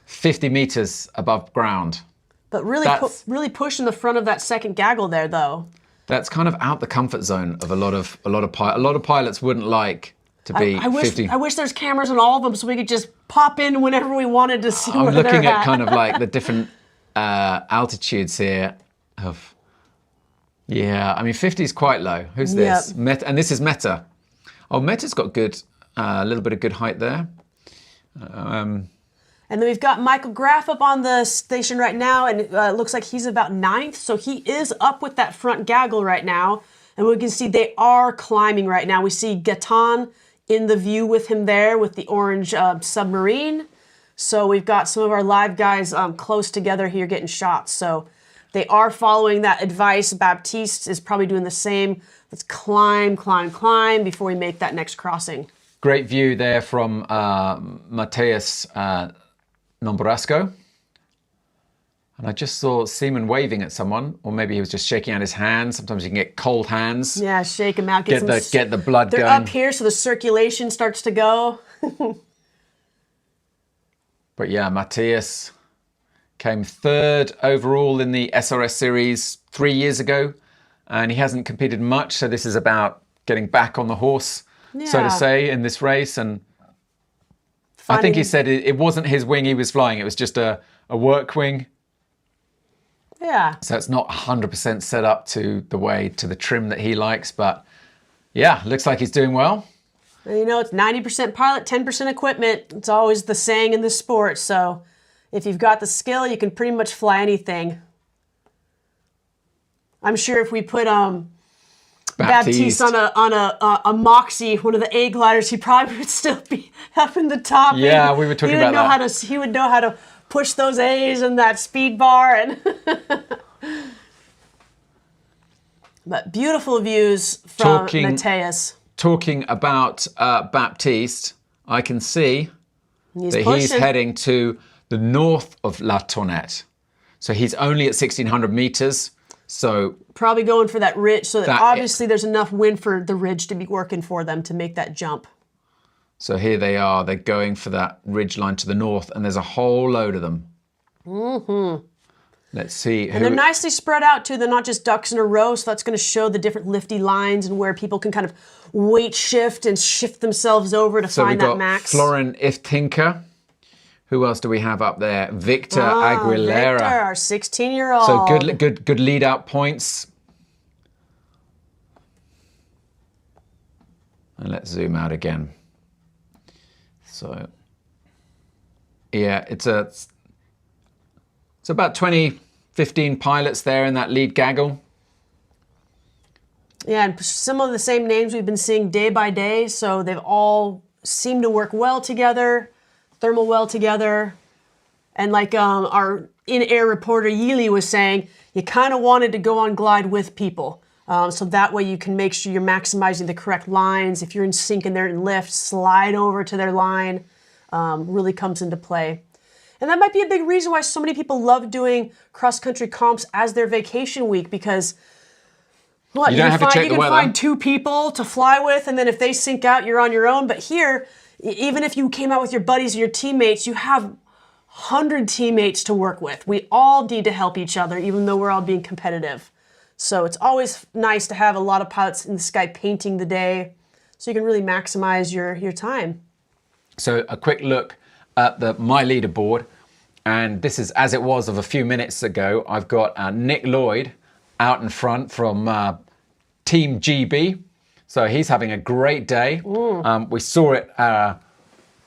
50 meters above ground. But really pushing the front of that second gaggle there, though. That's kind of out the comfort zone of a lot of pilots wouldn't like to be 50. I wish there's cameras on all of them so we could just pop in whenever we wanted to see where they're at. I'm looking at kind of like the different altitudes here of, 50 is quite low. Who's this? And this is Mette. Oh, Mette's got a little bit of good height there. And And then we've got Michael Graff up on the station right now, and it looks like he's about 9th. So he is up with that front gaggle right now. And we can see they are climbing right now. We see Gaetan in the view with him there with the orange submarine. So we've got some of our live guys close together here getting shots. So they are following that advice. Baptiste is probably doing the same. Let's climb, climb, climb before we make that next crossing. Great view there from Mateus Nombrasco. And I just saw Seaman waving at someone, or maybe he was just shaking out his hands. Sometimes you can get cold hands. Yeah, shake them out. Get the blood They're going. up here, so the circulation starts to go. But yeah, Mateus came 3rd overall in the SRS series 3 years ago, and he hasn't competed much. So this is about getting back on the horse, so to say, in this race. And I think he said it wasn't his wing he was flying; it was just a work wing. Yeah. So it's not 100% set up to the trim that he likes, but yeah, looks like he's doing well. And you know, it's 90% pilot, 10% equipment. It's always the saying in the sport. So if you've got the skill, you can pretty much fly anything. I'm sure if we put Baptiste on a Moxie, one of the A gliders, he probably would still be up in the top. Yeah, we were talking about that. He would know how to push those A's and that speed bar. And but beautiful views from Mateus. Talking about Baptiste, I can see he's heading to the north of La Tournette. So he's only at 1,600 meters. So probably going for that ridge. So that obviously there's enough wind for the ridge to be working for them to make that jump. So here they are. They're going for that ridge line to the north, and there's a whole load of them. Mm-hmm. Let's see. And they're nicely spread out too. They're not just ducks in a row, so that's going to show the different lifty lines and where people can kind of weight shift and shift themselves over to find that max. Florin Iftinka. Who else do we have up there? Victor Aguilera. Victor, our 16-year-old. So good lead out points. And let's zoom out again. So yeah, it's about 15 pilots there in that lead gaggle. Yeah, and some of the same names we've been seeing day by day, so they've all seemed to work well together, thermal well together. And like our in-air reporter Yili was saying, you kind of wanted to go on glide with people. So that way you can make sure you're maximizing the correct lines. If you're in sync and they're in lift, slide over to their line. Really comes into play. And that might be a big reason why so many people love doing cross-country comps as their vacation week, because you can find 2 people to fly with, and then if they sync out, you're on your own. But here, even if you came out with your buddies and your teammates, you have 100 teammates to work with. We all need to help each other, even though we're all being competitive. So it's always nice to have a lot of pilots in the sky painting the day, so you can really maximize your time. So a quick look at my leaderboard, and this is as it was of a few minutes ago. I've got Nick Lloyd out in front from Team GB, so he's having a great day. We saw it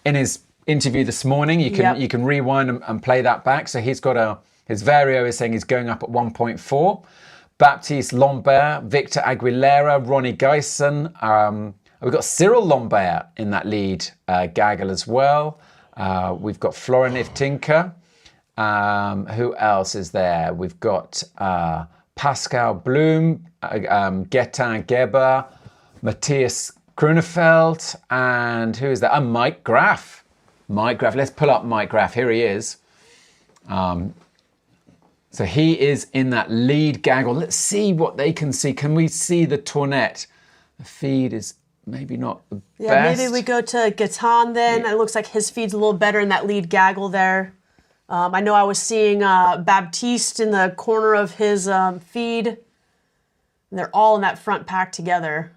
in his interview this morning. You can rewind and play that back. So he's got his Vario is saying he's going up at 1.4. Baptiste Lombert, Victor Aguilera, Ronnie Geisen. We've got Cyril Lombert in that lead gaggle as well. We've got Florin Iftinka. Who else is there? We've got Pascal Blum, Gaetan Geber, Matthias Grunefeld, and who is that? Mike Graff. Mike Graff. Let's pull up Mike Graff. Here he is. So he is in that lead gaggle. Let's see what they can see. Can we see the Tournette? The feed is maybe not the best. Maybe we go to Gaetan then. Yeah. It looks like his feed's a little better in that lead gaggle there. I know I was seeing Baptiste in the corner of his feed. And they're all in that front pack together.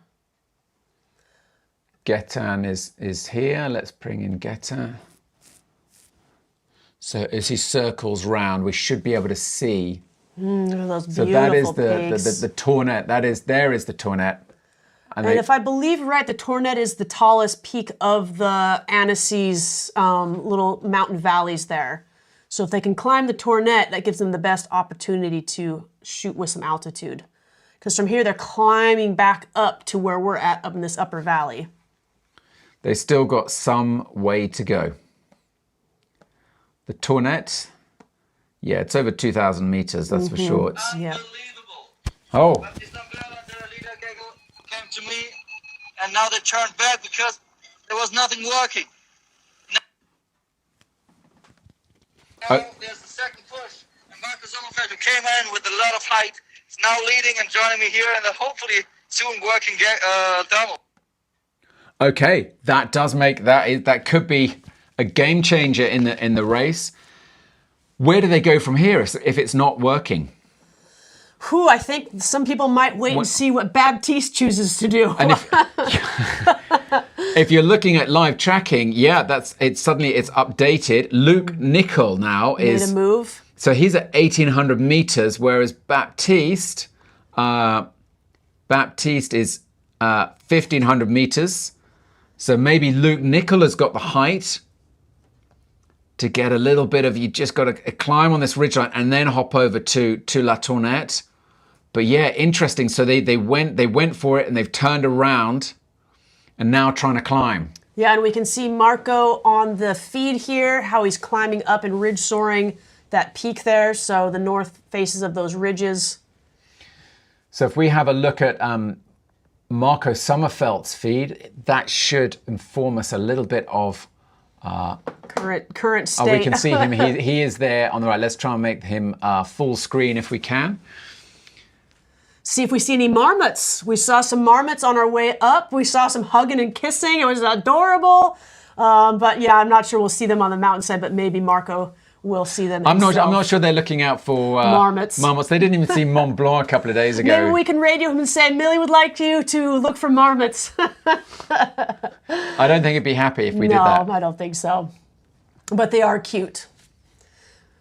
Gaetan is here. Let's bring in Gaetan. So as he circles round, we should be able to see. Those so that is the Tournette. There is the Tournette. And if I believe right, the Tournet is the tallest peak of the Annecy's little mountain valleys there. So if they can climb the Tournet, that gives them the best opportunity to shoot with some altitude. Because from here, they're climbing back up to where we're at up in this upper valley. They still got some way to go. The Tournet, yeah, it's over 2,000 meters, that's for sure. Yeah. Oh. Came to me, and now they turned back because there was nothing working. Now there's the second push, and Marco Sommerfeld, who came in with a lot of height, is now leading and joining me here, and hopefully soon working thermal. Okay, that does make that could be a game changer in the race. Where do they go from here if it's not working? I think some people might wait and see what Baptiste chooses to do. And if you're looking at live tracking, yeah, suddenly it's updated. Luke Nicol now made a move. So he's at 1,800 meters, whereas Baptiste is 1,500 meters. So maybe Luke Nicol has got the height to get a little bit of, you just got to climb on this ridgeline and then hop over to La Tournette. But yeah, interesting. So they went for it and they've turned around and now trying to climb. Yeah, and we can see Marco on the feed here, how he's climbing up and ridge soaring that peak there. So the north faces of those ridges. So if we have a look at Marco Sommerfeld's feed, that should inform us a little bit of current state. Oh, we can see him. He is there on the right. Let's try and make him full screen if we can. See if we see any marmots. We saw some marmots on our way up. We saw some hugging and kissing. It was adorable. But yeah, I'm not sure we'll see them on the mountainside, but maybe Marco will see them I'm not sure they're looking out for marmots. They didn't even see Mont Blanc a couple of days ago. Maybe we can radio him and say, Millie would like you to look for marmots. I don't think he'd be happy if we did that. No, I don't think so. But they are cute.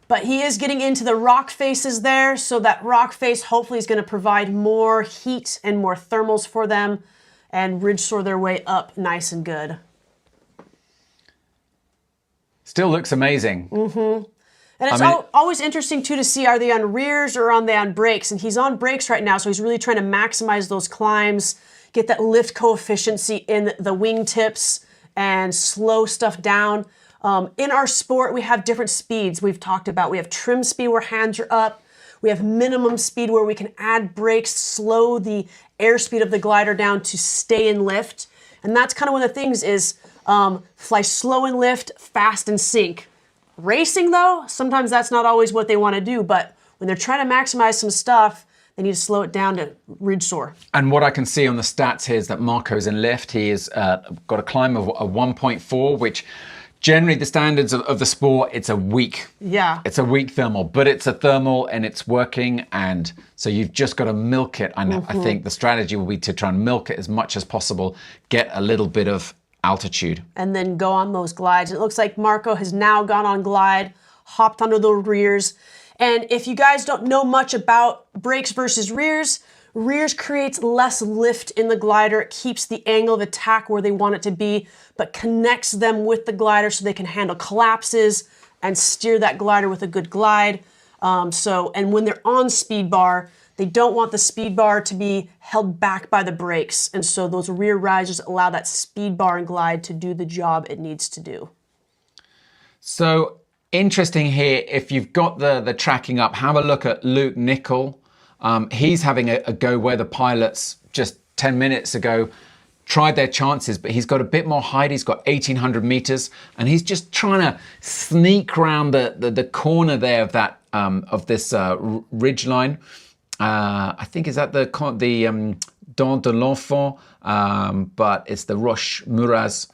But he is getting into the rock faces there, so that rock face hopefully is going to provide more heat and more thermals for them and ridge soar their way up nice and good. Still looks amazing. And it's always interesting too to see, are they on rears or are they on brakes? And he's on brakes right now, so he's really trying to maximize those climbs, get that lift coefficient in the wingtips and slow stuff down. In our sport, we have different speeds we've talked about. We have trim speed where hands are up. We have minimum speed where we can add brakes, slow the airspeed of the glider down to stay in lift. And that's kind of one of the things is fly slow in lift, fast in sink. Racing though, sometimes that's not always what they want to do, but when they're trying to maximize some stuff, they need to slow it down to ridge soar. And what I can see on the stats here is that Marco's in lift. He has got a climb of a 1.4, which generally the standards of the sport, it's a weak. Yeah. It's a weak thermal, but it's a thermal and it's working. And so you've just got to milk it. And I think the strategy will be to try and milk it as much as possible, get a little bit of altitude. And then go on those glides. It looks like Marco has now gone on glide, hopped onto the rears. And if you guys don't know much about brakes versus rears, rears creates less lift in the glider. It keeps the angle of attack where they want it to be, but connects them with the glider so they can handle collapses and steer that glider with a good glide. And when they're on speed bar, they don't want the speed bar to be held back by the brakes. And so those rear risers allow that speed bar and glide to do the job it needs to do. So interesting here, if you've got the tracking up, have a look at Luke Nicol. He's having a go where the pilots just 10 minutes ago tried their chances, but he's got a bit more height. He's got 1,800 meters, and he's just trying to sneak around the corner there of that of this ridge line. I think is that the Dent de l'Enfant, but it's the Roche Muraz,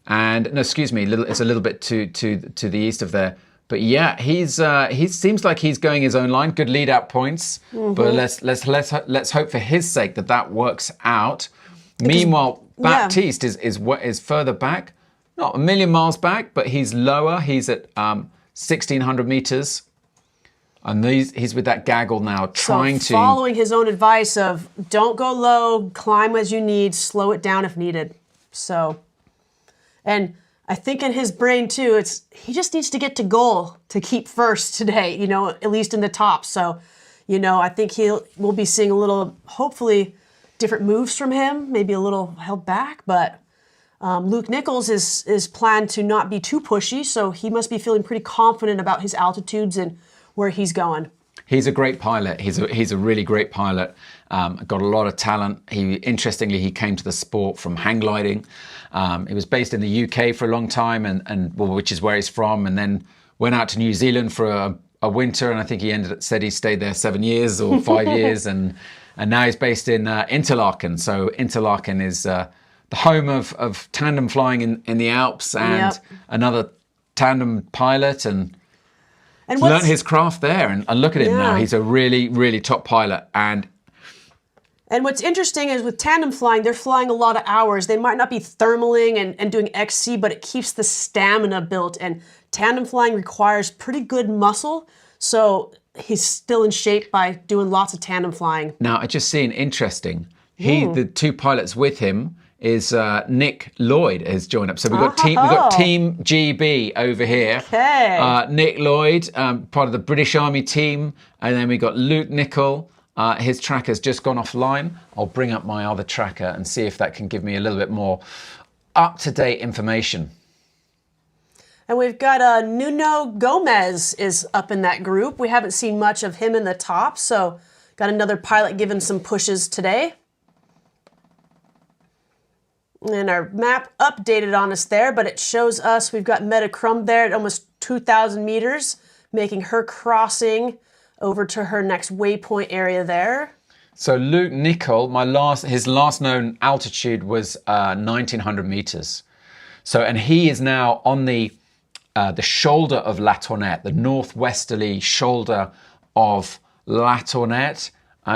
and no, excuse me, it's a little bit to the east of there. But yeah, he seems like he's going his own line. Good lead out points, but let's hope for his sake that works out. Meanwhile, Baptiste is further back, not a million miles back, but he's lower. He's at 1,600 meters. And he's with that gaggle now, trying to... following his own advice of don't go low, climb as you need, slow it down if needed. So, and I think in his brain too, he just needs to get to goal to keep first today, you know, at least in the top. So, you know, I think we'll be seeing a little, hopefully, different moves from him, maybe a little held back, but Luke Nichols is planned to not be too pushy, so he must be feeling pretty confident about his altitudes and where he's going. He's a great pilot. He's a really great pilot. Got a lot of talent. Interestingly, he came to the sport from hang gliding. He was based in the UK for a long time, which is where he's from, and then went out to New Zealand for a winter, and I think he said he stayed there 7 years or 5 years, and now he's based in Interlaken. So Interlaken is the home of tandem flying in the Alps, and another tandem pilot, and learned his craft there. And look at him now. He's a really, really top pilot. And what's interesting is with tandem flying, they're flying a lot of hours. They might not be thermaling and doing XC, but it keeps the stamina built. And tandem flying requires pretty good muscle. So he's still in shape by doing lots of tandem flying. Now, I just seen interesting. The two pilots with him is Nick Lloyd has joined up. So we've got Team GB over here. Okay. Nick Lloyd, part of the British Army team, and then we got Luke Nichol. His tracker's just gone offline. I'll bring up my other tracker and see if that can give me a little bit more up-to-date information. And we've got Nuno Gomez is up in that group. We haven't seen much of him in the top, so got another pilot giving some pushes today. And our map updated on us there, but it shows us we've got Meta Crum there at almost 2,000 meters, making her crossing over to her next waypoint area there. So Luke Nichol, his last known altitude was 1,900 meters. So, and he is now on the shoulder of La Tournette, the northwesterly shoulder of La Tournette,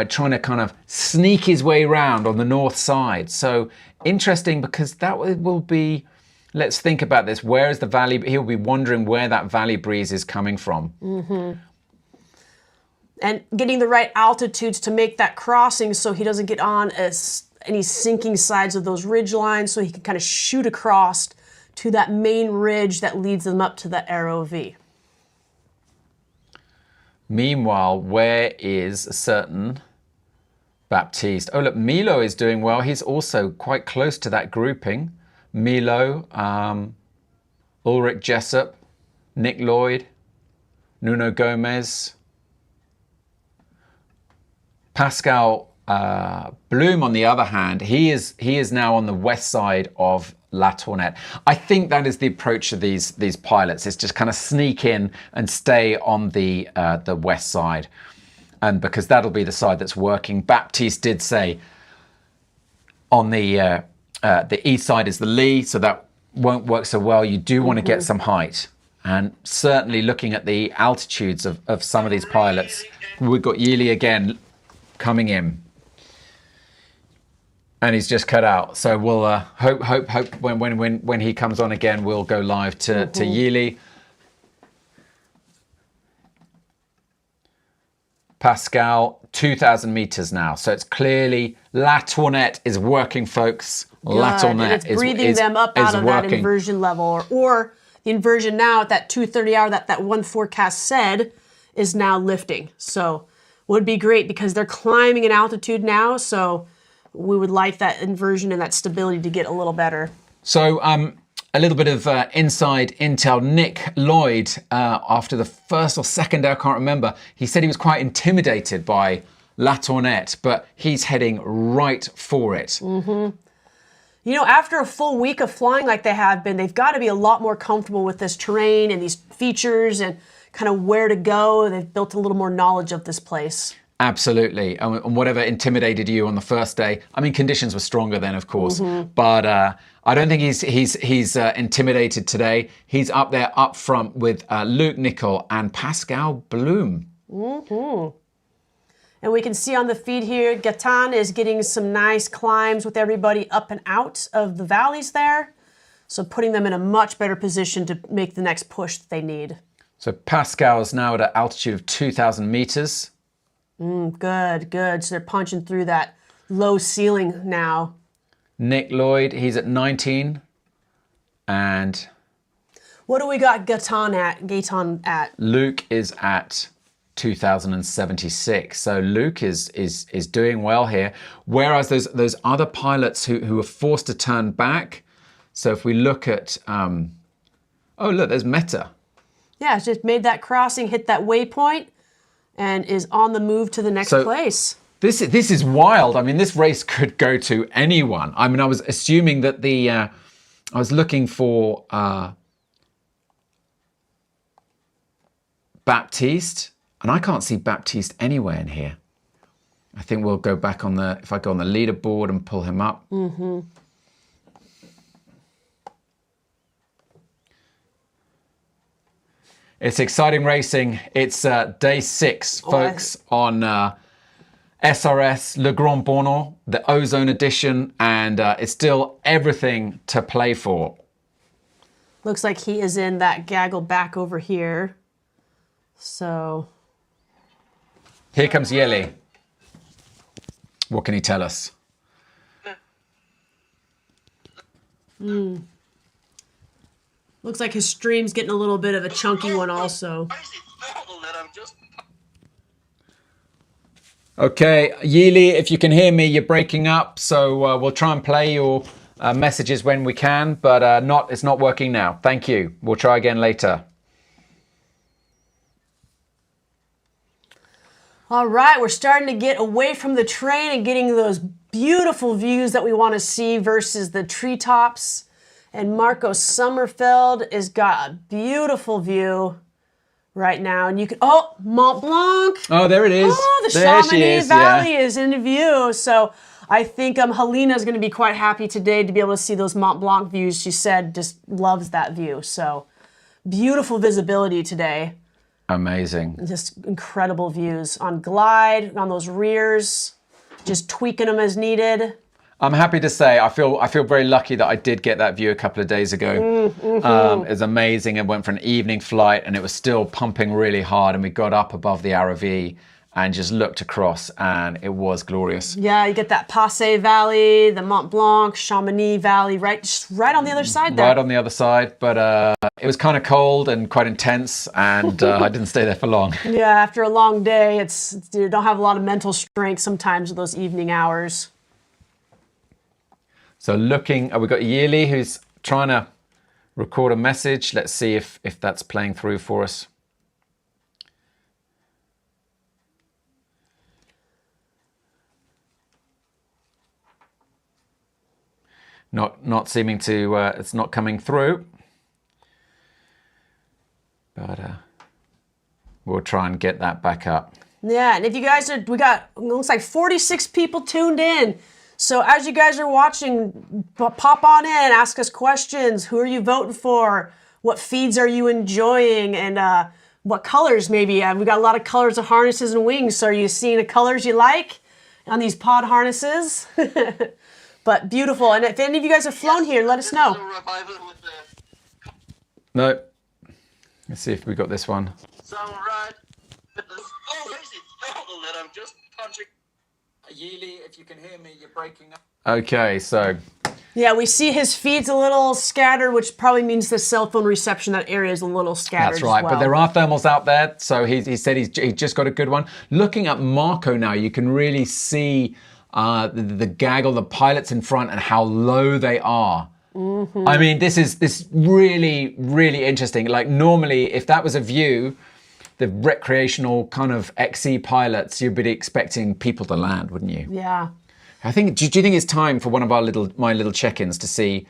trying to kind of sneak his way around on the north side. So interesting, because that will be, let's think about this. Where is the valley? He'll be wondering where that valley breeze is coming from. Mm-hmm. And getting the right altitudes to make that crossing so he doesn't get on any sinking sides of those ridge lines, so he can kind of shoot across to that main ridge that leads them up to the ROV. Meanwhile, where is a certain Baptiste? Oh, look, Milo is doing well. He's also quite close to that grouping. Milo, Ulrich Jessup, Nick Lloyd, Nuno Gomez, Pascal Bloom, on the other hand, he is now on the west side of La Tournette. I think that is the approach of these pilots, is just kind of sneak in and stay on the west side, and because that'll be the side that's working. Baptiste did say on the east side is the lee, so that won't work so well. You do want to get some height, and certainly looking at the altitudes of some of these pilots, we've got Yili again coming in. And he's just cut out. So we'll hope when he comes on again, we'll go live to Yili. Pascal, 2,000 meters now. So it's clearly La Tournette is working, folks. La Tournette is breathing them up out of that inversion level, or the inversion now at that 2:30 hour that one forecast said is now lifting. So would be great because they're climbing in altitude now. So we would like that inversion and that stability to get a little better. So a little bit of inside intel. Nick Lloyd, after the first or second day, I can't remember, he said he was quite intimidated by La Tournette, but he's heading right for it. Mm-hmm. You know, after a full week of flying like they have been, they've got to be a lot more comfortable with this terrain and these features and kind of where to go. They've built a little more knowledge of this place. Absolutely. And whatever intimidated you on the first day, I mean, conditions were stronger then, of course, but I don't think he's intimidated today. He's up there up front with Luke Nichol and Pascal Bloom. Mm-hmm. And we can see on the feed here, Gatan is getting some nice climbs with everybody up and out of the valleys there. So putting them in a much better position to make the next push that they need. So Pascal's now at an altitude of 2,000 meters. Good, good. So they're punching through that low ceiling now. Nick Lloyd, he's at 19. And what do we got Gaetan at? Luke is at 2,076. So Luke is doing well here. Whereas those other pilots who are forced to turn back. So if we look at, oh look, there's Meta. Yeah, just made that crossing, hit that waypoint, and is on the move to the next place. This is wild. I mean, this race could go to anyone. I mean, I was assuming that I was looking for Baptiste, and I can't see Baptiste anywhere in here. I think we'll go back on if I go on the leaderboard and pull him up. Mm-hmm. It's exciting racing. It's day 6, folks, on SRS, Le Grand-Bornand, the Ozone edition, and it's still everything to play for. Looks like he is in that gaggle back over here. So. Here comes Yeli. What can he tell us? Looks like his stream's getting a little bit of a chunky one also. Okay, Yili, if you can hear me, you're breaking up, so we'll try and play your messages when we can, but it's not working now. Thank you. We'll try again later. All right, we're starting to get away from the train and getting those beautiful views that we want to see versus the treetops. And Marco Sommerfeld has got a beautiful view right now. And you can, oh, Mont Blanc. Oh, there it is. Oh, the Chamonix Valley is in view. So I think Helena is going to be quite happy today to be able to see those Mont Blanc views. She said just loves that view. So beautiful visibility today. Amazing. Just incredible views on glide, on those rears, just tweaking them as needed. I'm happy to say I feel very lucky that I did get that view a couple of days ago. It was amazing. I went for an evening flight and it was still pumping really hard, and we got up above the RV and just looked across, and it was glorious. Yeah, you get that Passé Valley, the Mont Blanc, Chamonix Valley, just right on the other side there. Right on the other side, but it was kind of cold and quite intense, and I didn't stay there for long. Yeah, after a long day, you don't have a lot of mental strength sometimes with those evening hours. So looking, we've got Yili who's trying to record a message. Let's see if that's playing through for us. Not seeming to, it's not coming through. But we'll try and get that back up. Yeah, and if you guys we got, looks like 46 people tuned in. So as you guys are watching, pop on in, ask us questions. Who are you voting for? What feeds are you enjoying? And what colors maybe? We got a lot of colors of harnesses and wings. So are you seeing the colors you like on these pod harnesses? But beautiful. And if any of you guys have flown here, let us know. No. Let's see if we got this one. I'm just punching. Yili, if you can hear me, you're breaking up. Okay, so. Yeah, we see his feed's a little scattered, which probably means the cell phone reception, that area is a little scattered. That's right, as well. But there are thermals out there, so he said he just got a good one. Looking at Marco now, you can really see the gaggle, the pilots in front, and how low they are. Mm-hmm. I mean, this is really, really interesting. Like normally, if that was a view, the recreational kind of XC pilots, you'd be expecting people to land, wouldn't you? Yeah. I think. Do you think it's time for one of my little check-ins to see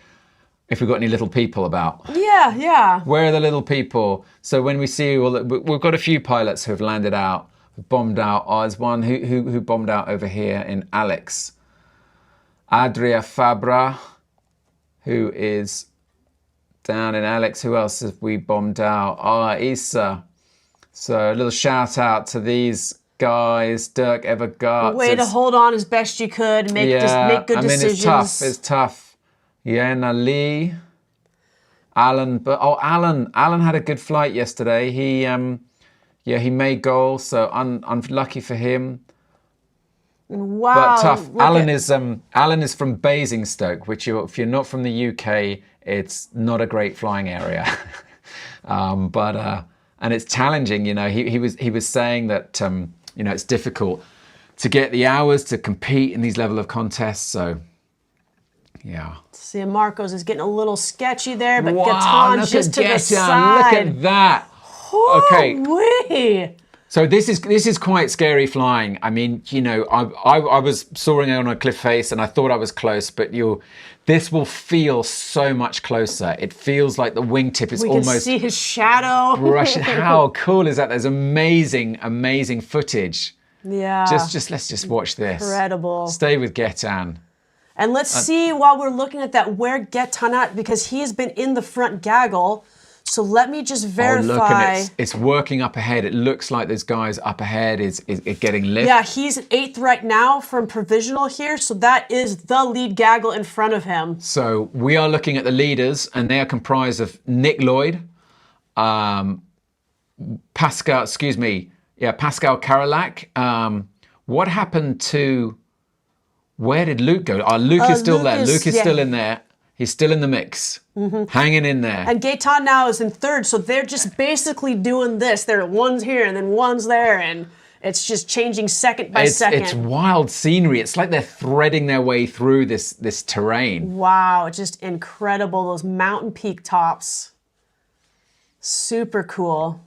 if we've got any little people about? Yeah. Where are the little people? So when we see, well, we've got a few pilots who have landed out, bombed out. Oh, there's one who bombed out over here in Alex. Adria Fabra, who is down in Alex. Who else have we bombed out? Isa. So a little shout out to these guys, Dirk Evergaard. Way to hold on as best you could, make good decisions. It's tough. Yana Lee. Alan, but Alan had a good flight yesterday. He made goals, so unlucky for him. Wow, but tough. Alan is from Basingstoke, which if you're not from the UK, it's not a great flying area. And it's challenging. You know, he was saying that you know, it's difficult to get the hours to compete in these level of contests. So yeah. See, Marcos is getting a little sketchy there, but wow, Gaetan's just to the side. Look at that. Okay. Wee. So this is quite scary flying. I mean, you know, I was soaring on a cliff face and I thought I was close, but this will feel so much closer. It feels like the wingtip is almost... We can see his shadow. Russian. How cool is that? There's amazing, amazing footage. Yeah. Let's just watch this. Incredible. Stay with Gaetan. And let's see while we're looking at that where Gaetan at, because he has been in the front gaggle. So let me just verify. Oh, look, and it's working up ahead. It looks like this guy's up ahead is getting lift. Yeah, he's 8th right now from provisional here. So that is the lead gaggle in front of him. So we are looking at the leaders, and they are comprised of Nick Lloyd, Pascal Karolak. What happened to... Where did Luke go? Luke is still there. Luke is still in there. He's still in the mix, hanging in there. And Gaetan now is in 3rd, so they're just basically doing this. They're one's here and then one's there, and it's just changing second by second. It's wild scenery. It's like they're threading their way through this terrain. Wow, it's just incredible, those mountain peak tops. Super cool.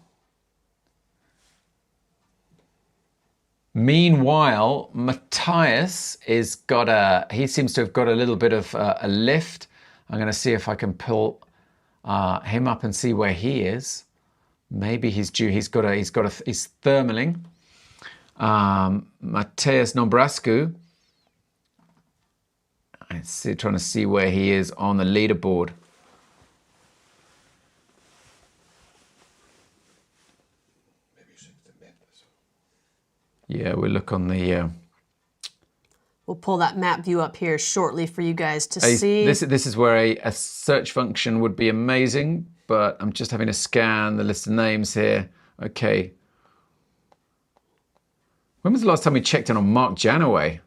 Meanwhile, Matthias he seems to have got a little bit of a lift. I'm going to see if I can pull him up and see where he is. Maybe he's due. He's thermaling. Matthias Nombrascu. I'm trying to see where he is on the leaderboard. Yeah, we'll look on the... We'll pull that map view up here shortly for you guys to see. This is where a search function would be amazing, but I'm just having to scan the list of names here. Okay. When was the last time we checked in on Mark Janaway?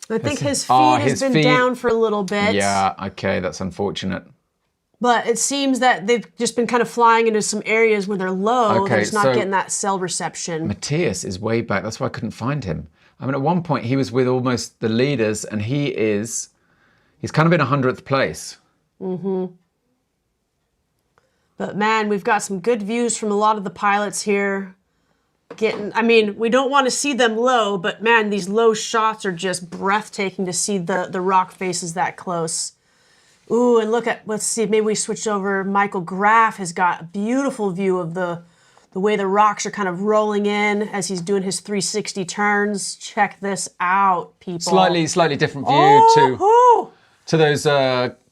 I think his feed has been down for a little bit. Yeah, okay, that's unfortunate. But it seems that they've just been kind of flying into some areas where they're low. Okay, they're just not getting that cell reception. Matthias is way back. That's why I couldn't find him. I mean, at one point he was with almost the leaders, and he's kind of in 100th place. But man, we've got some good views from a lot of the pilots here. I mean, we don't want to see them low, but man, these low shots are just breathtaking to see the rock faces that close. Ooh, and let's see, maybe we switch over. Michael Graff has got a beautiful view of the way the rocks are kind of rolling in as he's doing his 360 turns. Check this out, people. Slightly different view to those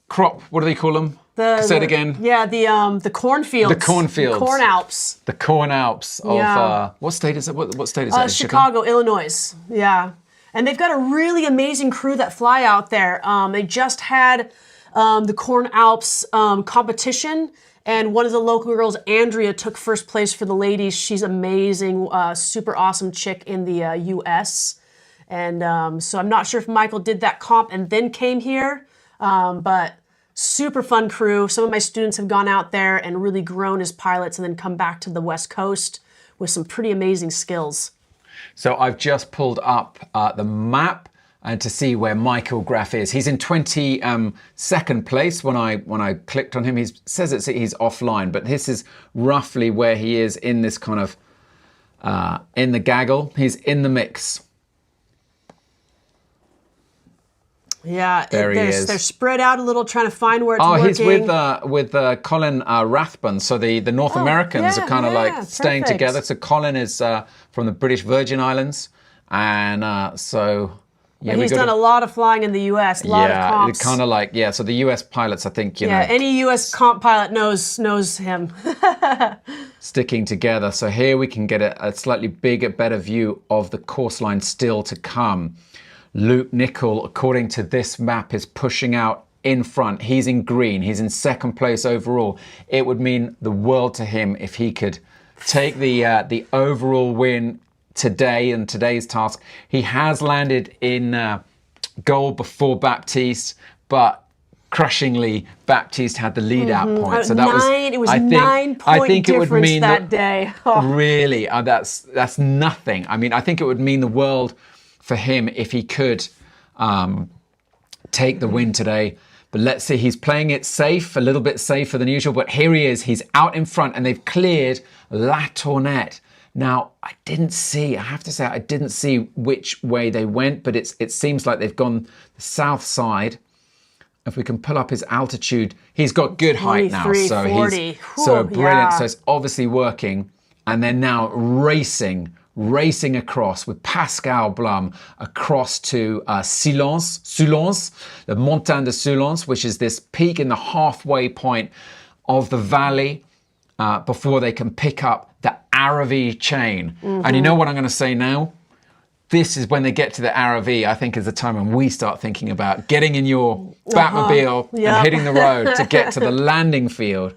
crop, what do they call them? Say it again. Yeah, the cornfields. The cornfields. Corn Alps. The Corn Alps of, what state is it? What state is that? Chicago, Illinois. Yeah. And they've got a really amazing crew that fly out there. They just had the Corn Alps competition, and one of the local girls, Andrea, took first place for the ladies. She's amazing, super awesome chick in the US. And so I'm not sure if Michael did that comp and then came here, but super fun crew. Some of my students have gone out there and really grown as pilots and then come back to the West Coast with some pretty amazing skills. So I've just pulled up the map and to see where Michael Graff is. He's in 22nd place. When I clicked on him, he says he's offline, but this is roughly where he is in this kind of, in the gaggle. He's in the mix. Yeah, there he is. They're spread out a little, trying to find where it's working. He's with Colin Rathbun. So the North Americans are kind of like staying together. So Colin is from the British Virgin Islands, and so yeah, he's done a lot of flying in the US. A lot of comps. Kind of like So the US pilots, I think you know. Any US comp pilot knows him. Sticking together. So here we can get a slightly bigger, better view of the course line still to come. Luke Nickel, according to this map, is pushing out in front. He's in green. He's in second place overall. It would mean the world to him if he could take the overall win today and today's task. He has landed in gold before Baptiste, but crushingly, Baptiste had the lead-out point. So that it was 9 point difference that day. Really, that's nothing. I mean, I think it would mean the world for him if he could take the win today. But let's see, he's playing it safe, a little bit safer than usual. But here he is, he's out in front, and they've cleared La Tournette. Now, I have to say, I didn't see which way they went, but it seems like they've gone the south side. If we can pull up his altitude, he's got good height now. So 40. he's so brilliant. Yeah. So it's obviously working. And they're now racing across with Pascal Blum across to Soulans, the Montagne de Soulans, which is this peak in the halfway point of the valley before they can pick up the Aravi chain. And you know what I'm going to say now? This is when they get to the Aravi, I think is the time when we start thinking about getting in your Batmobile and hitting the road to get to the landing field.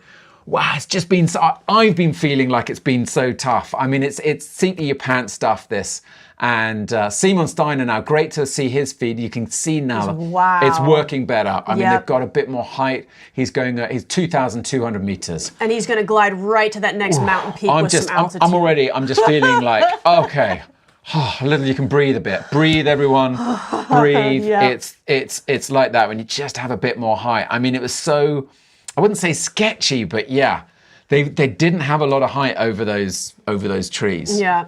Wow, it's just been so, I've been feeling like it's been so tough. I mean, it's seat of your pants stuff, this. And Simon Steiner now, great to see his feed. You can see now it's working better. I mean, they've got a bit more height. He's 2,200 meters. And he's going to glide right to that next mountain peak with some altitude. I'm just feeling like, okay. A little, you can breathe a bit. Breathe, everyone. Breathe. It's like that when you just have a bit more height. I mean, it was so, I wouldn't say sketchy, but yeah, they didn't have a lot of height over those trees. Yeah,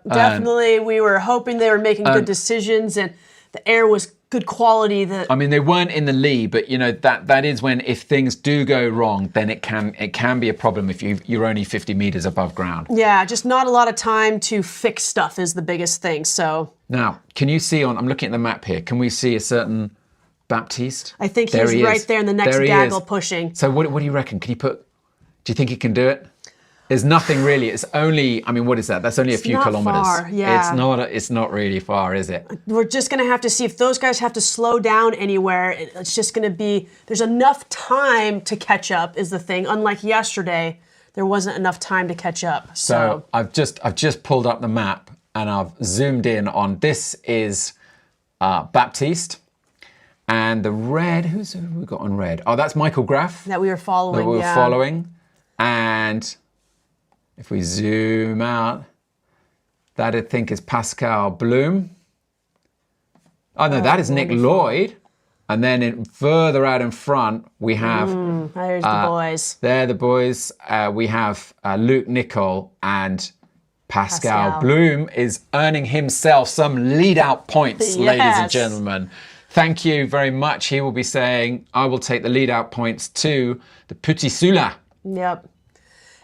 definitely. We were hoping they were making good decisions, and the air was good quality. I mean, they weren't in the lead, but you know that is when if things do go wrong, then it can be a problem if you're only 50 meters above ground. Yeah, just not a lot of time to fix stuff is the biggest thing. So now, can you see I'm looking at the map here. Can we see a certain Baptiste? I think he's right there in the next gaggle pushing. So what do you reckon? Do you think he can do it? There's nothing really. It's only, I mean, what is that? That's only a few kilometers. Far, yeah. It's not really far, is it? We're just going to have to see if those guys have to slow down anywhere. It's just going to be, there's enough time to catch up is the thing. Unlike yesterday, there wasn't enough time to catch up. So I've just pulled up the map and I've zoomed in on, this is Baptiste. And the red, who have we got on red? Oh, that's Michael Graf. That we were following, And if we zoom out, that I think is Pascal Blum. Oh no, that is Nick Lloyd. And then further out in front, we have... there's the boys. They're the boys. We have Luke Nicol, and Pascal Blum is earning himself some lead-out points, ladies and gentlemen. Thank you very much. He will be saying, I will take the lead-out points to the Petit Soula. Yep.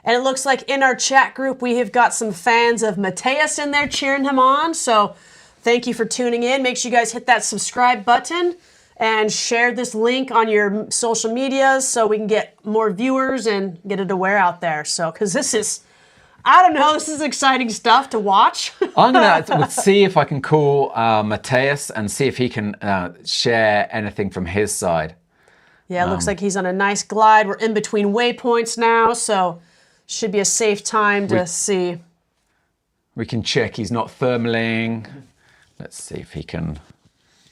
And it looks like in our chat group, we have got some fans of Mateus in there cheering him on. So thank you for tuning in. Make sure you guys hit that subscribe button and share this link on your social medias so we can get more viewers and get it aware out there. So, because this is, I don't know, this is exciting stuff to watch. I'm going to see if I can call Mateus and see if he can share anything from his side. Yeah, it looks like he's on a nice glide. We're in between waypoints now, so should be a safe time to see. We can check he's not thermaling. Let's see if he can.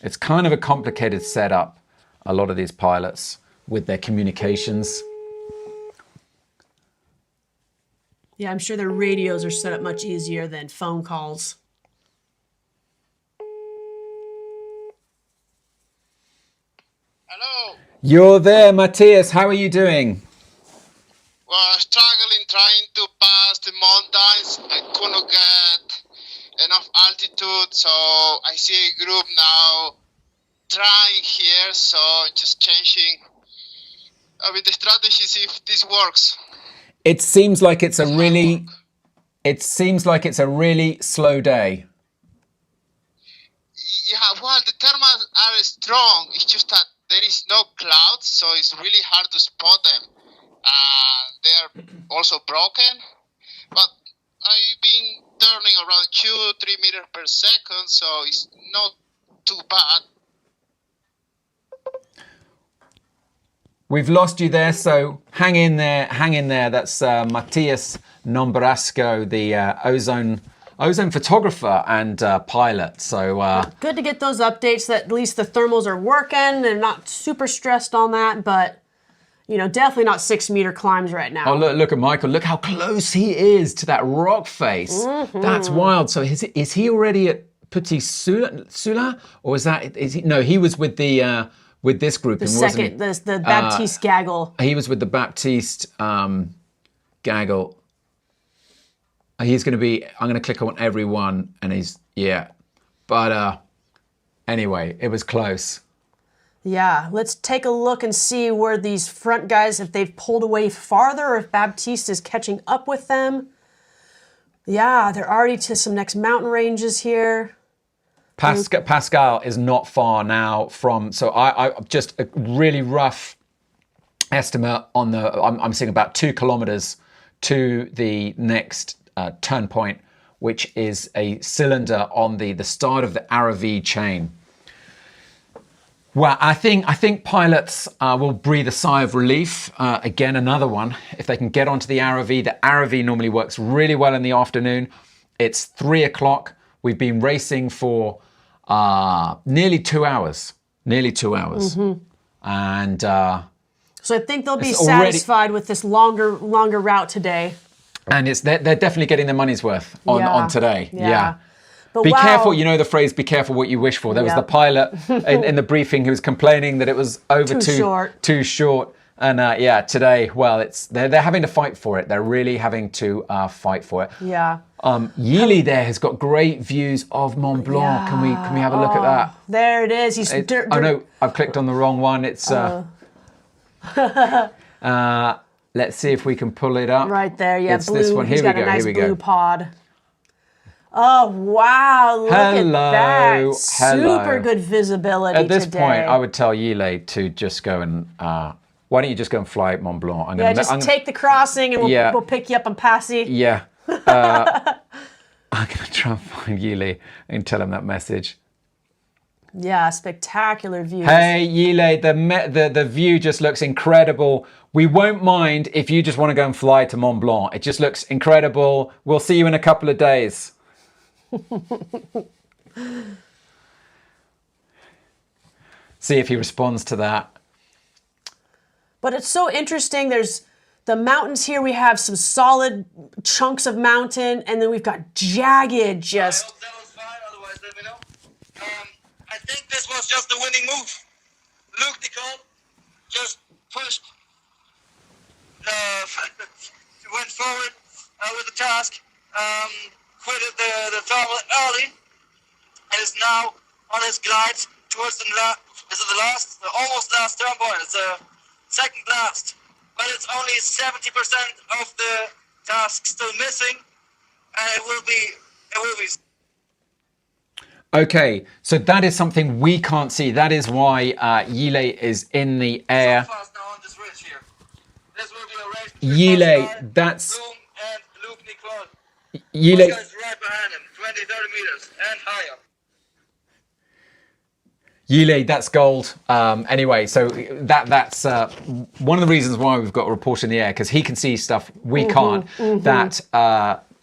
It's kind of a complicated setup, a lot of these pilots, with their communications. Yeah, I'm sure their radios are set up much easier than phone calls. Hello. You're there, Matthias. How are you doing? Well, struggling trying to pass the mountains. I couldn't get enough altitude, so I see a group now trying here, so just changing a bit the strategy, see if this works. It seems like it's a really slow day. Yeah, well, the thermals are strong. It's just that there is no clouds, so it's really hard to spot them. They're also broken, but I've been turning around 2-3 meters per second, so it's not too bad. We've lost you there, so hang in there, hang in there. That's Matthias Nombrasco, the Ozone photographer and pilot. So good to get those updates that at least the thermals are working. They're not super stressed on that, but you know, definitely not 6 meter climbs right now. Oh, look at Michael. Look how close he is to that rock face. That's wild. So is he already at Petit Sula, or is he? No, he was with the with this group. The Baptiste Gaggle. He was with the Baptiste Gaggle. He's going to be. I'm going to click on everyone, and he's But anyway, it was close. Yeah, let's take a look and see where these front guys, if they've pulled away farther or if Baptiste is catching up with them. Yeah, they're already to some next mountain ranges here. Pascal is not far now from, so I just a really rough estimate on the, I'm seeing about 2 kilometers to the next turn point, which is a cylinder on the start of the Aravi chain. Well, I think pilots will breathe a sigh of relief. Again, another one. If they can get onto the Aravi. The Aravi normally works really well in the afternoon. It's 3 o'clock. We've been racing for nearly 2 hours. Nearly 2 hours. And so I think they'll be satisfied with this longer route today. And they're definitely getting their money's worth on today. Yeah. But be careful, you know the phrase, be careful what you wish for. There was the pilot in the briefing who was complaining that it was over too short. And today, well, they're having to fight for it. They're really having to fight for it. Yeah. Yili there has got great views of Mont Blanc. Can we have a look at that? There it is. Oh no, I've clicked on the wrong one. It's let's see if we can pull it up. Right there, yeah, it's blue. This one. He's got a nice blue pod. Oh, wow, look at that. Super good visibility today. At this point, I would tell Yile to just go and, why don't you just go and fly at Mont Blanc? Take the crossing and we'll pick you up on Passy. Yeah. I'm going to try and find Yile and tell him that message. Yeah, spectacular views. Hey, Yile, the view just looks incredible. We won't mind if you just want to go and fly to Mont Blanc. It just looks incredible. We'll see you in a couple of days. See if he responds to that. But it's so interesting. There's the mountains here. We have some solid chunks of mountain, and then we've got jagged just. I hope that was fine. Otherwise, let me know. I think this was just the winning move. Luke Nicole just pushed, went forward with the task. Quitted the thermal early and is now on his glide towards the almost last turn point. It's the second last, but it's only 70% of the task still missing, and it will be. Okay, so that is something we can't see. That is why Yile is in the air. So fast now on this ridge here. This will be a race. Yile, that's. Zoom and Luke Nicole. Yile is right behind him, 20-30 meters and higher. Yile, that's gold. Anyway, so that's one of the reasons why we've got a reporter in the air, because he can see stuff we can't. That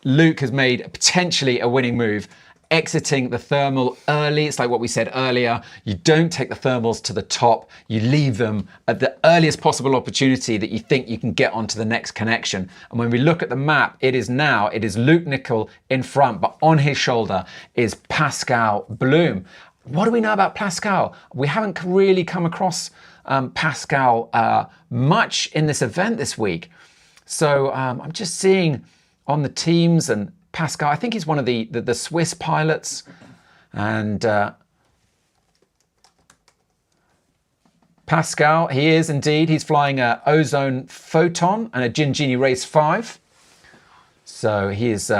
Luke has made potentially a winning move, exiting the thermal early. It's like what we said earlier. You don't take the thermals to the top. You leave them at the earliest possible opportunity that you think you can get onto the next connection. And when we look at the map, it is Luke Nicol in front, but on his shoulder is Pascal Bloom. What do we know about Pascal? We haven't really come across Pascal much in this event this week. So I'm just seeing on the teams, and Pascal, I think he's one of the Swiss pilots. And Pascal, he is indeed. He's flying a Ozone Photon and a Gingini Race 5. So he is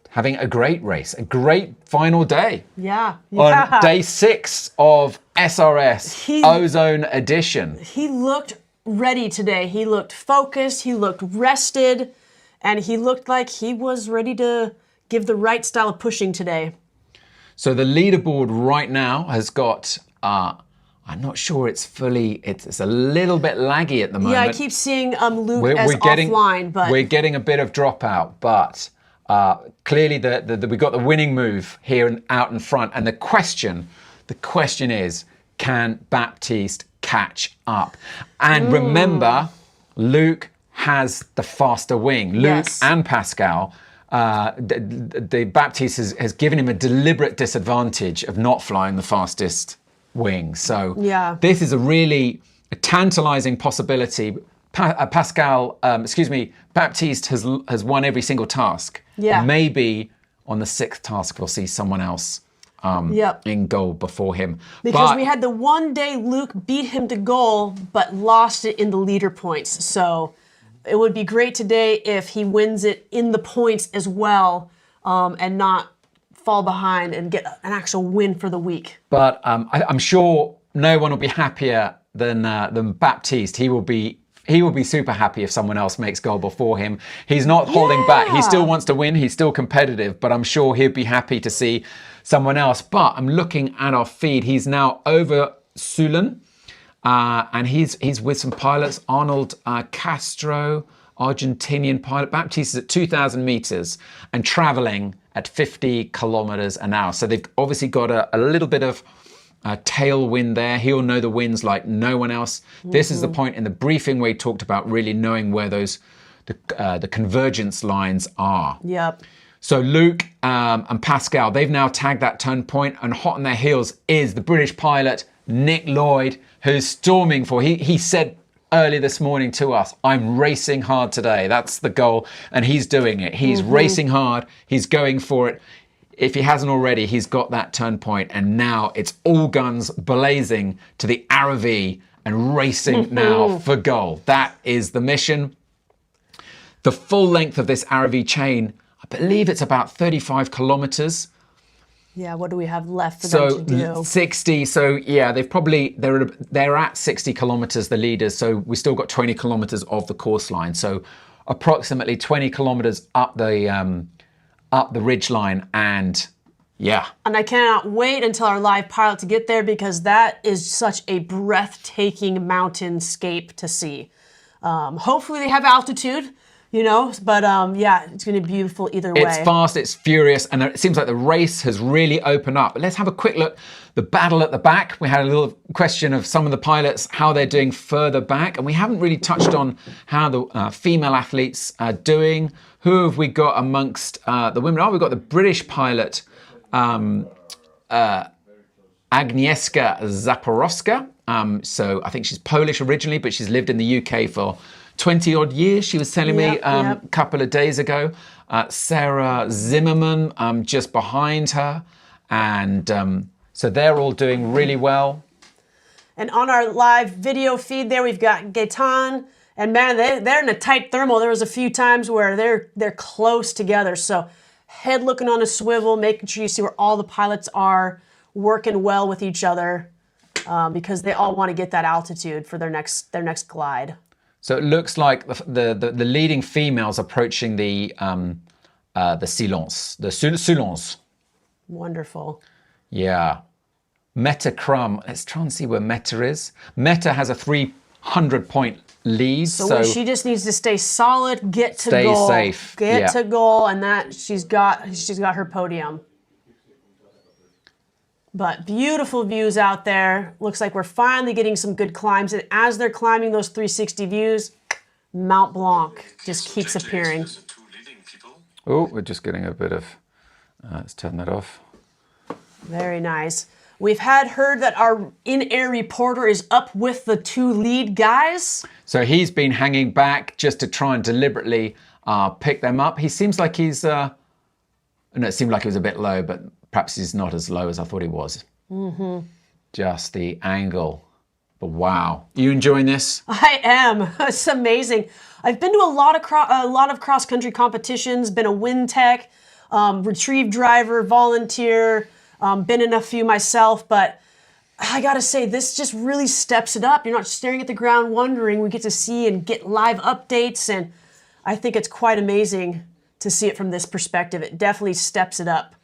having a great race, a great final day. Yeah. On day 6 of SRS Ozone Edition. He looked ready today. He looked focused. He looked rested. And he looked like he was ready to give the right style of pushing today. So the leaderboard right now has got, I I'm not sure it's fully, it's a little bit laggy at the moment. Yeah, I keep seeing Luke as offline, but we're getting a bit of dropout, but clearly we got the winning move here and out in front. And the question is, can Baptiste catch up? And remember, Luke has the faster wing. Luke and Pascal. The Baptiste has given him a deliberate disadvantage of not flying the fastest wing. So this is a really tantalizing possibility. Baptiste has won every single task. Yeah. Maybe on the 6th task we'll see someone else in goal before him. Because we had the one day Luke beat him to goal, but lost it in the leader points. So it would be great today if he wins it in the points as well, and not fall behind and get an actual win for the week. But I'm sure no one will be happier than Baptiste. He will be super happy if someone else makes goal before him. He's not holding back. He still wants to win. He's still competitive, but I'm sure he'd be happy to see someone else. But I'm looking at our feed. He's now over Sulen, and he's with some pilots. Arnold Castro, Argentinian pilot. Baptiste is at 2,000 meters and traveling at 50 kilometers an hour. So they've obviously got a little bit of tailwind there. He'll know the winds like no one else. This is the point in the briefing where he talked about really knowing where the convergence lines are. Yep. So Luke and Pascal, they've now tagged that turn point, and hot on their heels is the British pilot Nick Lloyd, who's storming for. He said earlier this morning to us, I'm racing hard today. That's the goal, and he's doing it. He's racing hard. He's going for it. If he hasn't already, he's got that turn point, and now it's all guns blazing to the RV and racing now for goal. That is the mission. The full length of this RV chain, I believe it's about 35 kilometers. Yeah, what do we have left for them to do? 60. So yeah, they're at 60 kilometers, the leaders. So we still got 20 kilometers of the course line. So approximately 20 kilometers up the ridge line, and yeah. And I cannot wait until our live pilot to get there, because that is such a breathtaking mountainscape to see. Hopefully they have altitude, but yeah, it's going to be beautiful either way. It's fast, it's furious, and it seems like the race has really opened up. But let's have a quick look. The battle at the back. We had a little question of some of the pilots, how they're doing further back, and we haven't really touched on how the female athletes are doing. Who have we got amongst the women? We've got the British pilot, Agnieszka Zaporowska. So I think she's Polish originally, but she's lived in the UK for 20 odd years, she was telling me a couple of days ago. Sarah Zimmerman just behind her. And so they're all doing really well. And on our live video feed there, we've got Gaetan. And man, they're in a tight thermal. There was a few times where they're close together. So head looking on a swivel, making sure you see where all the pilots are, working well with each other, because they all want to get that altitude for their next glide. So it looks like the leading females approaching the Silence. Wonderful. Yeah. Meta Crumb. Let's try and see where Meta is. Meta has a 300-point lead. So she just needs to stay solid, get to Stay goal. safe. Get to goal, and that she's got her podium. But beautiful views out there. Looks like we're finally getting some good climbs. And as they're climbing those 360 views, Mount Blanc just keeps appearing. Oh, we're just getting a bit of... let's turn that off. Very nice. We've heard that our in-air reporter is up with the two lead guys. So he's been hanging back just to try and deliberately pick them up. He seems like he's... no, it seemed like he was a bit low, but... perhaps he's not as low as I thought he was. Just the angle. But wow. Are you enjoying this? I am. It's amazing. I've been to a lot of cross-country competitions, been a wind tech, retrieve driver, volunteer, been in a few myself, but I gotta say, this just really steps it up. You're not staring at the ground wondering. We get to see and get live updates, and I think it's quite amazing to see it from this perspective. It definitely steps it up.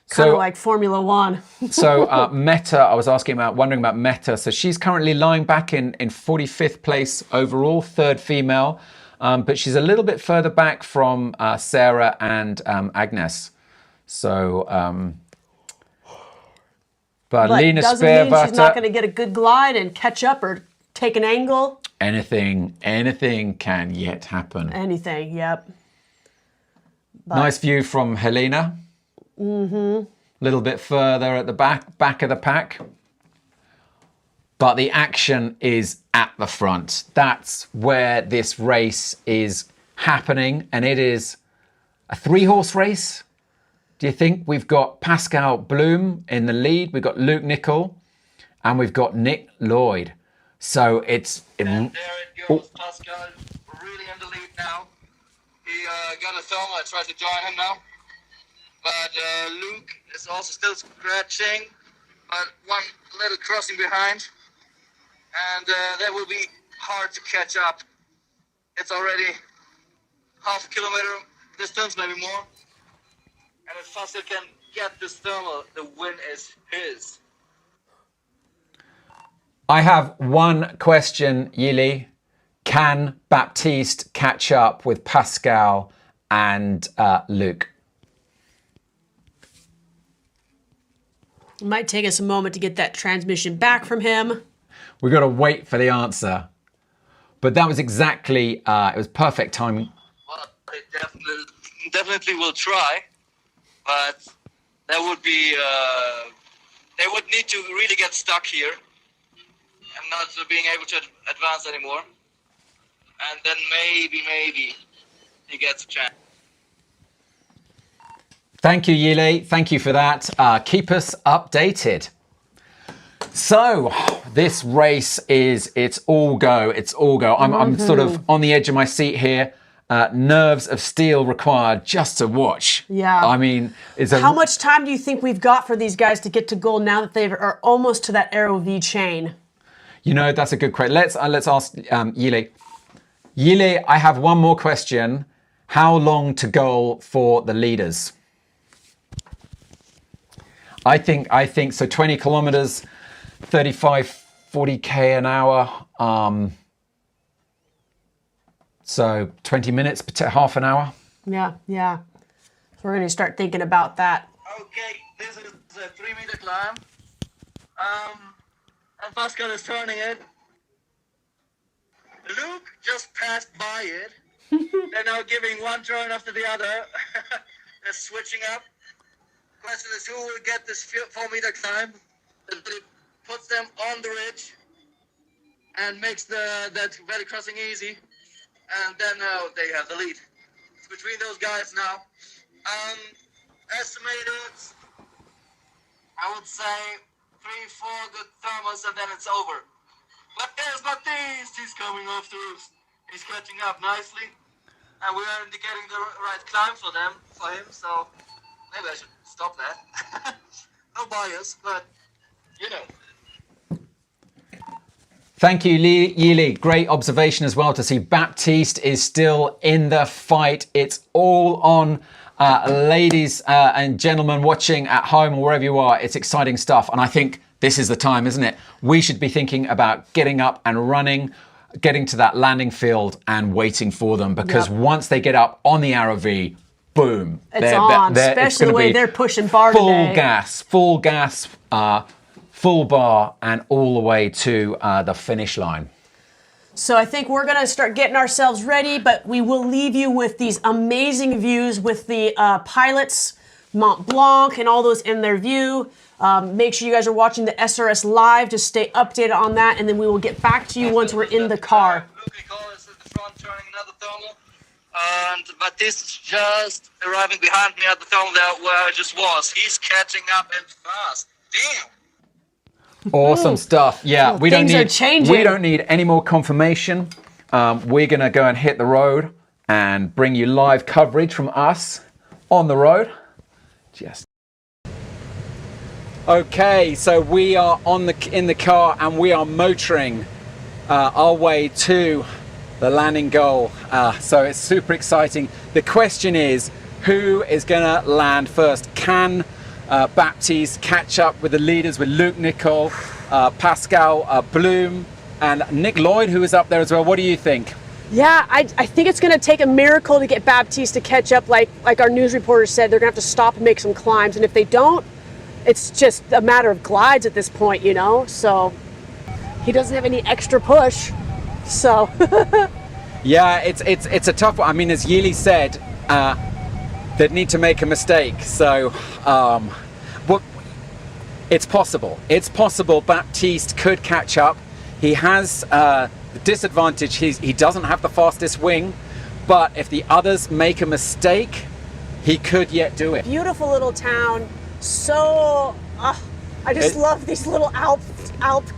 Kind of So, like Formula One. so Meta, I was wondering about Meta. So she's currently lying back in 45th place overall, third female, but she's a little bit further back from Sarah and Agnes. So, but Lena doesn't mean she's not going Speerwater, to get a good glide and catch up or take an angle. anything can yet happen. Anything, yep. Nice view from Helena. A little bit further at the back of the pack. But the action is at the front. That's where this race is happening, and it is a 3-horse race. Do you think? We've got Pascal Bloom in the lead, we've got Luke Nicol, and we've got Nick Lloyd. So it's... And there it goes, Pascal, really in the lead now. He got a thermal, I tried to join him now. But Luke is also still scratching, but one little crossing behind. And that will be hard to catch up. It's already half a kilometer distance, maybe more. And if Pascal can get this thermal, the win is his. I have one question, Yili. Can Baptiste catch up with Pascal and Luke? It might take us a moment to get that transmission back from him. We've got to wait for the answer. But that was exactly, it was perfect timing. Well, they definitely will try, but that would be, they would need to really get stuck here and not being able to advance anymore. And then maybe he gets a chance. Thank you, Yili. Thank you for that. Keep us updated. So this race it's all go. It's all go. I'm sort of on the edge of my seat here. Nerves of steel required just to watch. Yeah. I mean, how much time do you think we've got for these guys to get to goal now that they are almost to that Aero V chain? You know, that's a good question. Let's ask Yili. Yili, I have one more question. How long to goal for the leaders? I think so. 20 kilometers, 35, 40k an hour. So 20 minutes, half an hour. Yeah. So we're going to start thinking about that. Okay, this is a 3-meter climb. And Pascal is turning it. Luke just passed by it. They're now giving one turn after the other. They're switching up. Question is, who will get this 4-meter climb that puts them on the ridge and makes that valley crossing easy, and then they have the lead. It's between those guys now. Estimated, I would say 3-4 good thermals, and then it's over. But there's Baptiste. He's coming off the roofs. He's catching up nicely, and we are indicating the right climb for him. So maybe I should stop that. No bias, but you know. Thank you, Yili. Great observation as well to see Baptiste is still in the fight. It's all on, ladies and gentlemen watching at home or wherever you are. It's exciting stuff. And I think this is the time, isn't it? We should be thinking about getting up and running, getting to that landing field and waiting for them. Because once they get up on the Aero V, boom. It's on, especially the way they're pushing bar today. Full gas, full bar, and all the way to the finish line. So I think we're going to start getting ourselves ready, but we will leave you with these amazing views with the pilots, Mont Blanc, and all those in their view. Make sure you guys are watching the SRS live to stay updated on that, and then we will get back to you once we're in the car. Luke Nicol is at the front turning another thermal. And Baptiste is just arriving behind me at the thermal there where I just was. He's catching up and fast. Damn. Awesome stuff. Yeah, we don't need any more confirmation. We're gonna go and hit the road and bring you live coverage from us on the road. Okay, so we are in the car and we are motoring our way to the landing goal. So it's super exciting. The question is, who is gonna land first? Can Baptiste catch up with the leaders, with Luc Nicol, Pascal Bloom, and Nick Lloyd, who is up there as well. What do you think? Yeah, I think it's going to take a miracle to get Baptiste to catch up. Like our news reporter said, they're going to have to stop and make some climbs. And if they don't, it's just a matter of glides at this point, you know? So he doesn't have any extra push. So yeah, it's a tough one. I mean, as Yili said, they'd need to make a mistake. So it's possible. It's possible Baptiste could catch up. He has the disadvantage, he doesn't have the fastest wing, but if the others make a mistake, he could yet do it. Beautiful little town. So I just love these little Alp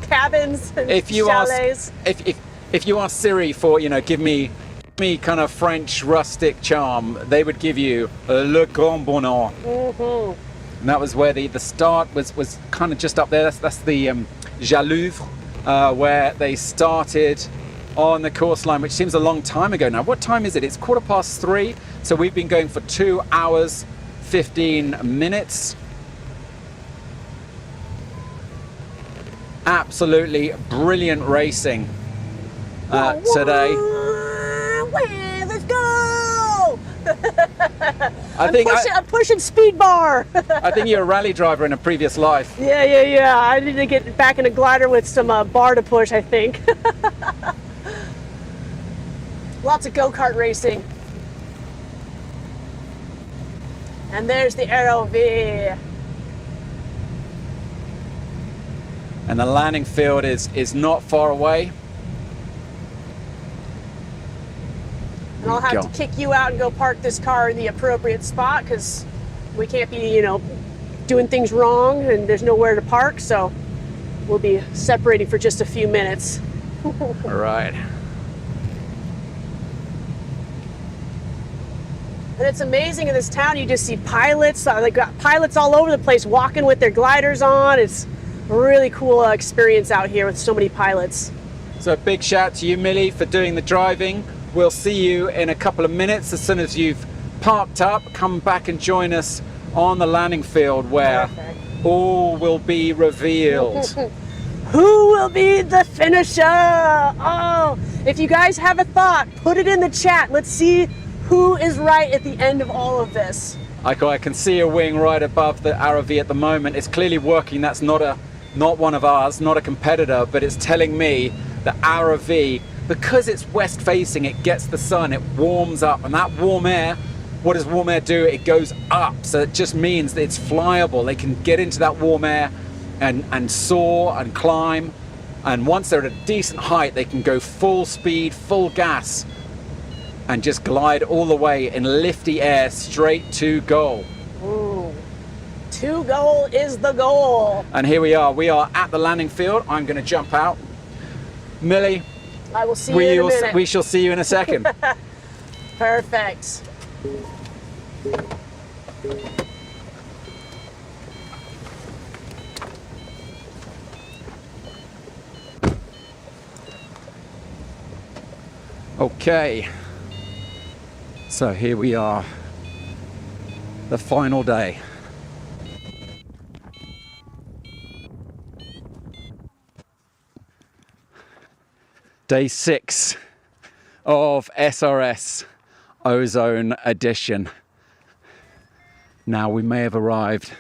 cabins and chalets. If you ask Siri for, you know, give me kind of French rustic charm, they would give you Le Grand-Bornand. Mm-hmm. And that was where the start was kind of just up there. That's the Jalouvre, where they started on the course line, which seems a long time ago now. What time is it? It's 3:15, so we've been going for 2 hours 15 minutes. Absolutely brilliant racing today. Let's go! I'm pushing speed bar. I think you're a rally driver in a previous life. Yeah. I need to get back in a glider with some bar to push, I think. Lots of go-kart racing. And there's the ROV. And the landing field is not far away. And I'll have to kick you out and go park this car in the appropriate spot because we can't be, you know, doing things wrong and there's nowhere to park. So we'll be separating for just a few minutes. All right. And it's amazing in this town, you just see pilots. They got pilots all over the place walking with their gliders on. It's a really cool experience out here with so many pilots. So a big shout to you, Millie, for doing the driving. We'll see you in a couple of minutes. As soon as you've parked up, come back and join us on the landing field where all will be revealed. Who will be the finisher? Oh, if you guys have a thought, put it in the chat. Let's see who is right at the end of all of this. I can see a wing right above the ROV at the moment. It's clearly working. That's not one of ours, not a competitor, but it's telling me the ROV, because it's west facing, it gets the sun, it warms up, and that warm air, what does warm air do? It goes up. So it just means that it's flyable. They can get into that warm air and soar and climb. And once they're at a decent height, they can go full speed, full gas, and just glide all the way in lifty air straight to goal. Ooh. To goal is the goal. And here we are at the landing field. I'm going to jump out. Millie, I will see you in a minute. We shall see you in a second. Perfect. Okay. So here we are, the final day. Day 6 of SRS Ozone Edition. Now we may have arrived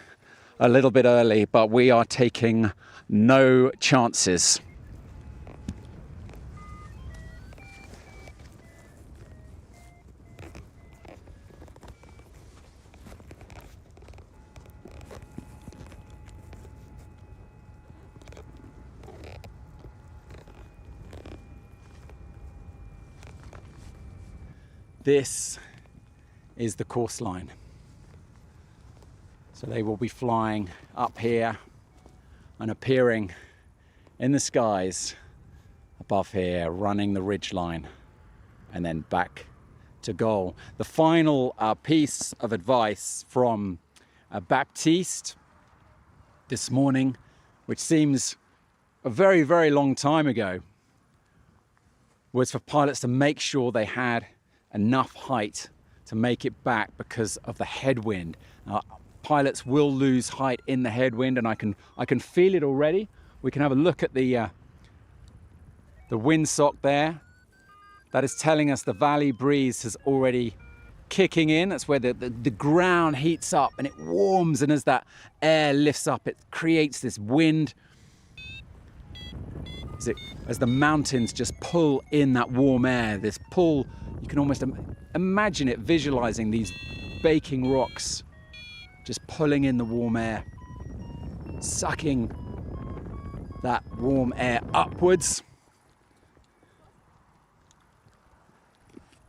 a little bit early, but we are taking no chances. This is the course line. So they will be flying up here and appearing in the skies above here, running the ridge line and then back to goal. The final piece of advice from Baptiste this morning, which seems a very, very long time ago, was for pilots to make sure they had enough height to make it back because of the headwind. Now, pilots will lose height in the headwind, and I can feel it already. We can have a look at the windsock there. That is telling us the valley breeze is already kicking in. That's where the ground heats up and it warms, and as that air lifts up, it creates this wind. As the mountains just pull in that warm air, this pull, you can almost imagine it, visualizing these baking rocks just pulling in the warm air, sucking that warm air upwards.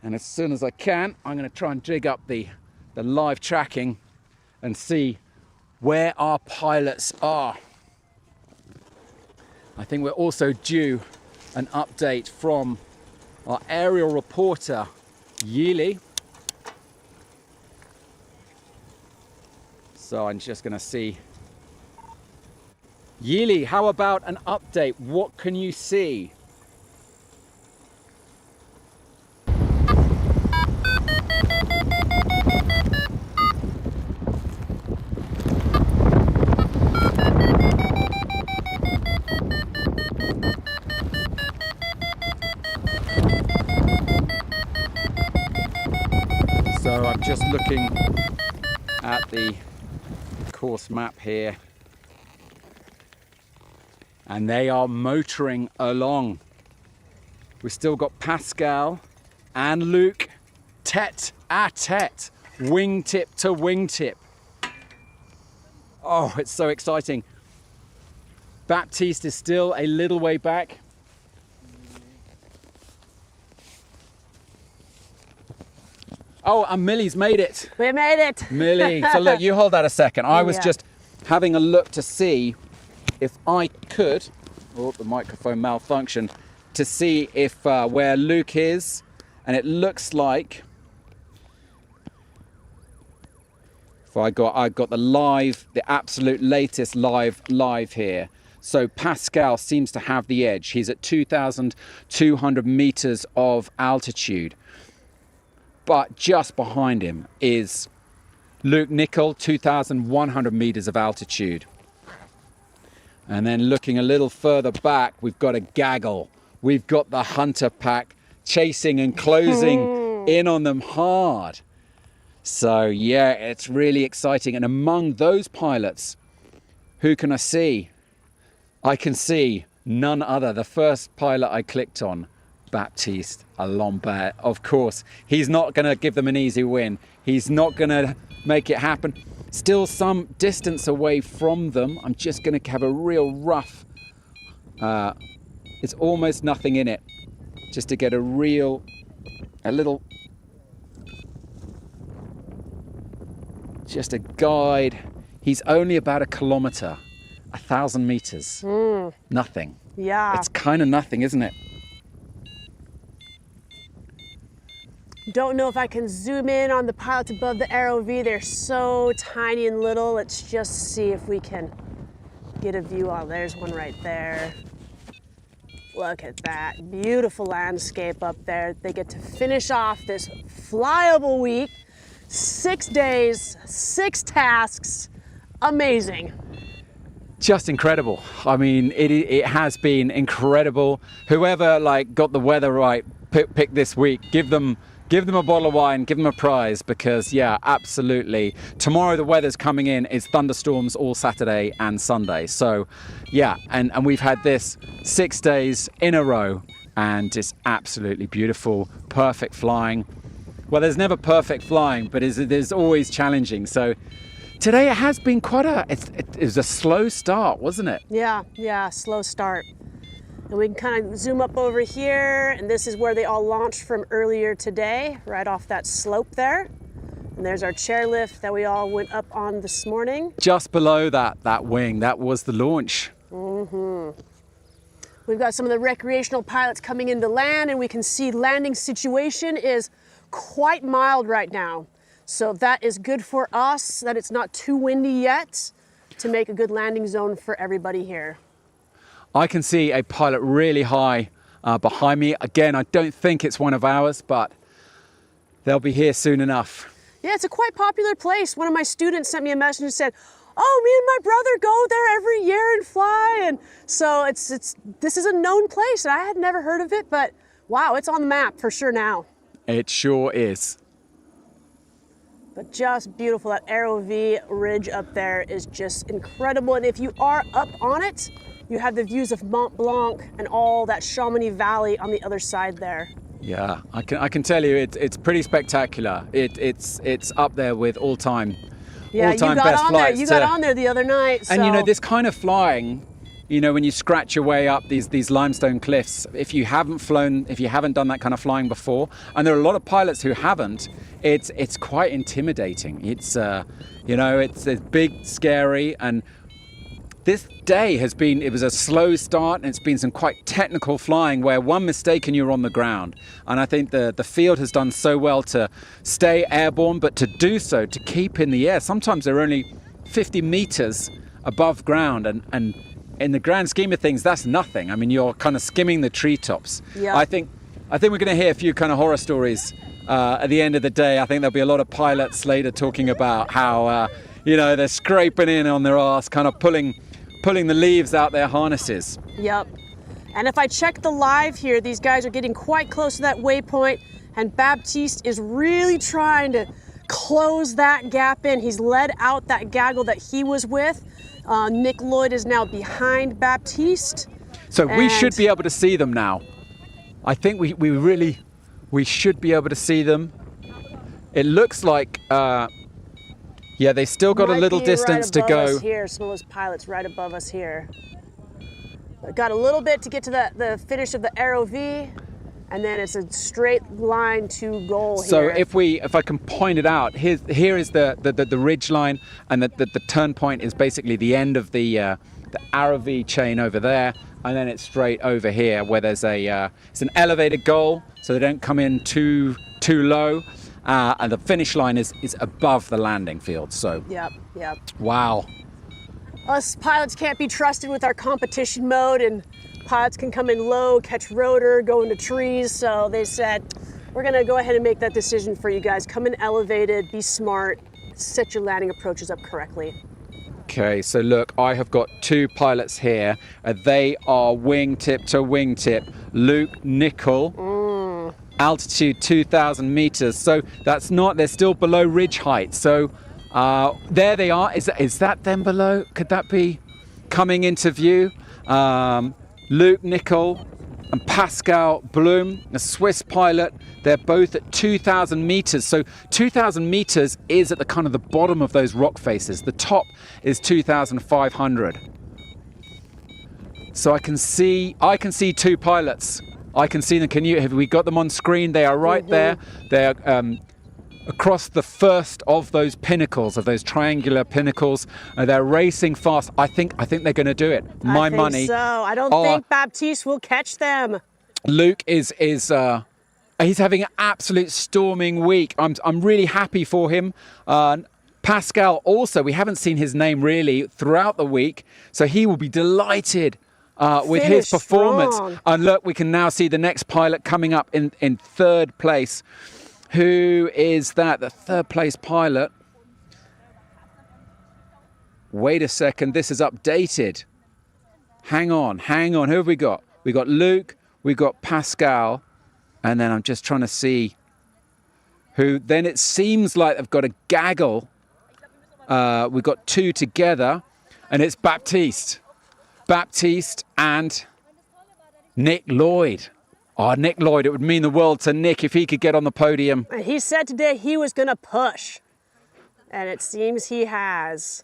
And as soon as I can, I'm going to try and dig up the live tracking and see where our pilots are. I think we're also due an update from our aerial reporter, Yili. So I'm just going to see. Yili, how about an update? What can you see? So I'm just looking at the course map here, and they are motoring along. We've still got Pascal and Luke tête-à-tête, wingtip to wingtip. Oh, it's so exciting. Baptiste is still a little way back. Oh, and Millie's made it. We made it. Millie, so look, you hold that a second. I was just having a look to see if I could, oh, the microphone malfunctioned, to see if where Luke is, and it looks like if I got the absolute latest live here. So Pascal seems to have the edge. He's at 2,200 meters of altitude. But just behind him is Luke Nicol, 2,100 meters of altitude. And then looking a little further back, we've got a gaggle. We've got the Hunter pack chasing and closing in on them hard. So yeah, it's really exciting. And among those pilots, who can I see? I can see none other. The first pilot I clicked on, Baptiste Lombard, of course. He's not going to give them an easy win. He's not going to make it happen. Still some distance away from them. I'm just going to have a real rough, it's almost nothing in it, just to get a little, just a guide. He's only about 1 kilometer, 1,000 meters. Nothing. Yeah. It's kind of nothing, isn't it? Don't know if I can zoom in on the pilots above the ROV. They're so tiny and little. Let's just see if we can get a view. Oh, there's one right there. Look at that. Beautiful landscape up there. They get to finish off this flyable week. 6 days, 6 tasks. Amazing. Just incredible. I mean, it has been incredible. Whoever got the weather right, pick this week, give them a bottle of wine, give them a prize, because yeah, absolutely. Tomorrow the weather's coming in. It's thunderstorms all Saturday and Sunday. So yeah, and we've had this 6 days in a row, and it's absolutely beautiful, perfect flying. Well, there's never perfect flying, but there's always challenging. So today it has been it was a slow start, wasn't it? Yeah, slow start. And we can kind of zoom up over here, and this is where they all launched from earlier today, right off that slope there. And there's our chairlift that we all went up on this morning. Just below that wing, that was the launch. We've got some of the recreational pilots coming into land, and we can see landing situation is quite mild right now. So that is good for us, that it's not too windy yet, to make a good landing zone for everybody here. I can see a pilot really high behind me. Again, I don't think it's one of ours, but they'll be here soon enough. Yeah, it's a quite popular place. One of my students sent me a message and said, "Oh, me and my brother go there every year and fly." And so this is a known place. I had never heard of it, but wow, it's on the map for sure now. It sure is. But just beautiful. That Arrow V ridge up there is just incredible. And if you are up on it, you have the views of Mont Blanc and all that Chamonix Valley on the other side there. Yeah, I can tell you it's pretty spectacular. It's up there with all-time best flights. You got on there the other night. So. And you know, this kind of flying, you know, when you scratch your way up these limestone cliffs, if you haven't done that kind of flying before, and there are a lot of pilots who haven't, it's quite intimidating. It's you know, it's big, scary, and this day it was a slow start, and it's been some quite technical flying where one mistake and you're on the ground. And I think the field has done so well to stay airborne, but to do so, to keep in the air. Sometimes they're only 50 meters above ground, and in the grand scheme of things, that's nothing. I mean, you're kind of skimming the treetops. Yeah. I think we're going to hear a few kind of horror stories at the end of the day. I think there'll be a lot of pilots later talking about how, you know, they're scraping in on their arse, kind of pulling the leaves out their harnesses. Yep. And if I check the live here, these guys are getting quite close to that waypoint, and Baptiste is really trying to close that gap in. He's led out that gaggle that he was with. Nick Lloyd is now behind Baptiste. So we should be able to see them now. I think we should be able to see them. It looks like, yeah, they still got a little distance to go. Us here, some of those pilots right above us here. Got a little bit to get to the finish of the Arrow V, and then it's a straight line to goal so here. So if I can point it out, here is the ridge line, and the turn point is basically the end of the Arrow V chain over there, and then it's straight over here where there's it's an elevated goal, so they don't come in too low. And the finish line is above the landing field. So Yep. Wow. Us pilots can't be trusted with our competition mode, and pilots can come in low, catch rotor, go into trees. So they said, we're gonna go ahead and make that decision for you guys. Come in elevated, be smart, set your landing approaches up correctly. Okay, so look, I have got two pilots here. They are wingtip to wingtip. Luke Nickel, altitude 2,000 meters. So they're still below ridge height. So there they are. Is that them below? Could that be coming into view? Luke Nickel and Pascal Blum, a Swiss pilot. They're both at 2,000 meters. So 2,000 meters is at the kind of the bottom of those rock faces. The top is 2,500. So I can see two pilots. I can see them. Have we got them on screen? They are right there. They're across the first of those pinnacles, of those triangular pinnacles. They're racing fast. I think they're going to do it. My money. So I don't think Baptiste will catch them. Luke is he's having an absolute storming week. I'm really happy for him. Pascal also, we haven't seen his name really throughout the week, so he will be delighted with his performance. Strong. And look, we can now see the next pilot coming up in third place. Who is that? The third place pilot. Wait a second, this is updated. Hang on. Who have we got? We got Luke, we got Pascal, and then I'm just trying to see who. Then it seems like I've got a gaggle. We've got two together, and it's Baptiste and Nick Lloyd. Oh, Nick Lloyd, it would mean the world to Nick if he could get on the podium. He said today he was going to push, and it seems he has.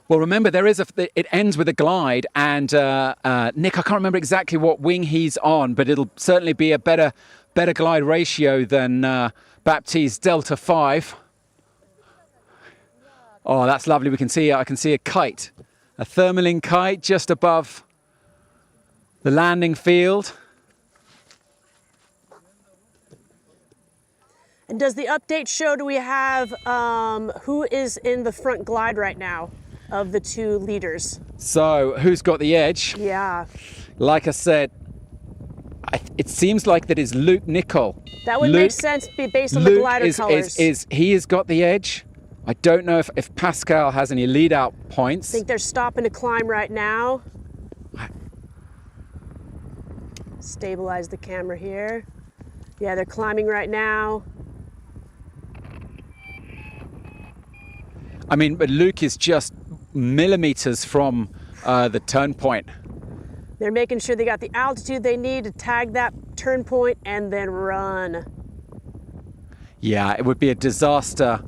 Well, remember, it ends with a glide, and Nick, I can't remember exactly what wing he's on, but it'll certainly be a better glide ratio than Baptiste's Delta 5. Oh, that's lovely. I can see a kite, a thermaling kite just above the landing field. And does the update show, do we have who is in the front glide right now of the two leaders? So who's got the edge? Yeah. Like I said, it seems like that is Luke Nicol. That would make sense based on the glider colors. He has got the edge. I don't know if Pascal has any lead out points. I think they're stopping to climb right now. Stabilize the camera here. Yeah, they're climbing right now. I mean, but Luke is just millimeters from the turn point. They're making sure they got the altitude they need to tag that turn point and then run. Yeah, it would be a disaster.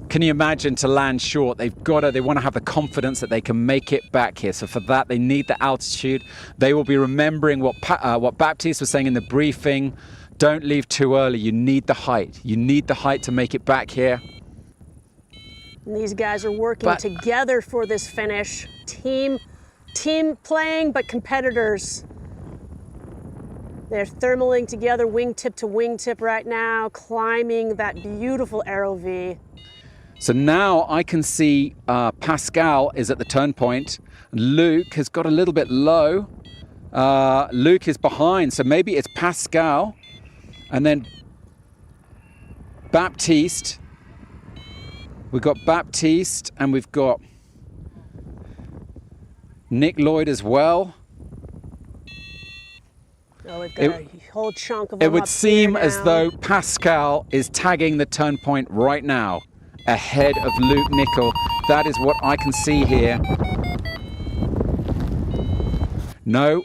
Can you imagine to land short? They want to have the confidence that they can make it back here. So for that, they need the altitude. They will be remembering what Baptiste was saying in the briefing. Don't leave too early. You need the height. You need the height to make it back here. And these guys are working together for this finish. Team playing, but competitors. They're thermaling together, wingtip to wingtip right now, climbing that beautiful Aero V. So now I can see Pascal is at the turn point. Luke has got a little bit low. Luke is behind, so maybe it's Pascal. And then Baptiste. We've got Baptiste and we've got Nick Lloyd as well. Oh, we've got a whole chunk of them. It would seem as though Pascal is tagging the turn point right now, ahead of Luke Nicol. That is what I can see here. No.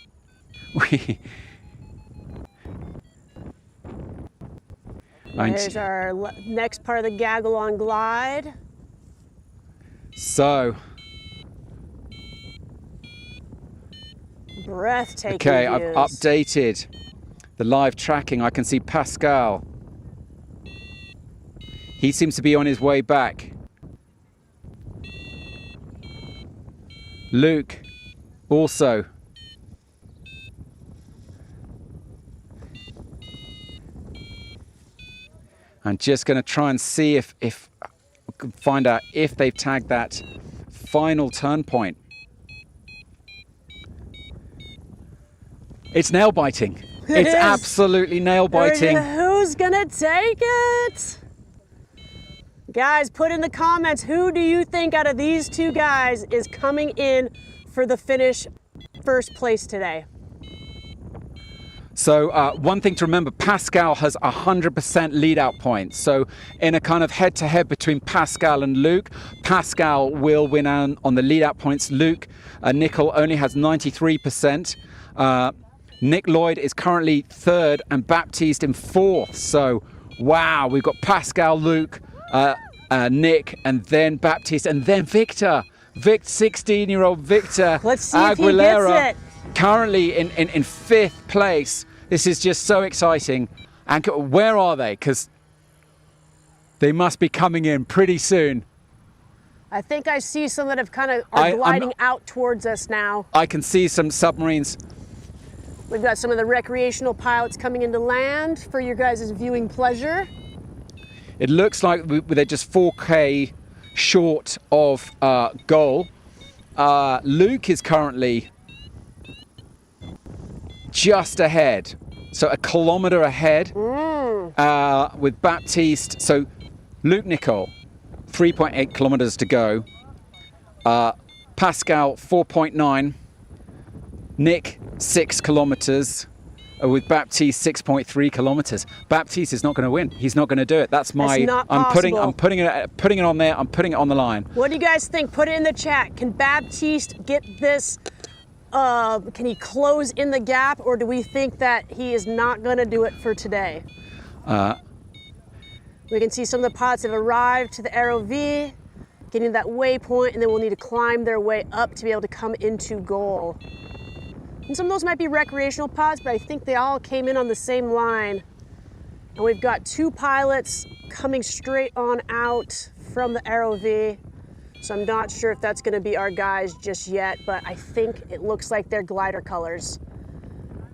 There's our next part of the Gaggelon glide. So. Breathtaking Okay, views. I've updated the live tracking. I can see Pascal. He seems to be on his way back. Luke also. I'm just going to try and see if we can find out if they've tagged that final turn point. It's nail biting. It's absolutely nail biting. Who's gonna take it? Guys, put in the comments, who do you think out of these two guys is coming in for the finish first place today? So one thing to remember, Pascal has 100% lead out points. So in a kind of head-to-head between Pascal and Luke, Pascal will win on the lead out points. Luke Nicol only has 93%. Nick Lloyd is currently third and Baptiste in fourth. So wow, we've got Pascal, Luke, Nick, and then Baptiste, and then Victor. 16-year-old Victor Let's see Aguilera, if he gets it. Currently in fifth place. This is just so exciting. And where are they? Because they must be coming in pretty soon. I think I see some that have kind of are gliding out towards us now. I can see some submarines. We've got some of the recreational pilots coming into land for your guys' viewing pleasure. It looks like they're just 4K short of goal. Luke is currently just ahead, so 1 kilometer ahead with Baptiste. So Luke Nicol, 3.8 kilometers to go. Pascal, 4.9. Nick, 6 kilometers. With Baptiste, 6.3 kilometers. Baptiste is not going to win. He's not going to do it. That's my. I'm putting it on there. I'm putting it on the line. What do you guys think? Put it in the chat. Can Baptiste get this? Can he close in the gap, or do we think that he is not going to do it for today? We can see some of the pilots have arrived to the Aero V, getting that waypoint, and then we'll need to climb their way up to be able to come into goal. And some of those might be recreational pilots, but I think they all came in on the same line. And we've got 2 pilots coming straight on out from the Aero V. So I'm not sure if that's gonna be our guys just yet, but I think it looks like they're glider colors.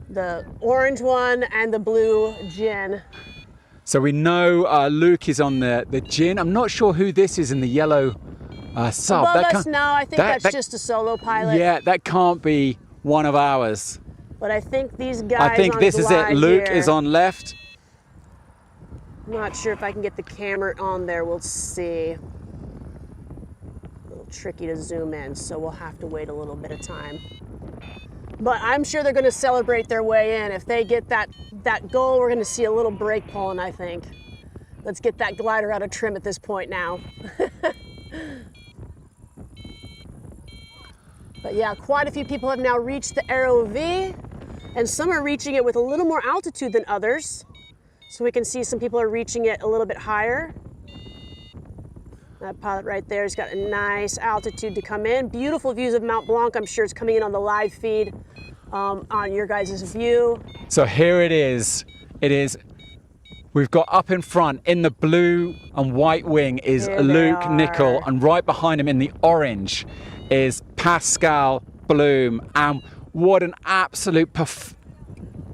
The orange one and the blue gin. So we know Luke is on the gin. I'm not sure who this is in the yellow sub. Above us, no, I think that's just a solo pilot. Yeah, that can't be one of ours. But I think these guys I think on this is it. glide Luke here. is on left. I'm not sure if I can get the camera on there. We'll see. A little tricky to zoom in, so we'll have to wait a little bit of time. But I'm sure they're going to celebrate their way in. If they get that goal, we're going to see a little brake pulling, I think. Let's get that glider out of trim at this point now. But yeah, quite a few people have now reached the ROV, and some are reaching it with a little more altitude than others. So we can see some people are reaching it a little bit higher. That pilot right there has got a nice altitude to come in. Beautiful views of Mount Blanc. I'm sure it's coming in on the live feed on your guys' view. So here it is. It is. We've got up in front in the blue and white wing is Luke Nicol, and right behind him in the orange is Pascal Bloom. And what an absolute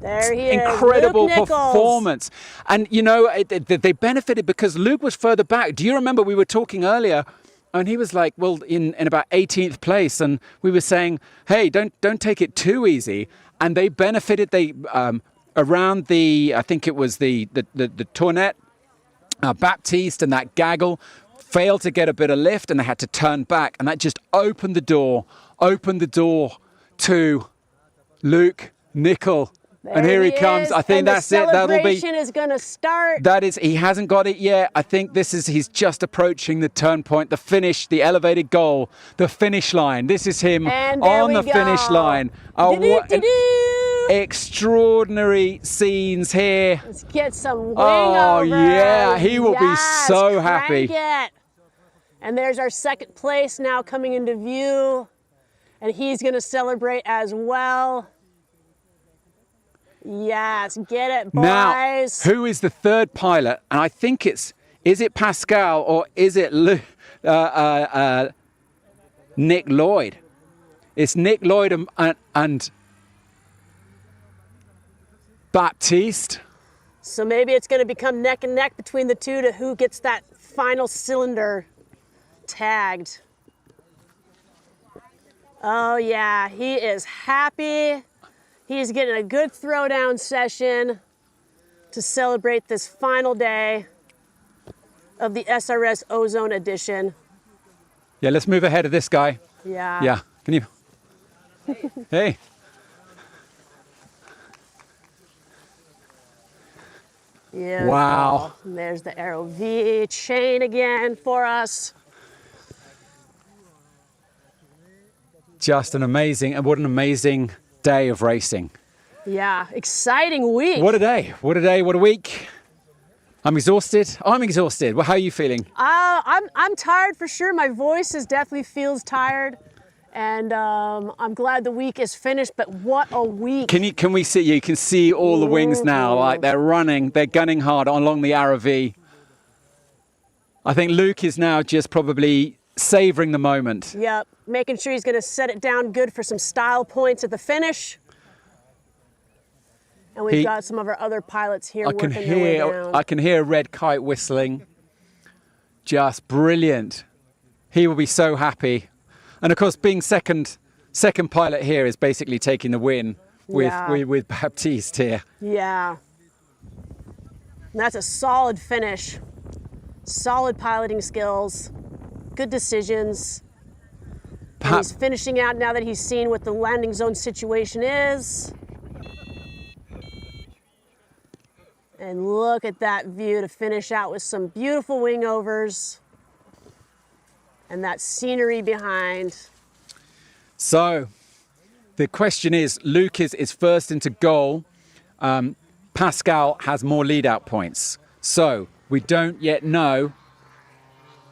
there he is. Incredible Luke Nichols. performance. And you know, they benefited because Luke was further back. Do you remember we were talking earlier and he was like, well, in about 18th place, and we were saying, hey, don't take it too easy. And they benefited. They around the, I think it was the Tournette, Baptiste and that gaggle failed to get a bit of lift, and they had to turn back, and that just opened the door to Luke Nicol. And here he comes. I think that's it. That'll be. The celebration is going to start. That is. He hasn't got it yet. I think this is. He's just approaching the turn point, the finish, the elevated goal, the finish line. This is him on the finish line. Oh, what an extraordinary scenes here. Let's get some wing Oh over. yeah, he will be so happy. Crank it. And there's our second place now coming into view, and he's going to celebrate as well. Yes, get it, boys. Now, who is the third pilot? And I think is it Pascal or is it Nick Lloyd? It's Nick Lloyd and Baptiste. So maybe it's going to become neck and neck between the two to who gets that final cylinder tagged. Oh yeah, he is happy. He's getting a good throwdown session to celebrate this final day of the SRS Ozone edition. Yeah, let's move ahead of this guy. Yeah. Yeah, can you? Hey. Yeah. Wow. And there's the ROV chain again for us. Just an amazing, and what an amazing day of racing. Yeah, exciting week. What a day, what a day, what a week. I'm exhausted. I'm exhausted. Well, how are you feeling? I'm tired for sure. My voice definitely feels tired. And I'm glad the week is finished, but what a week. Can we see, you can see all the wings now, like they're running, they're gunning hard along the ROV. I think Luke is now just probably savoring the moment. Yep, making sure he's gonna set it down good for some style points at the finish. And we've got some of our other pilots here working their way down. I can hear a red kite whistling. Just brilliant. He will be so happy. And of course, being second pilot here is basically taking the win with Baptiste here. Yeah. And that's a solid finish. Solid piloting skills. Good decisions. And he's finishing out now that he's seen what the landing zone situation is. And look at that view to finish out with some beautiful wing overs. And that scenery behind. So the question is, Luke is first into goal. Pascal has more lead-out points. So we don't yet know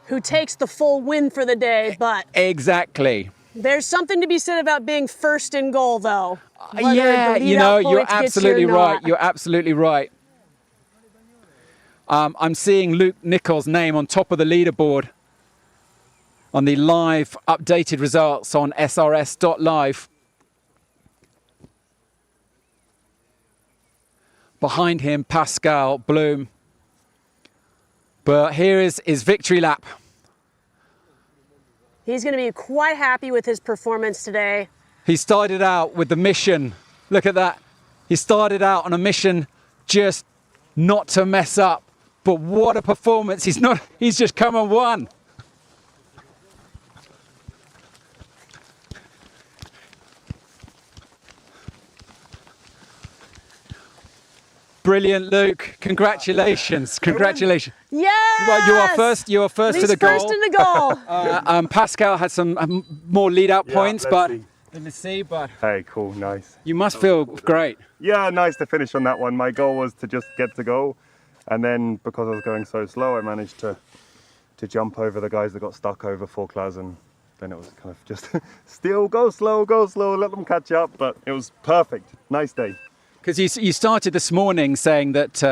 who takes the full win for the day, but exactly. There's something to be said about being first in goal, though. Yeah, you know, you're absolutely right. You're absolutely right. I'm seeing Luke Nicol's name on top of the leaderboard on the live updated results on SRS.live. Behind him, Pascal Bloom. But here is his victory lap. He's going to be quite happy with his performance today. He started out with the mission Look at that. He started out on a mission just not to mess up. But what a performance. He's just come and won. Brilliant, Luke. Congratulations. Congratulations. Yes! Well, you are first to the goal. First in the goal. Pascal had some more lead out points, but let's see. But hey, cool, nice. You must feel great. Yeah, nice to finish on that one. My goal was to just get to go, and then because I was going so slow, I managed to jump over the guys that got stuck over Forclaz, and then it was kind of just still go slow, let them catch up. But it was perfect. Nice day. Because you started this morning saying that,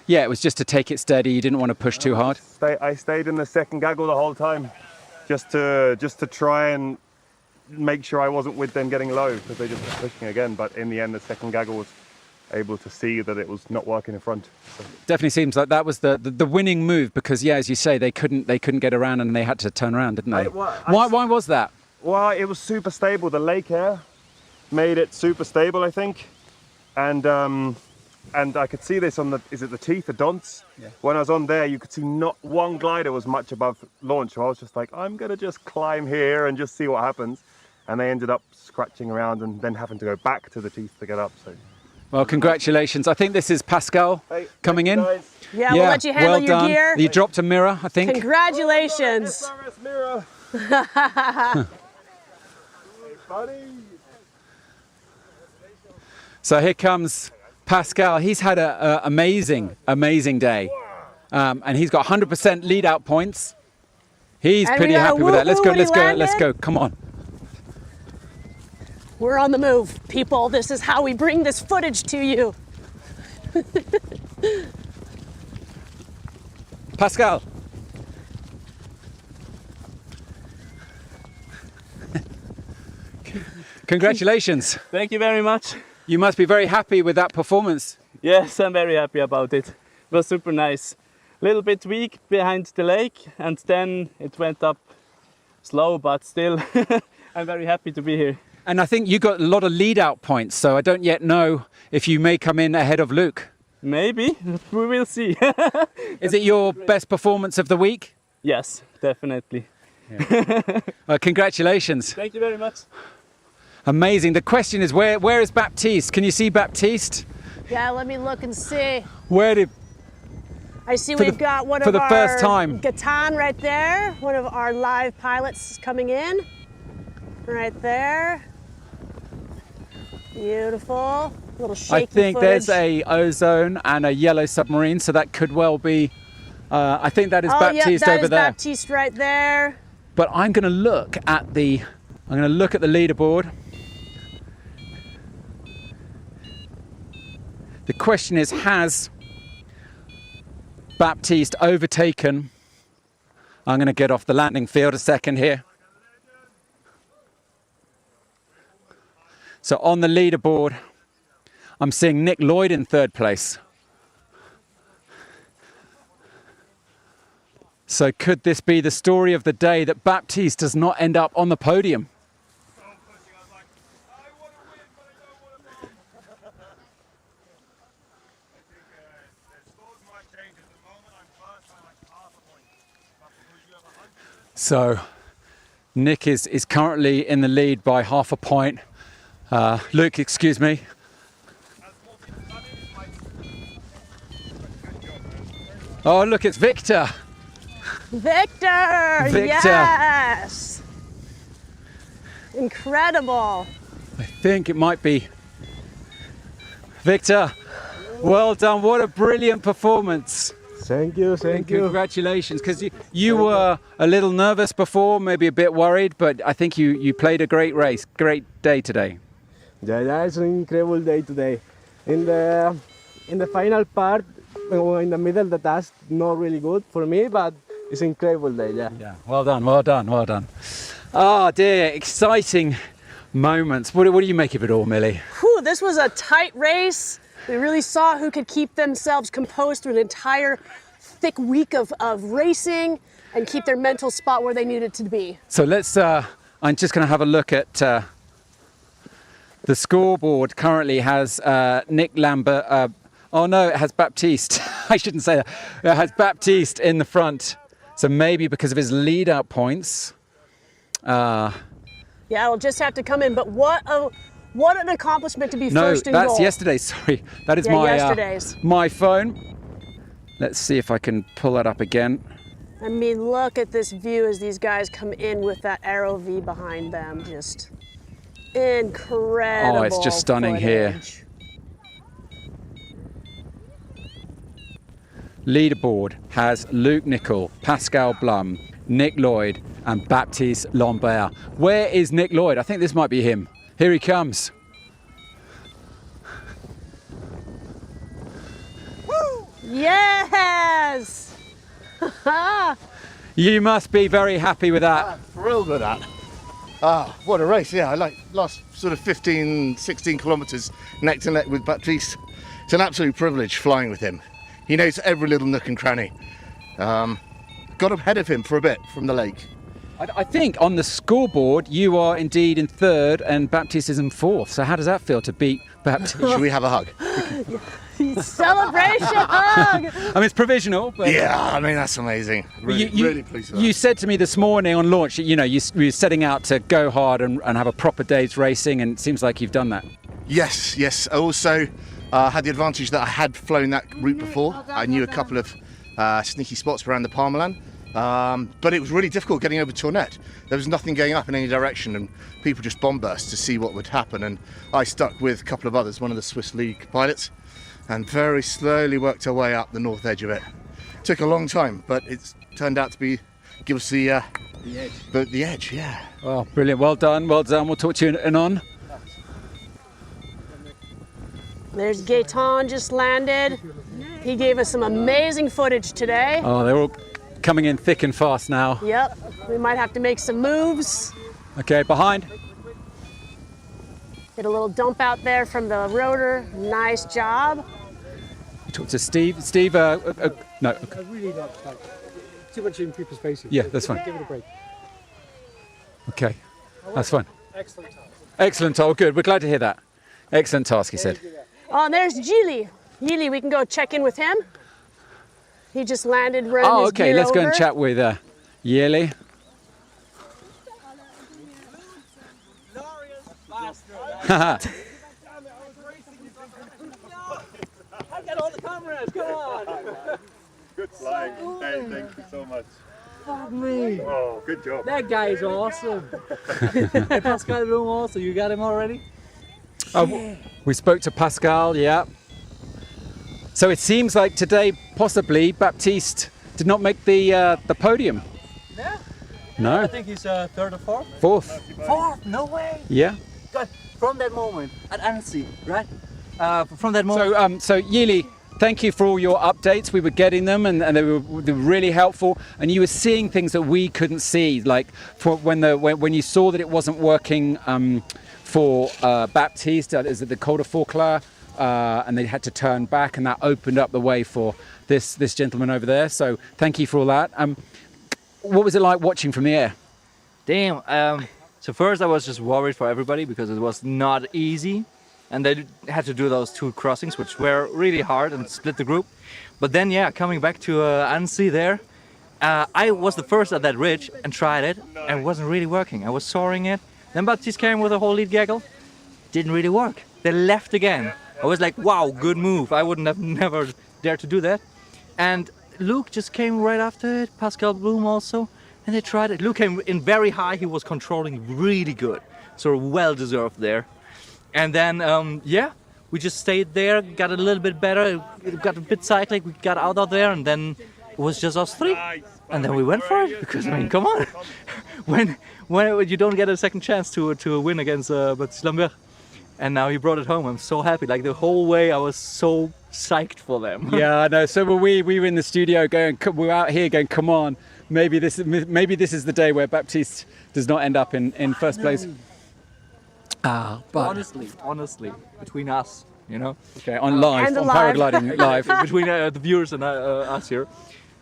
it was just to take it steady. You didn't want to push too hard. I stayed in the second gaggle the whole time, just to try and make sure I wasn't with them getting low, because they just kept pushing again. But in the end, the second gaggle was able to see that it was not working in front. So. Definitely seems like that was the winning move, because as you say, they couldn't get around and they had to turn around, didn't they? Why was that? Well, it was super stable. The lake air made it super stable, I think. And I could see this on the teeth, the Don'ts? Yeah. When I was on there, you could see not one glider was much above launch. So I was just like, I'm going to just climb here and just see what happens. And they ended up scratching around and then having to go back to the teeth to get up. So. Well, congratulations. I think this is Pascal coming in. Guys. Yeah, we'll let you handle your done. gear. You dropped a mirror, I think. Congratulations. SRS mirror. Hey, buddy. So here comes Pascal. He's had an amazing day. And he's got 100% lead out points. He's pretty happy with that. Let's go. Come on. We're on the move, people. This is how we bring this footage to you. Pascal. Congratulations. Thank you very much. You must be very happy with that performance. Yes, I'm very happy about it. It was super nice. A little bit weak behind the lake, and then it went up slow, but still I'm very happy to be here. And I think you got a lot of lead out points, so I don't yet know if you may come in ahead of Luke. Maybe, we will see. Is it your best performance of the week? Yes, definitely. Yeah. Congratulations. Thank you very much. Amazing. The question is, where is Baptiste? Can you see Baptiste? Yeah, let me look and see. Where did... I see we've got one of our... For the first time. Gatan right there. One of our live pilots coming in. Right there. Beautiful. Little shaky I think footage. there's a Ozone and a yellow submarine, so that could well be... I think that is Baptiste over there. Baptiste right there. But I'm going to look at the... leaderboard. The question is, has Baptiste overtaken? I'm going to get off the landing field a second here. So on the leaderboard, I'm seeing Nick Lloyd in third place. So could this be the story of the day, that Baptiste does not end up on the podium? So Nick is currently in the lead by half a point. Luke, excuse me. Oh, look, it's Victor. Victor! Yes! Incredible. I think it might be Victor. Well done. What a brilliant performance. Thank you. Congratulations, because you were a little nervous before, maybe a bit worried, but I think you played a great race, great day today. Yeah, it's an incredible day today. In the final part, in the middle, the task not really good for me, but it's an incredible day. Yeah. Well done. Oh dear, exciting moments. What do you make of it all, Millie? Whew, this was a tight race. We really saw who could keep themselves composed through an entire thick week of racing and keep their mental spot where they needed to be. So let's, I'm just going to have a look at The scoreboard currently has Nick Lambert. Oh no, it has Baptiste. I shouldn't say that. It has Baptiste in the front. So maybe because of his lead-out points. Yeah, it'll just have to come in. But what an accomplishment to be first in goal. No, that's yesterday's. Sorry, that is yesterday's. My phone. Let's see if I can pull that up again. I mean, look at this view as these guys come in with that arrow V behind them. Just incredible. Oh, it's just stunning here. Leaderboard has Luke Nicol, Pascal Blum, Nick Lloyd and Baptiste Lambert. Where is Nick Lloyd? I think this might be him. Here he comes. Woo! Yes! You must be very happy with that. I'm thrilled with that. Ah, what a race. Yeah, I like last sort of 15, 16 kilometres neck to neck with Baptiste. It's an absolute privilege flying with him. He knows every little nook and cranny. Got ahead of him for a bit from the lake. I think on the scoreboard you are indeed in third and Baptiste is in fourth. So how does that feel to beat Baptiste? Should we have a hug? Celebration hug! I mean, it's provisional, but yeah, I mean that's amazing. Really, really pleased with that. You said to me this morning on launch, you know, you were setting out to go hard and have a proper day's racing, and it seems like you've done that. Yes, yes. I also had the advantage that I had flown that route before. I knew a couple of sneaky spots around the Paragliding. But it was really difficult getting over Tournette. There was nothing going up in any direction and people just bomb burst to see what would happen, and I stuck with a couple of others, one of the Swiss League pilots, and very slowly worked our way up the north edge of it. Took a long time, but it's turned out to give us the edge. The edge, yeah. Oh, brilliant. Well done, well done. We'll talk to you in on. There's Gaetan just landed. He gave us some amazing footage today. Oh, they're all coming in thick and fast now. Yep, we might have to make some moves. Okay, behind. Get a little dump out there from the rotor. Nice job. Talk to Steve. Steve, no. I really not like too much in people's faces. Yeah, that's fine. Give it a break. Okay, that's fine. Excellent task. Excellent. Oh, good. We're glad to hear that. Excellent task, he said. Oh, and there's Gili. Gili, we can go check in with him. He just landed running Oh, his okay. gear Let's go over. and chat with Yeli. I got all the comrades, come on! Good flying. Hey, thank you so much. Fuck me! Oh, good job. That guy is awesome. Hey, Pascal Bloom also, you got him already? Oh, we spoke to Pascal, yeah. So it seems like today, possibly, Baptiste did not make the podium. Yeah? No. I think he's third or fourth? Fourth. Fourth? No way! Yeah. God, from that moment at Annecy, right? From that moment. So Yili, thank you for all your updates. We were getting them, and they were really helpful. And you were seeing things that we couldn't see, like for when you saw that it wasn't working for Baptiste, is it the Col de Forclaz, and they had to turn back, and that opened up the way for this gentleman over there. So thank you for all that. What was it like watching from the air? Damn. So first I was just worried for everybody because it was not easy, and they had to do those two crossings, which were really hard and split the group. But then, yeah, coming back to Annecy there, I was the first at that ridge and tried it, and it wasn't really working. I was soaring it. Then Baptiste came with a whole lead gaggle. Didn't really work. They left again. I was like, wow, good move. I wouldn't have never dared to do that. And Luke just came right after it, Pascal Bloom also. And they tried it. Luke came in very high. He was controlling really good. So well deserved there. And then, yeah, we just stayed there, got a little bit better, got a bit cyclic, we got out of there, and then it was just us three. And then we went for it, because, I mean, come on. when you don't get a second chance to win against Baptiste Lambert. And now he brought it home. I'm so happy. Like, the whole way I was so psyched for them. Yeah, I know. So were we were in the studio going, we were out here going, come on. Maybe this is the day where Baptiste does not end up in first place. But honestly, between us, you know. Okay, on Paragliding live. Between the viewers and us here.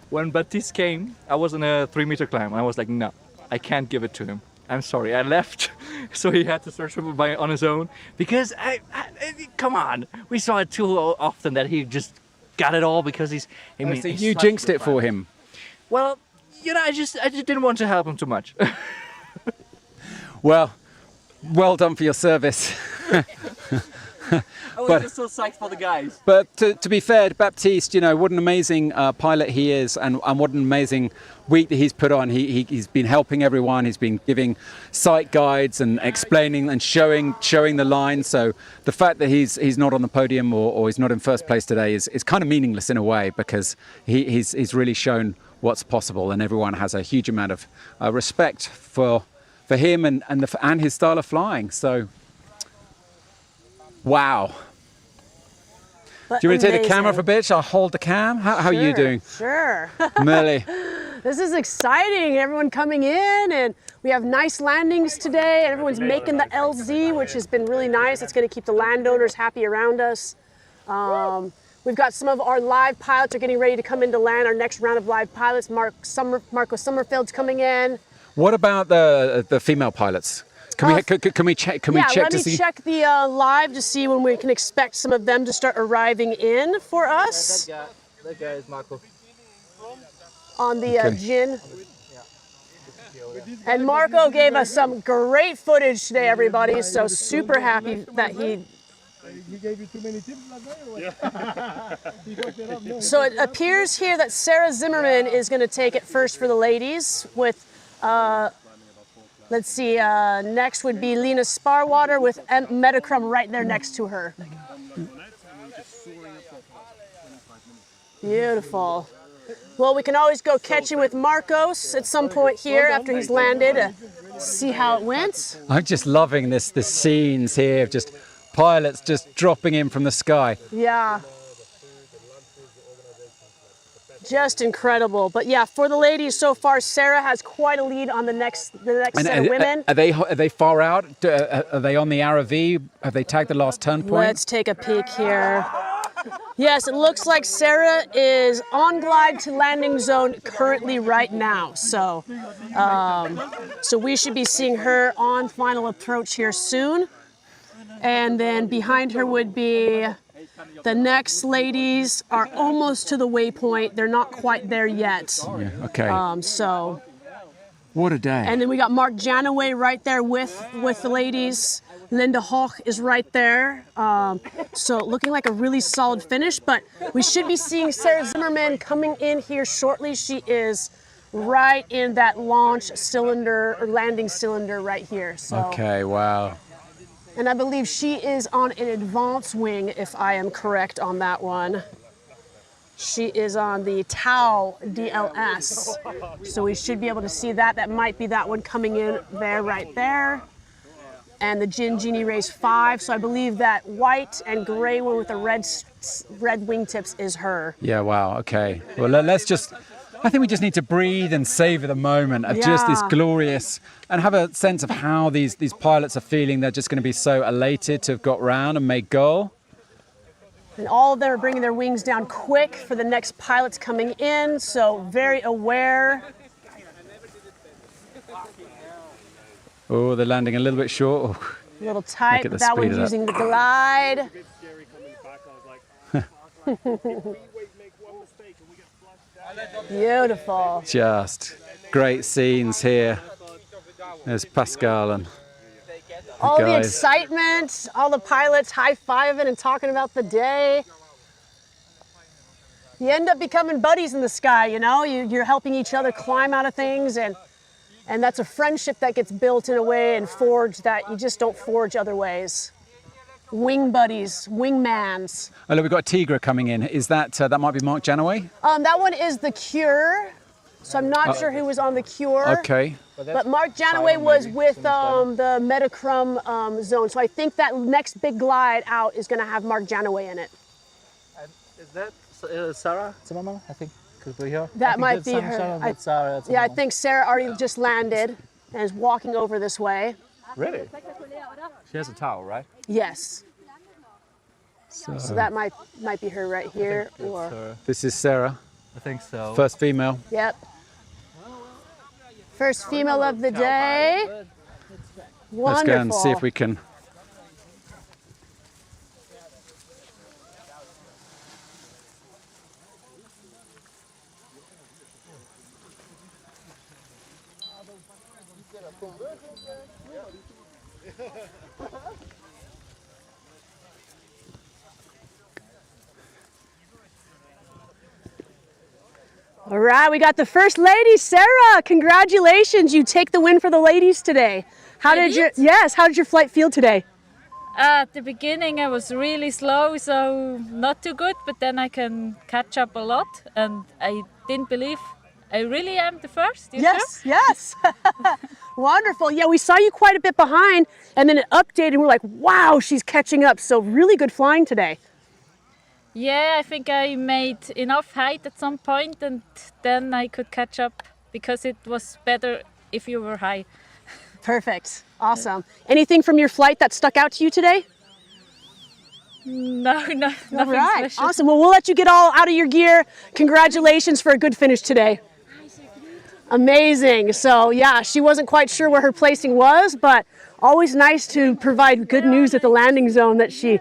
When Baptiste came, I was in a 3-meter climb. I was like, no, I can't give it to him. I'm sorry, I left. So he had to search on his own. Because, come on, we saw it too often that he just got it all because he's... I mean, So you jinxed it for him. Well, you know, I just didn't want to help him too much. Well done for your service. I was just so psyched for the guys. But to be fair to Baptiste, you know, what an amazing pilot he is, and what an amazing week that he's put on. He's been helping everyone. He's been giving sight guides and explaining and showing the line. So the fact that he's not on the podium or he's not in first place today is kind of meaningless in a way, because he's really shown what's possible, and everyone has a huge amount of respect for him and his style of flying. So, wow. But Do you want to take the amazing. camera for a bit? I'll hold the cam. How are you doing? Sure. Merle. This is exciting. Everyone coming in, and we have nice landings today. Everyone's making the LZ, which has been really nice. It's going to keep the landowners happy around us. We've got some of our live pilots are getting ready to come in to land. Our next round of live pilots, Marco Sommerfeld's coming in. What about the female pilots? Can we check? Can we check let to me see? check the live to see when we can expect some of them to start arriving in for us. That guy is Marco. On the Gin. And Marco gave us some great footage today, everybody. So super happy that he gave you too many tips last night. So it appears here that Sarah Zimmerman is going to take it first for the ladies with, let's see, next would be Lena Sparwater with Metacrum right there next to her. Beautiful. Well, we can always go catch him with Marcos at some point here after he's landed, see how it went. I'm just loving the scenes here of just pilots just dropping in from the sky. Yeah. Just incredible. But yeah, for the ladies so far, Sarah has quite a lead on the next set of women. Are they far out? Are they on the RV? Have they tagged the last turn point? Let's take a peek here. Yes, it looks like Sarah is on glide to landing zone currently right now. So, so we should be seeing her on final approach here soon. And then behind her would be the next ladies are almost to the waypoint. They're not quite there yet. Yeah, okay. So. What a day. And then we got Mark Janaway right there with the ladies. Linda Hoch is right there. So looking like a really solid finish, but we should be seeing Sarah Zimmerman coming in here shortly. She is right in that launch cylinder or landing cylinder right here. So. Okay, wow. And I believe she is on an advance wing, if I am correct on that one. She is on the Tau DLS. So we should be able to see that. That might be that one coming in there, right there. And the Gin Genie Race 5. So I believe that white and gray one with the red wingtips is her. Yeah, wow, okay. Well, let's just, I think we just need to breathe and savor the moment of just this glorious, and have a sense of how these pilots are feeling. They're just going to be so elated to have got round and made goal. And all of them are bringing their wings down quick for the next pilots coming in, so very aware. Oh, they're landing a little bit short. Oh. A little tight, but that one's using the glide. Beautiful. Just great scenes here. There's Pascal and all the guys. excitement, all the pilots high-fiving and talking about the day. You end up becoming buddies in the sky, you know? You're helping each other climb out of things, and that's a friendship that gets built in a way and forged that you just don't forge other ways. Wing buddies, wingmans. Oh, look, we've got Tigra coming in. Is that, that might be Mark Janaway? That one is the Cure, so I'm not sure who was on the Cure. Okay. But Mark Janaway was with the Metacrum zone, so I think that next big glide out is going to have Mark Janaway in it. Is that Sarah Zimmerman, I think? Could be her. That might be her. I think Sarah already just landed and is walking over this way. Really? She has a towel, right? Yes. So that might be her right here. Or this is Sarah. I think so. First female. Yep. First female of the day. Let's go and see if we can. All right, we got the first lady, Sarah. Congratulations, you take the win for the ladies today. How did your flight feel today? At the beginning I was really slow, so not too good, but then I can catch up a lot, and I didn't believe I really am the first. Yes, yes. Wonderful. Yeah, we saw you quite a bit behind, and then it updated, and we're like, wow, she's catching up. So really good flying today. Yeah, I think I made enough height at some point, and then I could catch up because it was better if you were high. Perfect. Awesome. Anything from your flight that stuck out to you today? No, nothing special. Awesome. Well, we'll let you get all out of your gear. Congratulations for a good finish today. Amazing. So yeah, she wasn't quite sure where her placing was, but always nice to provide good news at the landing zone that she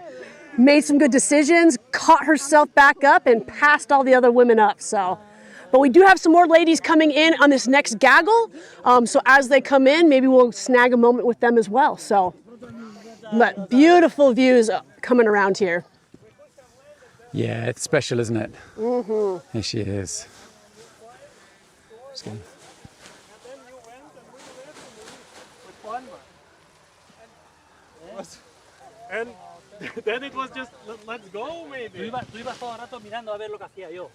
made some good decisions, caught herself back up, and passed all the other women up. So, but we do have some more ladies coming in on this next gaggle. So as they come in, maybe we'll snag a moment with them as well. So, but beautiful views coming around here. Yeah, it's special, isn't it? Mm-hmm. Here she is. And then it was just, let's go, maybe. Tú ibas todo el rato mirando a ver lo que hacía yo.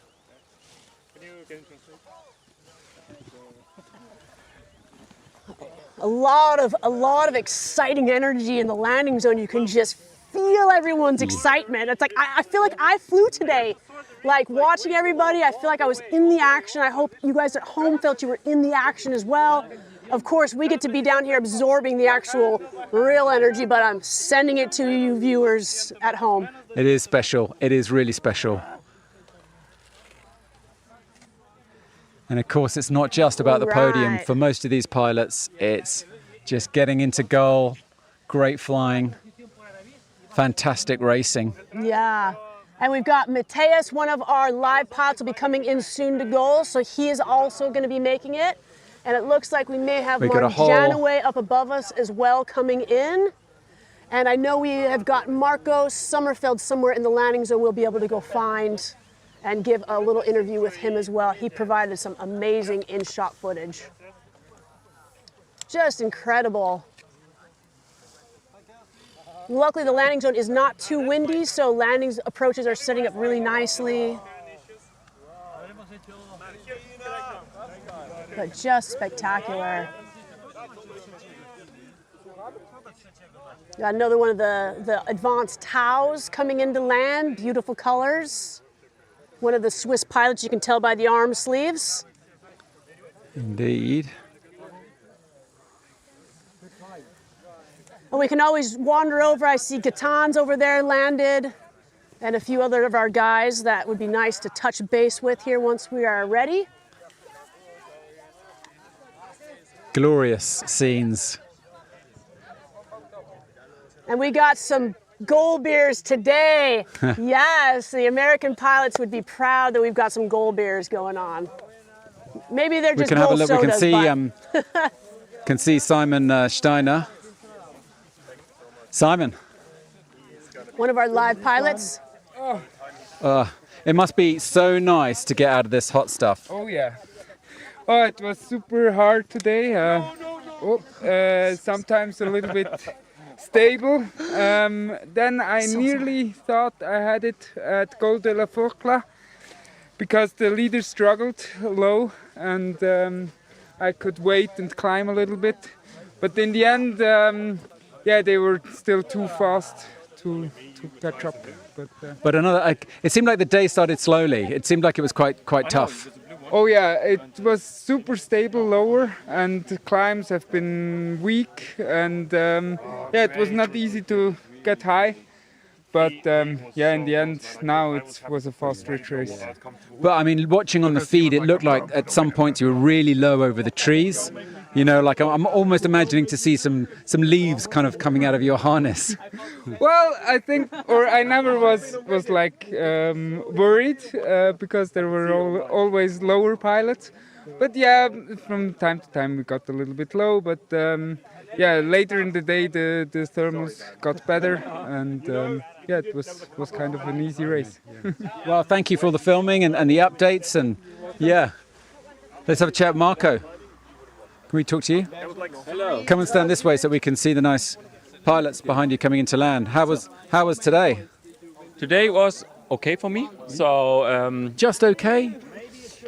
A lot of exciting energy in the landing zone. You can just feel everyone's excitement. It's like, I feel like I flew today. Like watching everybody, I feel like I was in the action. I hope you guys at home felt you were in the action as well. Of course, we get to be down here absorbing the actual real energy, but I'm sending it to you viewers at home. It is special. It is really special. And of course, it's not just about the podium. For most of these pilots, it's just getting into goal, great flying, fantastic racing. Yeah. And we've got Mateus, one of our live pilots, will be coming in soon to goal, so he is also going to be making it. And it looks like we may have Mark Janaway up above us as well coming in. And I know we have got Marco Sommerfeld somewhere in the landing zone we'll be able to go find and give a little interview with him as well. He provided some amazing in-shot footage. Just incredible. Luckily, the landing zone is not too windy, so landing approaches are setting up really nicely. But just spectacular. Got another one of the advanced Taus coming into land, beautiful colors. One of the Swiss pilots, you can tell by the arm sleeves. Indeed. And we can always wander over. I see Gatan's over there landed, and a few other of our guys that would be nice to touch base with here once we are ready. Glorious scenes. And we got some gold beers today. Yes, the American pilots would be proud that we've got some gold beers going on. Maybe they're just gold sodas. We can see Simon Steiner. Simon. One of our live pilots. It must be so nice to get out of this hot stuff. Oh yeah. Oh, it was super hard today. Sometimes a little bit stable. Then I nearly thought I had it at Col de la Forclaz because the leader struggled low, and I could wait and climb a little bit. But in the end, yeah, they were still too fast to catch up. But it seemed like the day started slowly. It seemed like it was quite tough. Oh yeah, it was super stable lower, and the climbs have been weak, and yeah, it was not easy to get high. But yeah, in the end, now it was a fast ridge race. But I mean, watching on the feed, it looked like at some points you were really low over the trees. You know, like I'm almost imagining to see some leaves kind of coming out of your harness. Well, I think, or I never was like worried because there were always lower pilots. But yeah, from time to time we got a little bit low. But yeah, later in the day the thermals got better, and yeah, it was kind of an easy race. Well, thank you for all the filming and the updates, and yeah, let's have a chat with Marco. Can we talk to you? Hello. Come and stand this way so we can see the nice pilots behind you coming into land. How was today? Today was okay for me. So just okay.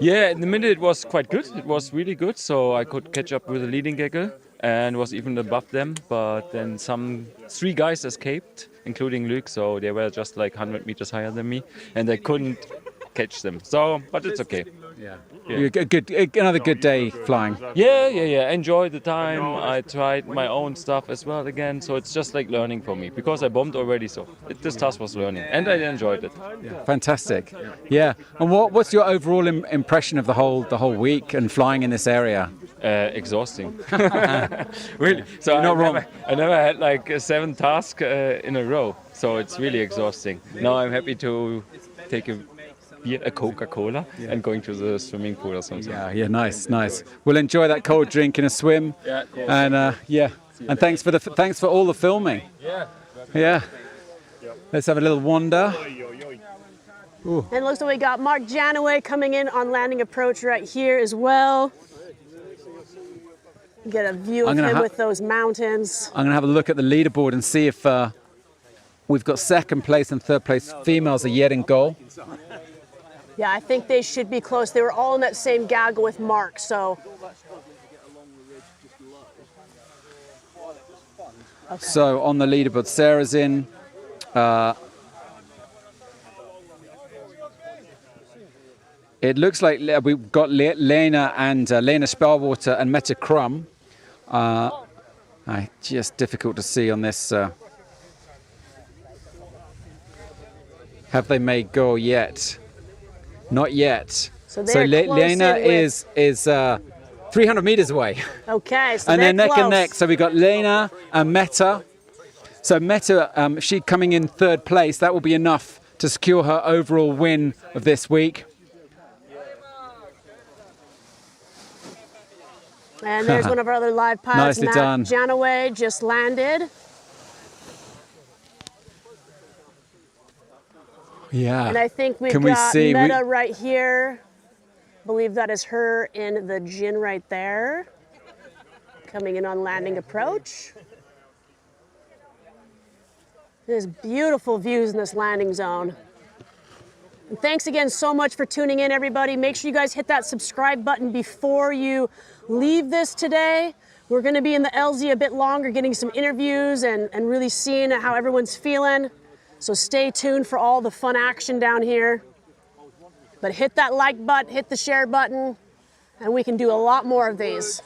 Yeah, in the middle it was quite good. It was really good. So I could catch up with the leading gaggle and was even above them. But then three guys escaped, including Luke. So they were just like 100 meters higher than me, and I couldn't catch them. So, but it's okay. Yeah. Another good day flying. Yeah. Enjoyed the time. I tried my own stuff as well again. So it's just like learning for me because I bombed already. So this task was learning, and I enjoyed it. Yeah. Fantastic. Yeah. And what's your overall impression of the whole week and flying in this area? Exhausting. Really. So You're not wrong. I never had like 7 tasks in a row. So it's really exhausting. Now I'm happy to take a Coca-Cola and going to the swimming pool or something. Yeah, nice. We'll enjoy that cold drink and a swim. Yeah, cool. And and thanks for all the filming. Yeah. Let's have a little wander. Ooh. And it looks like we got Mark Janaway coming in on landing approach right here as well. Get a view of him with those mountains. I'm gonna have a look at the leaderboard and see if we've got second place and third place females are yet in goal. Yeah, I think they should be close. They were all in that same gaggle with Mark, so. Okay. So on the leaderboard, Sarah's in. It looks like we've got Lena Spellwater and Meta Crum. Just difficult to see on this. Have they made goal yet? Not yet. So Lena is 300 meters away. Okay, so and they're then neck close. and neck. So we got Lena and Meta. So Meta, she coming in third place. That will be enough to secure her overall win of this week. And there's one of our other live pilots, Nicely Matt done. Janaway, just landed. Yeah. And I think we've got Meta right here. I believe that is her in the gin right there. Coming in on landing approach. There's beautiful views in this landing zone. And thanks again so much for tuning in, everybody. Make sure you guys hit that subscribe button before you leave this today. We're gonna be in the LZ a bit longer, getting some interviews and really seeing how everyone's feeling. So stay tuned for all the fun action down here. But hit that like button, hit the share button, and we can do a lot more of these.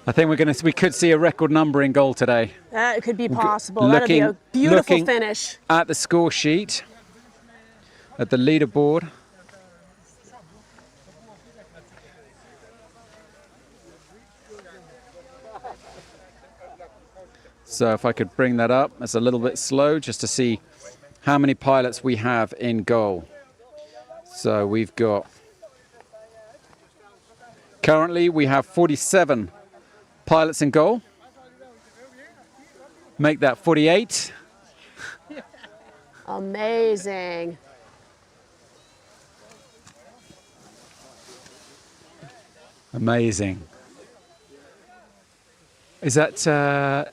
I think we could see a record number in goal today. It could be possible. That'd be a beautiful finish. At the score sheet, at the leaderboard. So if I could bring that up, it's a little bit slow just to see how many pilots we have in goal. So we've got, currently we have 47 pilots in goal. Make that 48. Amazing. Amazing. Is that,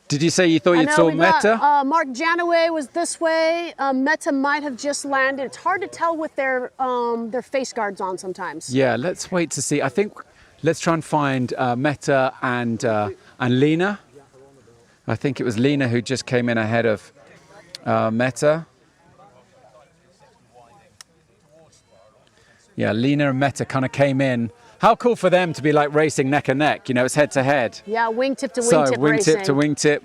did you say you thought you saw Meta? Mark Janaway was this way. Meta might have just landed. It's hard to tell with their face guards on sometimes. Yeah, let's wait to see. I think let's try and find Meta and Lena. I think it was Lena who just came in ahead of Meta. Yeah, Lena and Meta kind of came in. How cool for them to be like racing neck and neck. You know, it's head to head. Yeah, wingtip to wingtip So wingtip to wingtip.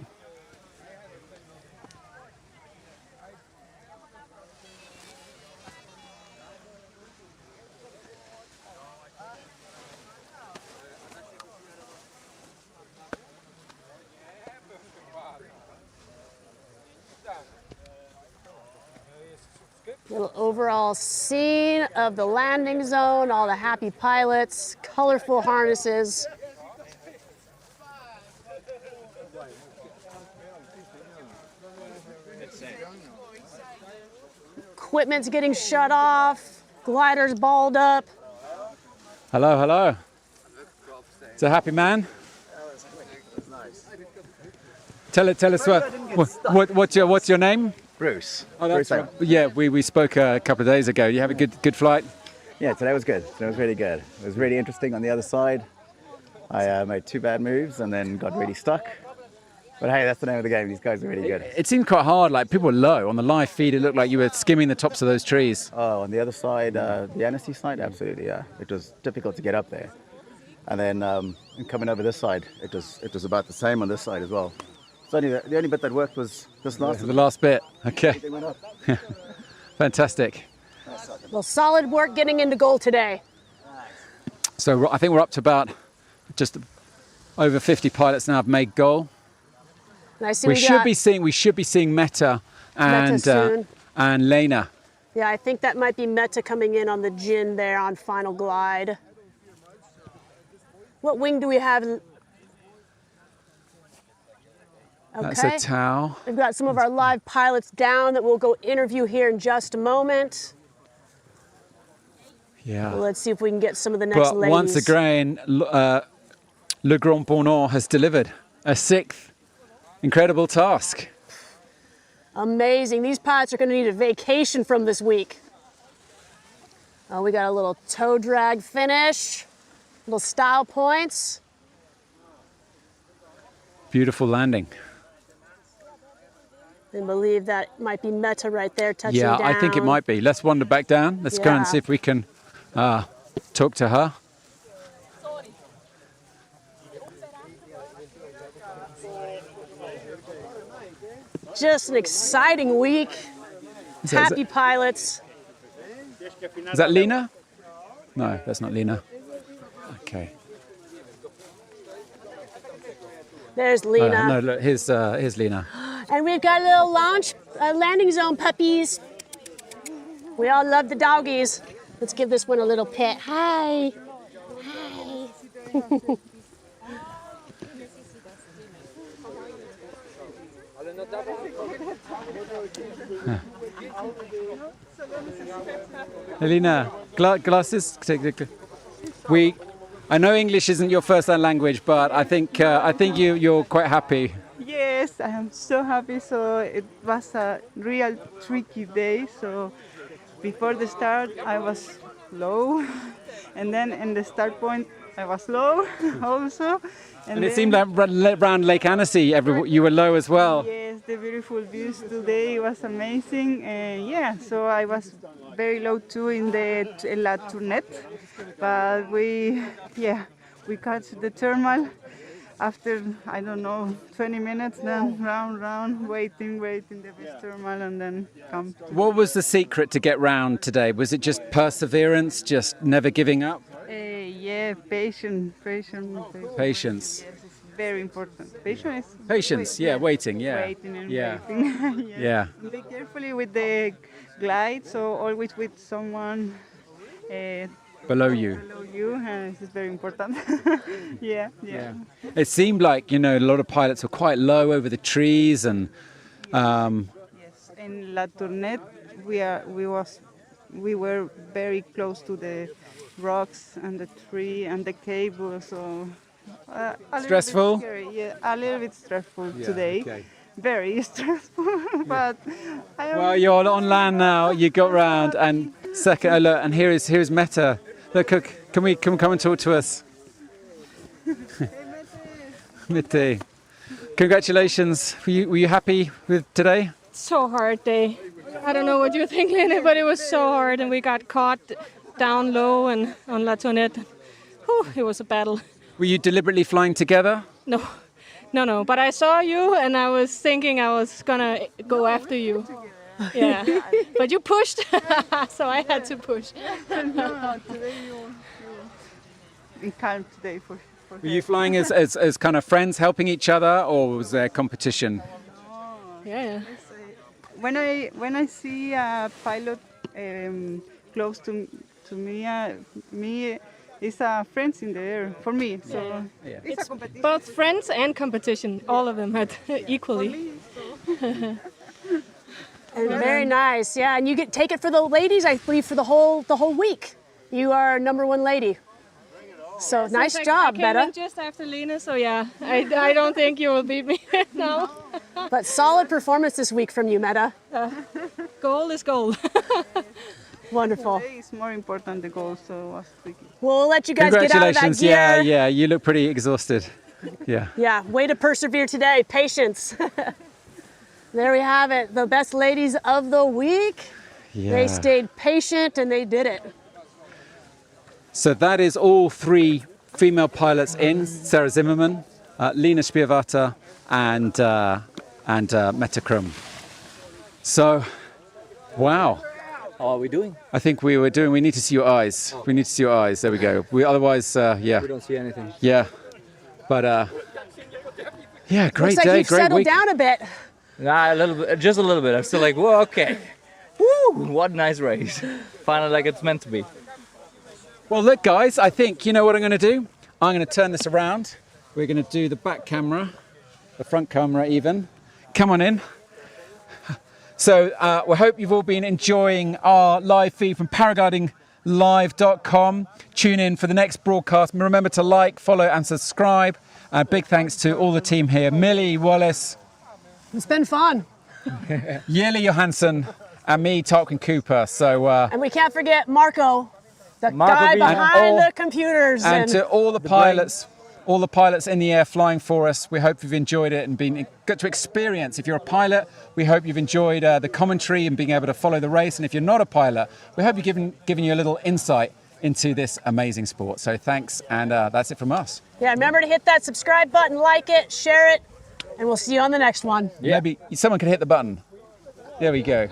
Little overall scene of the landing zone, all the happy pilots, colorful harnesses. Equipment's getting shut off, gliders balled up. Hello, hello. It's a happy man. Tell us what's your name? Bruce. Oh, that's Bruce right. Yeah, we spoke a couple of days ago. You have a good flight? Yeah, today was good. Today was really good. It was really interesting on the other side. I made 2 bad moves and then got really stuck. But hey, that's the name of the game. These guys are really good. It seemed quite hard. Like people were low on the live feed. It looked like you were skimming the tops of those trees. Oh, on the other side, the Annecy side, absolutely, yeah. It was difficult to get up there. And then coming over this side, it was about the same on this side as well. It's only the only bit that worked was this last. The last bit. Okay. Fantastic. Well, solid work getting into goal today. So I think we're up to about just over 50 pilots now have made goal. And I see we should be seeing Meta and Lena. Yeah, I think that might be Meta coming in on the Jin there on final glide. What wing do we have? Okay. That's a Tau. We've got some of our live pilots down that we'll go interview here in just a moment. Yeah. Well, let's see if we can get some of the next ladies. Once again, Le Grand-Bornand has delivered a 6th incredible task. Amazing. These pilots are going to need a vacation from this week. Oh, we got a little toe drag finish, little style points. Beautiful landing. I believe that might be Meta right there touching down. Yeah, I think it might be. Let's wander back down. Let's go and see if we can talk to her. Just an exciting week. Happy pilots. Is that Lena? No, that's not Lena. Okay. There's Lena. No, look, here's Lena. And we've got a little landing zone puppies. We all love the doggies. Let's give this one a little pet. Hi. Hi. Elena, glasses. I know English isn't your first language, but I think you're quite happy. Yes, I am so happy. So it was a real tricky day. So before the start, I was low, and then in the start point, I was low also. And it seemed like around Lake Annecy, you were low as well. Yes, the beautiful views today was amazing. Yeah, so I was very low too in La Tournette, but we caught the thermal after, I don't know, 20 minutes, then round, waiting the best thermal, and then come. What was the secret to get round today? Was it just perseverance, just never giving up? Yeah, patience. Patience. Yes, it's very important. Patience. Waiting, yeah. Waiting and yeah. waiting. Yeah. Be carefully with the glide, so always with someone below you. This is very important. yeah. It seemed like, a lot of pilots were quite low over the trees and... Yes, in La Tournette, we were very close to the rocks and the tree and the cable, so stressful? A little bit stressful today. Okay. Very stressful, but well, you're on land now. You got round, and second, look, and here's Meta. Look, can we come and talk to us? Mete, congratulations. Were you happy with today? So hard day. I don't know what you think, Lene, but it was so hard, and we got caught down low and on La Tournette. Whew, it was a battle. Were you deliberately flying together? No. But I saw you, and I was thinking I was gonna go after you. Yeah, but you pushed, so I had to push. No, today you calm today for Were you flying as kind of friends helping each other, or was there competition? Yeah. When I see a pilot close to me is friends in the air for me. So it's a competition. Both friends and competition, all of them had equally. And very nice, yeah. And you take it for the ladies, I believe, for the whole week. You are #1 lady. So nice job, I came Mette. in just after Lena, so yeah, I don't think you will beat me now. But solid performance this week from you, Mette. Goal is goal. Wonderful. Today is more important the goal, so I was thinking. We'll let you guys get out of that gear. Yeah, you look pretty exhausted. Yeah. Yeah, way to persevere today. Patience. There we have it. The best ladies of the week. Yeah. They stayed patient and they did it. So that is all 3 female pilots in: Sarah Zimmerman, Lena Spiavata, and Mette Krum. So, wow. How are we doing? I think we need to see your eyes. We need to see your eyes. There we go. Otherwise, yeah. We don't see anything. Yeah. But, yeah, great Looks like day, you've great settled week. down a bit. Nah, a little bit, just a little bit. I'm still like, whoa, okay. Woo! What a nice race. Finally, like it's meant to be. Well, look, guys, I think you know what I'm going to do? I'm going to turn this around. We're going to do the back camera, the front camera even. Come on in. So we hope you've all been enjoying our live feed from paraglidinglive.com. Tune in for the next broadcast. Remember to like, follow and subscribe. Big thanks to all the team here. Millie Wallace. It's been fun. Yeli Johansson and me, Tarquin Cooper. So, And we can't forget Marco, the Marco guy being- behind the computers. And to all the pilots in the air flying for us, we hope you've enjoyed it and got to experience. If you're a pilot, we hope you've enjoyed the commentary and being able to follow the race. And if you're not a pilot, we hope you've given you a little insight into this amazing sport. So thanks, and that's it from us. Yeah, remember to hit that subscribe button, like it, share it, and we'll see you on the next one. Yeah. Maybe someone could hit the button. There we go.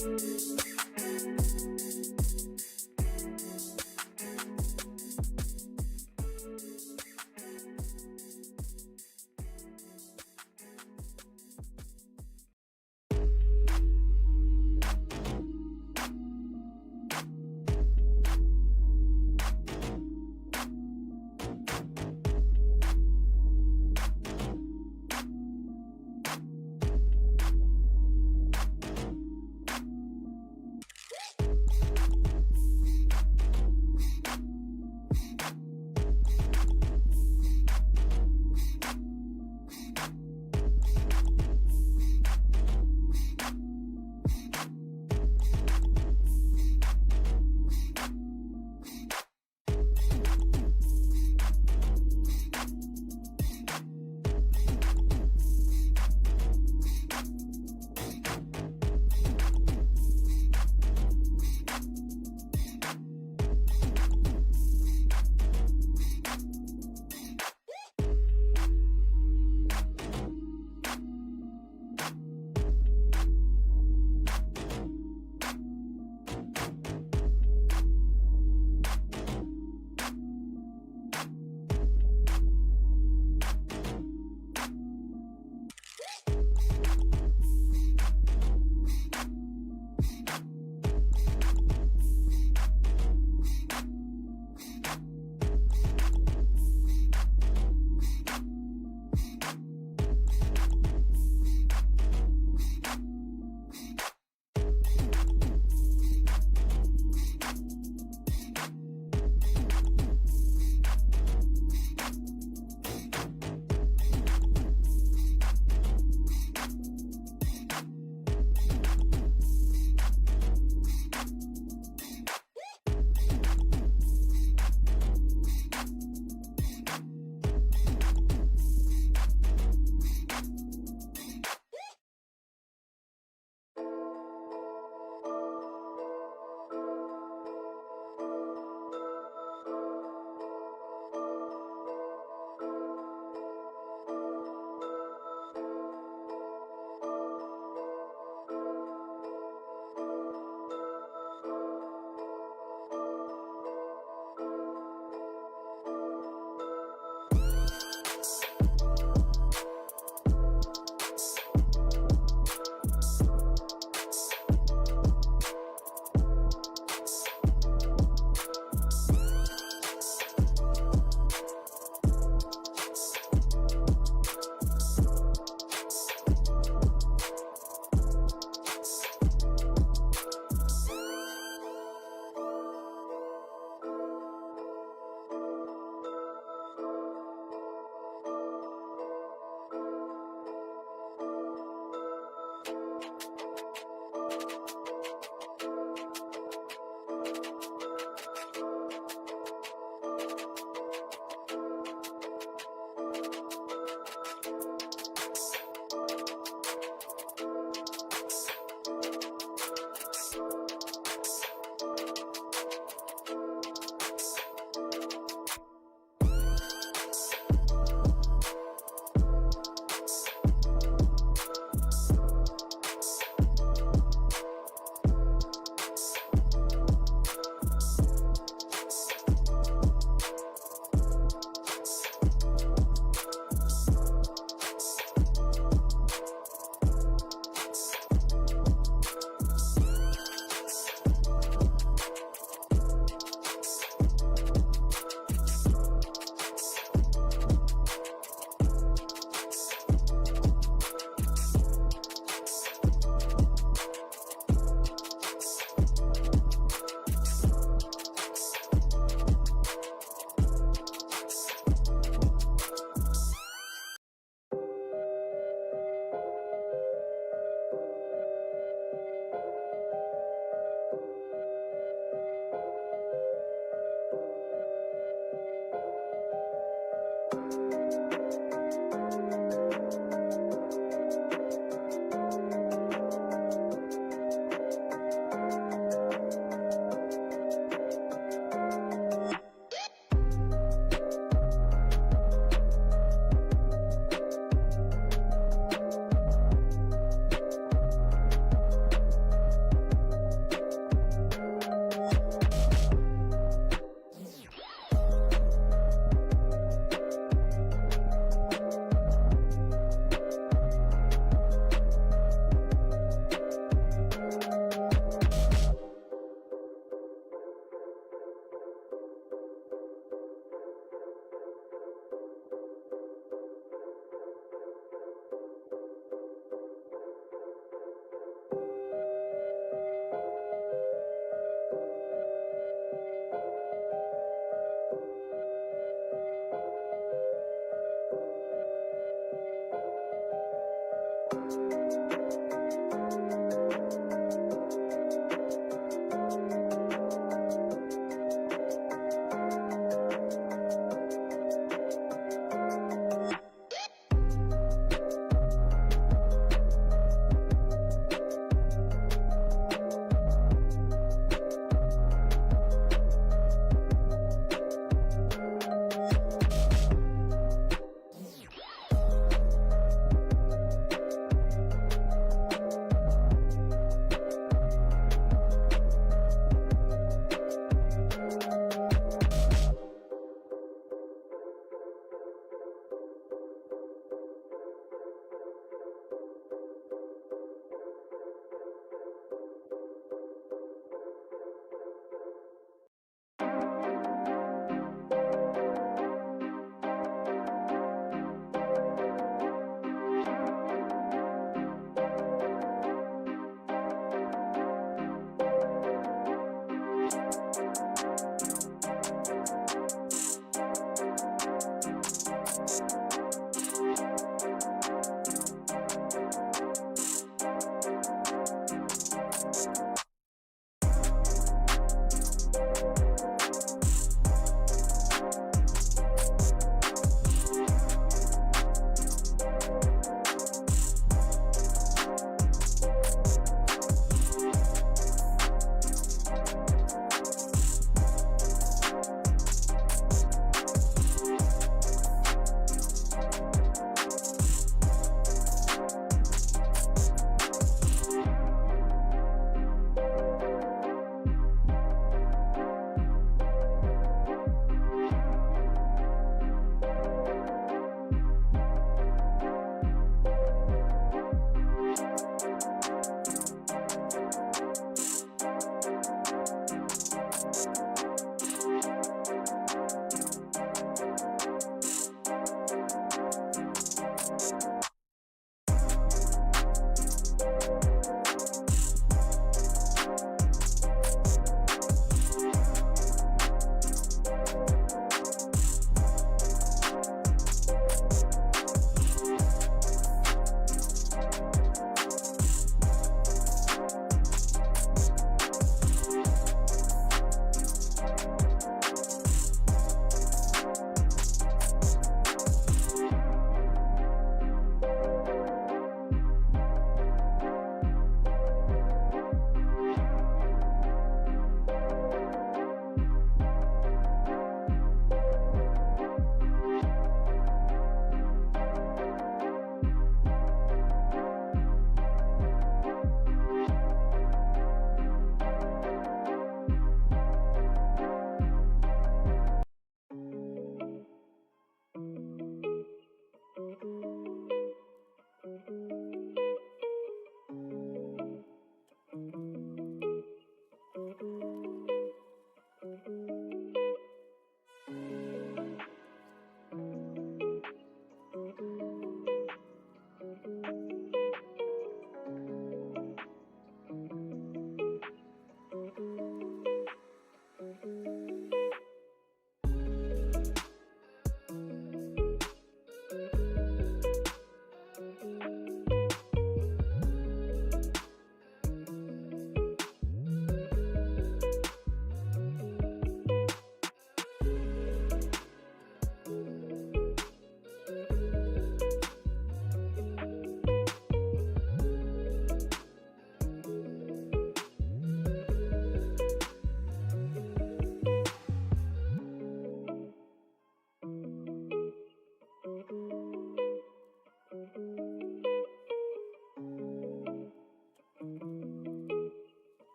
Thank you.